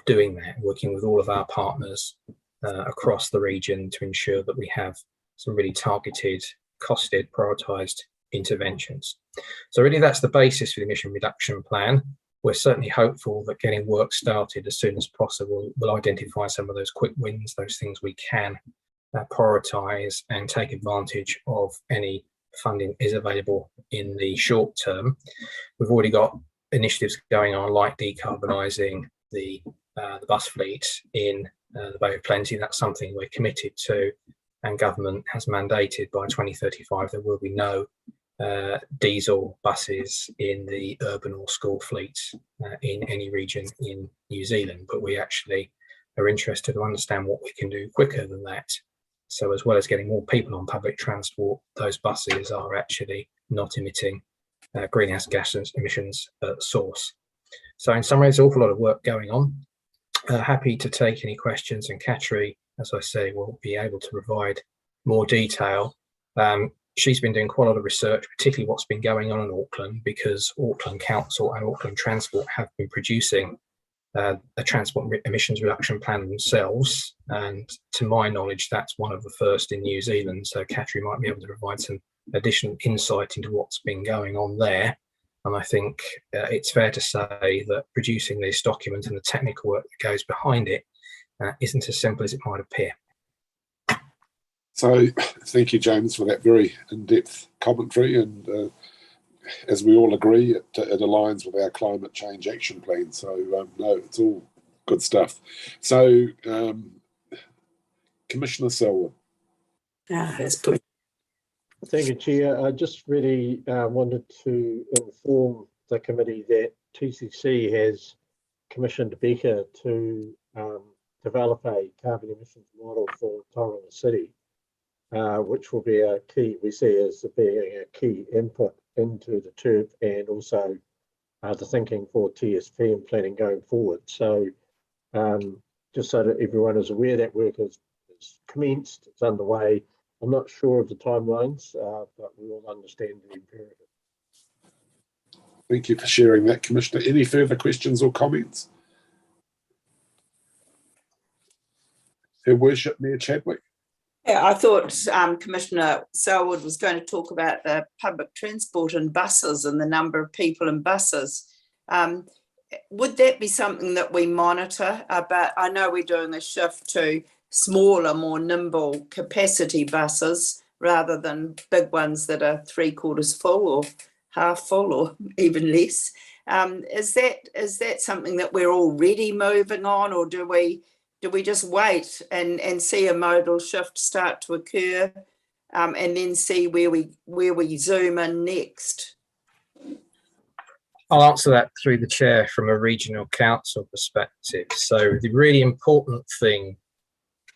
doing that, working with all of our partners across the region to ensure that we have some really targeted, costed, prioritised interventions. So really that's the basis for the emission reduction plan. We're certainly hopeful that getting work started as soon as possible will identify some of those quick wins, those things we can prioritise and take advantage of any funding is available in the short term. We've already got initiatives going on like decarbonising the bus fleet in the Bay of Plenty. That's something we're committed to, and government has mandated by 2035 there will be no diesel buses in the urban or school fleets in any region in New Zealand, but we actually are interested to understand what we can do quicker than that. So as well as getting more people on public transport, those buses are actually not emitting greenhouse gas emissions at source. So in summary, there's an awful lot of work going on. Happy to take any questions, and Kpi, as I say, will be able to provide more detail. She's been doing quite a lot of research, particularly what's been going on in Auckland, because Auckland Council and Auckland Transport have been producing a transport emissions reduction plan themselves. And to my knowledge, that's one of the first in New Zealand. So Kpi might be able to provide some additional insight into what's been going on there. And I think it's fair to say that producing this document and the technical work that goes behind it isn't as simple as it might appear. So thank you, James, for that very in-depth commentary. And as we all agree, it aligns with our climate change action plan. So no, it's all good stuff. So Commissioner Selwood. Thank you, Chair. I just really wanted to inform the committee that TCC has commissioned Becca to develop a carbon emissions model for Tauranga City, which will be a key, we see as being a key input into the TERP and also the thinking for TSP and planning going forward. So just so that everyone is aware, that work is commenced, it's underway. I'm not sure of the timelines, but we all understand the imperative. Thank you for sharing that, Commissioner. Any further questions or comments? Her Worship, Mayor Chadwick. Yeah, I thought Commissioner Selwood was going to talk about the public transport and buses and the number of people in buses. Would that be something that we monitor? But I know we're doing a shift to smaller, more nimble capacity buses rather than big ones that are 3/4 full or half full or even less. Is that something that we're already moving on, or do we just wait and see a modal shift start to occur, and then see where we zoom in next? I'll answer that through the chair from a regional council perspective. So the really important thing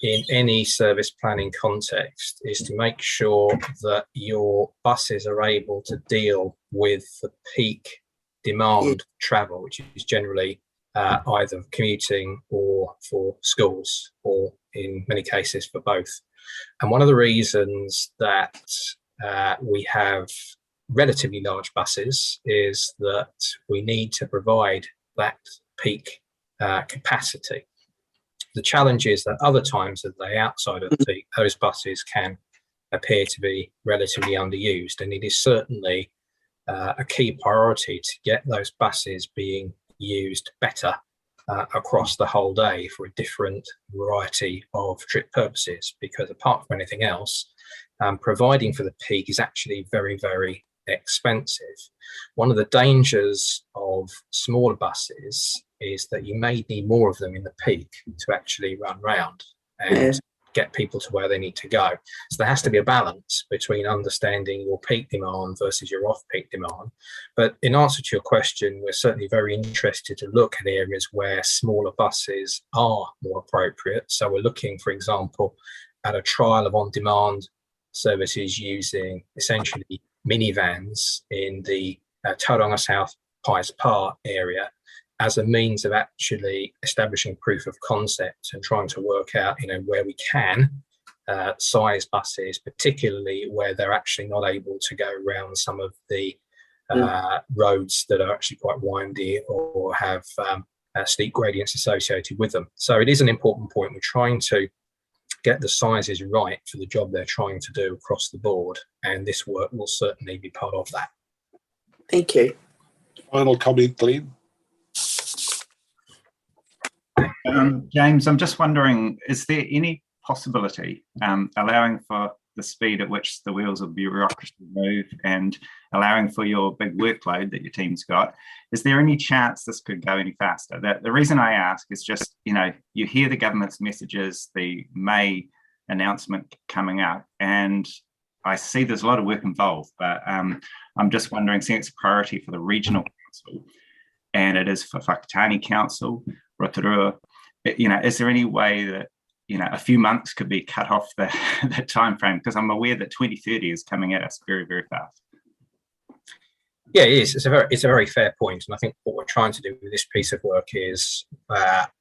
in any service planning context is to make sure that your buses are able to deal with the peak demand travel, which is generally either commuting or for schools, or in many cases for both. And one of the reasons that we have relatively large buses is that we need to provide that peak capacity. The challenge is that other times of the day outside of the peak, those buses can appear to be relatively underused, and it is certainly a key priority to get those buses being used better across the whole day for a different variety of trip purposes, because apart from anything else, providing for the peak is actually very, very expensive. One of the dangers of smaller buses is that you may need more of them in the peak to actually run round and get people to where they need to go. So there has to be a balance between understanding your peak demand versus your off-peak demand. But in answer to your question, we're certainly very interested to look at areas where smaller buses are more appropriate. So we're looking, for example, at a trial of on-demand services using essentially minivans in the Tauranga South Pies Par area as a means of actually establishing proof of concept and trying to work out, where we can size buses, particularly where they're actually not able to go around some of the roads that are actually quite windy or have steep gradients associated with them. So it is an important point. We're trying to get the sizes right for the job they're trying to do across the board, and this work will certainly be part of that. Thank you. Final comment, Glenn. James, I'm just wondering, is there any possibility, allowing for the speed at which the wheels of bureaucracy move and allowing for your big workload that your team's got, is there any chance this could go any faster? The reason I ask is just, you hear the government's messages, the May announcement coming up, and I see there's a lot of work involved, but I'm just wondering, seeing it's a priority for the regional council, and it is for Whakatane Council, Rotorua, is there any way that a few months could be cut off the time frame? Because I'm aware that 2030 is coming at us very, very fast. Yeah, it is. It's a very fair point, and I think what we're trying to do with this piece of work is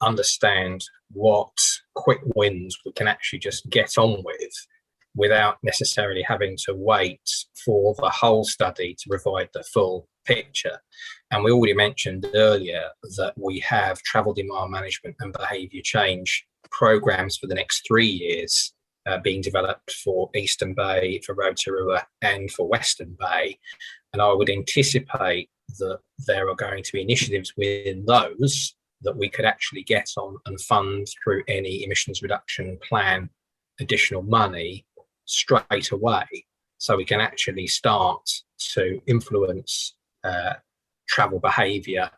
understand what quick wins we can actually just get on with without necessarily having to wait for the whole study to provide the full picture. And we already mentioned earlier that we have travel demand management and behaviour change programs for the next 3 years being developed for Eastern Bay, for Rotorua and for Western Bay. And I would anticipate that there are going to be initiatives within those that we could actually get on and fund through any emissions reduction plan additional money straight away, so we can actually start to influence travel behaviour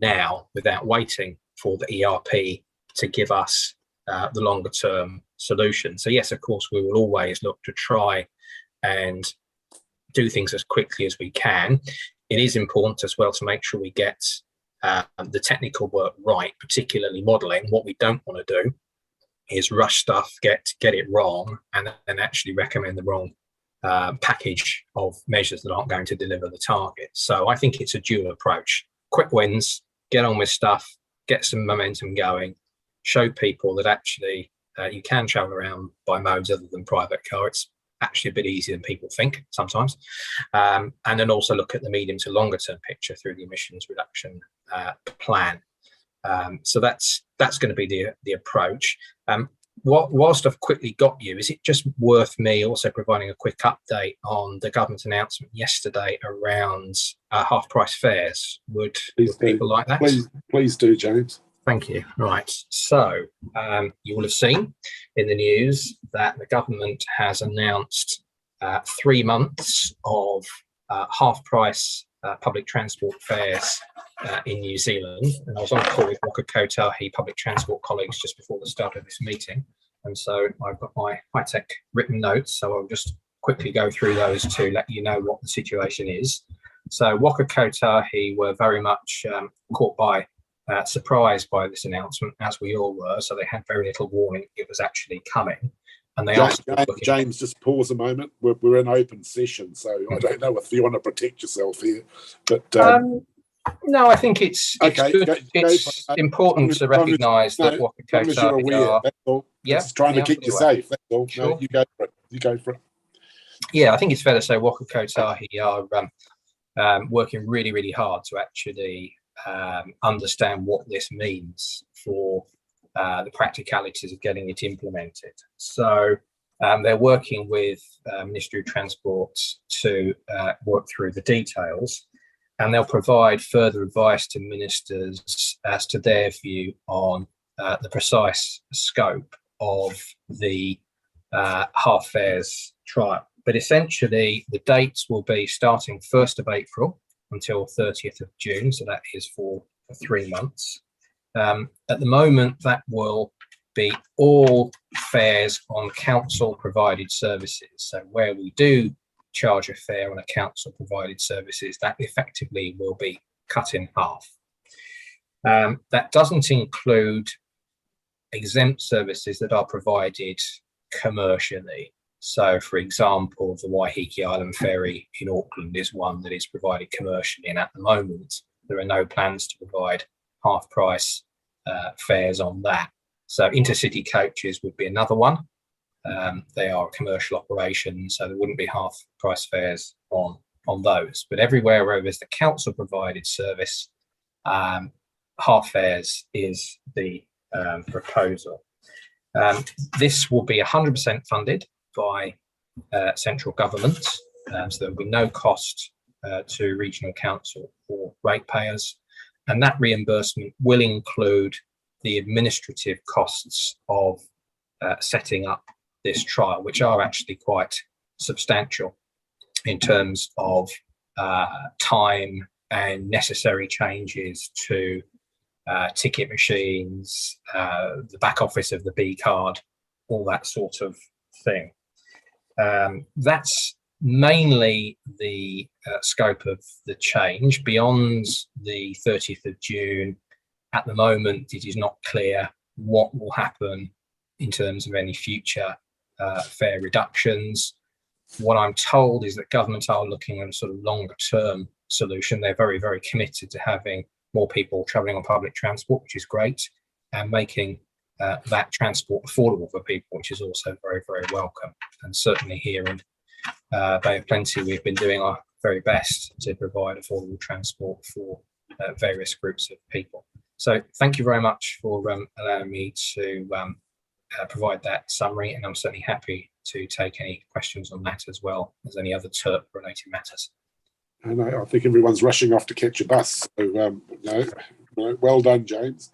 now without waiting for the ERP to give us the longer term solution. So yes, of course, we will always look to try and do things as quickly as we can. It is important as well to make sure we get the technical work right, particularly modelling. What we don't want to do is rush stuff, get it wrong, and then actually recommend the wrong package of measures that aren't going to deliver the target. So I think it's a dual approach. Quick wins, get on with stuff, get some momentum going, show people that actually you can travel around by modes other than private car. It's actually a bit easier than people think sometimes. And then also look at the medium to longer term picture through the emissions reduction plan. So that's going to be the approach. Whilst I've quickly got you, is it just worth me also providing a quick update on the government announcement yesterday around half price fares? Would people like that? Please do, James. Thank you. Right. So you will have seen in the news that the government has announced 3 months of half price public transport fares in New Zealand. And I was on a call with Waka Kotahi public transport colleagues just before the start of this meeting. And so I've got my high-tech written notes. So I'll just quickly go through those to let you know what the situation is. So Waka Kotahi were very much caught by surprised by this announcement, as we all were. So they had very little warning it was actually coming. And they James, just pause a moment. We're in open session, so I don't know if you want to protect yourself here, but no, I think it's important to recognise that Waka Kotahi are. Just trying to keep you safe. That's all. Sure. No, you go for it. You go for it. Yeah, I think it's fair to say Waka Kotahi are working really, really hard to actually understand what this means for the practicalities of getting it implemented. So they're working with Ministry of Transport to work through the details, and they'll provide further advice to ministers as to their view on the precise scope of the half fares trial. But essentially, the dates will be starting 1st of April until 30th of June, so that is for 3 months. At the moment, that will be all fares on council-provided services. So where we do charge a fare on a council-provided services, that effectively will be cut in half. That doesn't include exempt services that are provided commercially. So, for example, the Waiheke Island Ferry in Auckland is one that is provided commercially, and at the moment, there are no plans to provide half-price fares on that. So intercity coaches would be another one. They are a commercial operation, so there wouldn't be half-price fares on those. But everywhere where there's the council-provided service, half fares is the proposal. This will be 100% funded by central government, so there will be no cost to regional council or ratepayers. And that reimbursement will include the administrative costs of setting up this trial, which are actually quite substantial in terms of time and necessary changes to ticket machines, the back office of the B card, all that sort of thing. That's mainly the scope of the change. Beyond the 30th of June, at the moment, it is not clear what will happen in terms of any future fare reductions. What I'm told is that government are looking at a sort of longer term solution. They're very, very committed to having more people travelling on public transport, which is great, and making that transport affordable for people, which is also very, very welcome. And certainly here in Bay of Plenty, we've been doing our very best to provide affordable transport for various groups of people. So thank you very much for allowing me to provide that summary, and I'm certainly happy to take any questions on that as well as any other TERP related matters. And I think everyone's rushing off to catch a bus. So well done, James.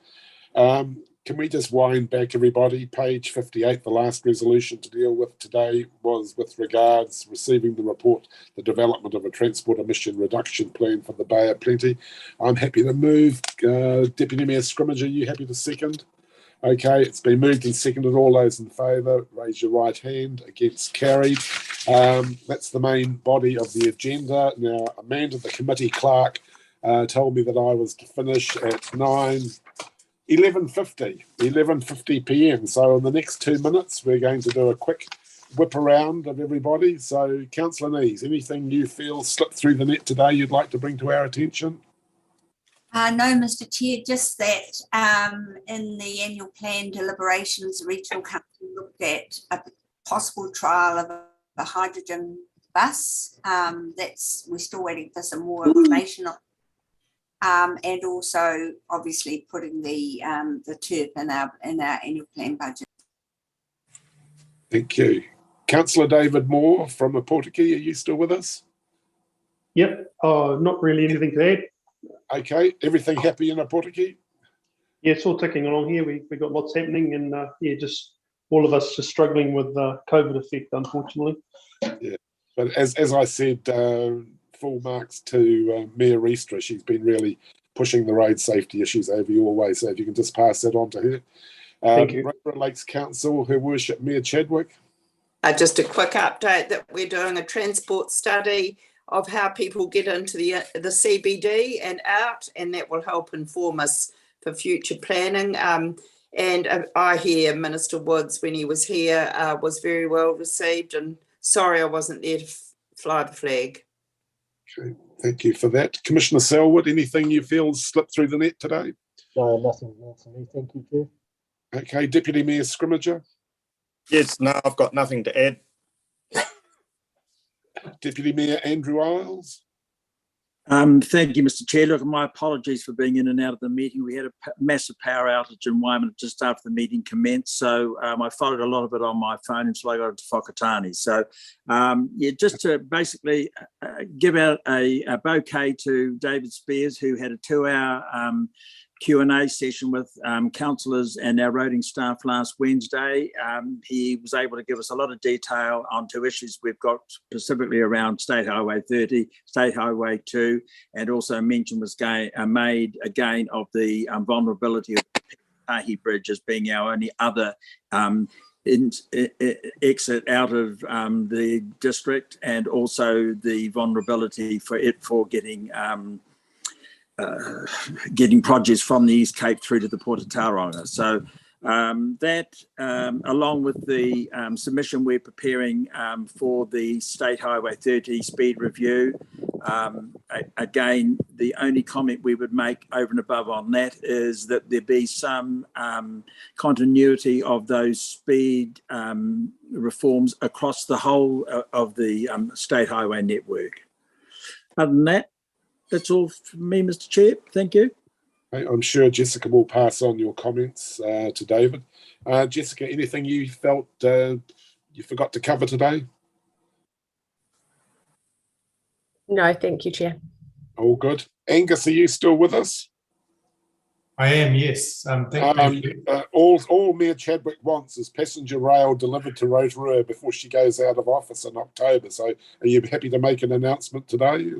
Can we just wind back, everybody? Page 58, the last resolution to deal with today was with regards receiving the report, the development of a transport emission reduction plan for the Bay of Plenty. I'm happy to move. Deputy Mayor Scrimmager, are you happy to second? Okay, it's been moved and seconded. All those in favour, raise your right hand. Against, carried. That's the main body of the agenda. Now, Amanda, the committee clerk, told me that I was to finish at 11:50 p.m. So in the next 2 minutes, we're going to do a quick whip around of everybody. So, Councillor Nees, anything you feel slipped through the net today you'd like to bring to our attention? No, Mr. Chair, just that in the annual plan deliberations, the Regional Council looked at a possible trial of the hydrogen bus. We're still waiting for some more information on. And also obviously putting the TERP in our annual plan budget. Thank you. Councillor David Moore from Aportiki, are you still with us? Yep. Not really anything to add. Okay. Everything happy in Aportiki? Yeah, it's all ticking along here. We've got lots happening, and yeah, just all of us just struggling with COVID effect, unfortunately. Yeah, but as I said, full marks to Mayor Reestra. She's been really pushing the road safety issues over your way. So if you can just pass that on to her. Thank you. Rotorua Lakes Council, Her Worship Mayor Chadwick. Just a quick update that we're doing a transport study of how people get into the CBD and out, and that will help inform us for future planning. And I hear Minister Woods, when he was here, was very well received, and sorry I wasn't there to fly the flag. Okay, thank you for that. Commissioner Selwood, anything you feel slipped through the net today? No, nothing more for me. Thank you, Chair. Okay, Deputy Mayor Scrimmager. Yes, no, I've got nothing to add. Deputy Mayor Andrew Isles. Thank you, Mr. Chair. Look, my apologies for being in and out of the meeting. We had a massive power outage in Waimana just after the meeting commenced, so I followed a lot of it on my phone until I got into Whakatane. So, yeah, just to basically give out a bouquet to David Spears, who had a 2-hour Q&A session with councillors and our roading staff last Wednesday. He was able to give us a lot of detail on 2 issues we've got, specifically around State Highway 30, State Highway 2, and also mention was made again of the vulnerability of the Tahi Bridge as being our only other exit out of the district, and also the vulnerability for getting produce from the East Cape through to the Port of Tauranga. So that, along with the submission we're preparing for the State Highway 30 speed review, again, the only comment we would make over and above on that is that there be some continuity of those speed reforms across the whole of the State Highway network. Other than that, that's all from me, Mr. Chair. Thank you. I'm sure Jessica will pass on your comments to David. Jessica, anything you felt you forgot to cover today? No, thank you, Chair. All good. Angus, are you still with us? I am, yes. Thank you. All Mayor Chadwick wants is passenger rail delivered to Rotorua before she goes out of office in October. So are you happy to make an announcement today?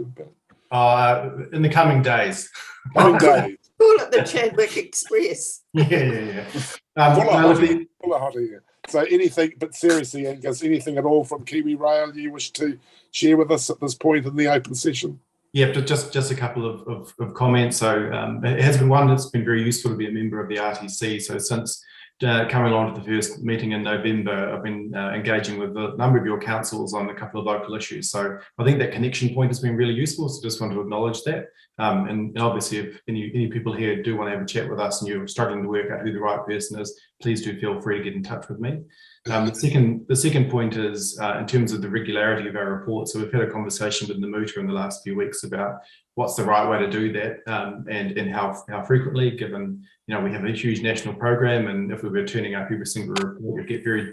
In the coming days. Coming days. Call it the Chadwick Express. Yeah. Full of hot air. So anything, but seriously, Angus, anything at all from Kiwi Rail you wish to share with us at this point in the open session? Yeah, but just a couple of comments. So it has been one that's been very useful to be a member of the RTC. So since coming along to the first meeting in November, I've been engaging with a number of your councils on a couple of local issues. So I think that connection point has been really useful. So just want to acknowledge that. And obviously, if any people here do want to have a chat with us and you're struggling to work out who the right person is, please do feel free to get in touch with me. The second point is in terms of the regularity of our reports. So we've had a conversation with Namuta in the last few weeks about what's the right way to do that and how frequently, given we have a huge national program, and if we were turning up every single report, we'd get very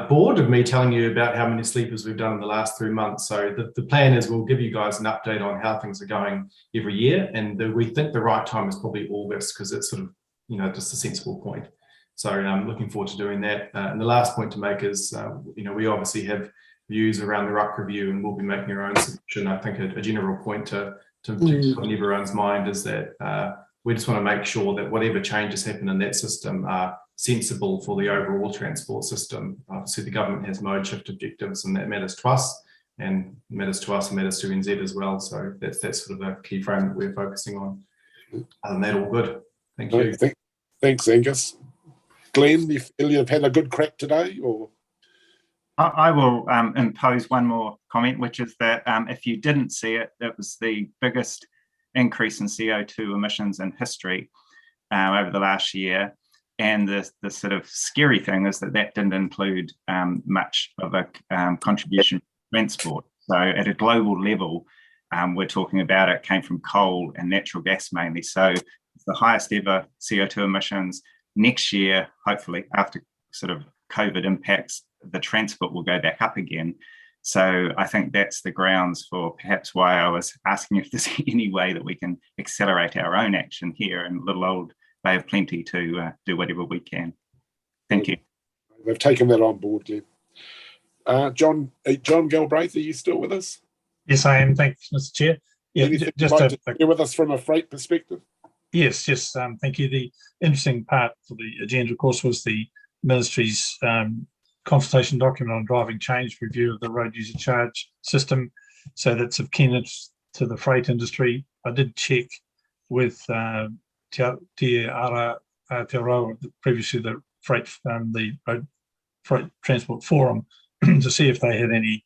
bored of me telling you about how many sleepers we've done in the last 3 months. So the plan is we'll give you guys an update on how things are going every year, and we think the right time is probably August because it's sort of just a sensible point. So I'm looking forward to doing that. And the last point to make is, we obviously have views around the RUC review, and we'll be making our own submission. I think a general point to put in everyone's mind is that we just want to make sure that whatever changes happen in that system are sensible for the overall transport system. Obviously, the government has mode shift objectives, and that matters to us, and matters to NZ as well. So that's sort of a key frame that we're focusing on. Other than that, all good. Thank you. Thanks, Angus. Glenn, you feel you've had a good crack today, or? I will impose one more comment, which is that if you didn't see it, it was the biggest increase in CO2 emissions in history over the last year. And the sort of scary thing is that didn't include much of a contribution from transport. So at a global level, we're talking about it came from coal and natural gas mainly. So it's the highest ever CO2 emissions. Next year, hopefully, after sort of COVID impacts, the transport will go back up again. So I think that's the grounds for perhaps why I was asking if there's any way that we can accelerate our own action here in little old Bay of Plenty to do whatever we can. Thank you. They've taken that on board, Glenn. John Galbraith, are you still with us? Yes, I am. Thanks, Mr. Chair. Yeah, Anything just you'd like to share with us from a freight perspective? Yes, thank you. The interesting part for the agenda, of course, was the Ministry's consultation document on driving change review of the road user charge system. So that's of keen interest to the freight industry. I did check with Te Aroa, previously the Road Freight Transport Forum, to see if they had any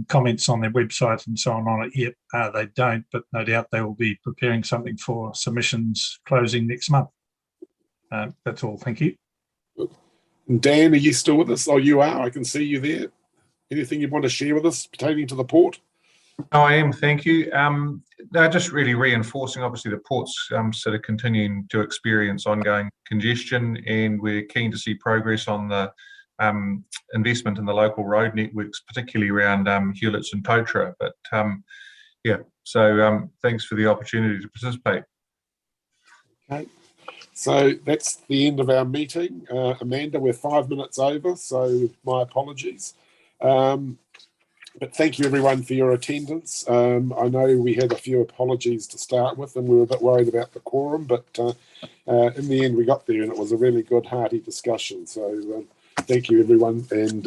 comments on their website and so on it yet. They don't, but no doubt they will be preparing something for submissions closing next month. That's all. Thank you. And Dan, are you still with us? Oh, you are. I can see you there. Anything you want to share with us pertaining to the port? I am, thank you. No, just really reinforcing, obviously, the port's sort of continuing to experience ongoing congestion, and we're keen to see progress on the investment in the local road networks, particularly around Hewletts and Totara. But yeah, so thanks for the opportunity to participate. Okay. So that's the end of our meeting. Amanda, we're 5 minutes over, so my apologies. But thank you everyone for your attendance. I know we had a few apologies to start with and we were a bit worried about the quorum, but in the end we got there and it was a really good hearty discussion. So thank you everyone, and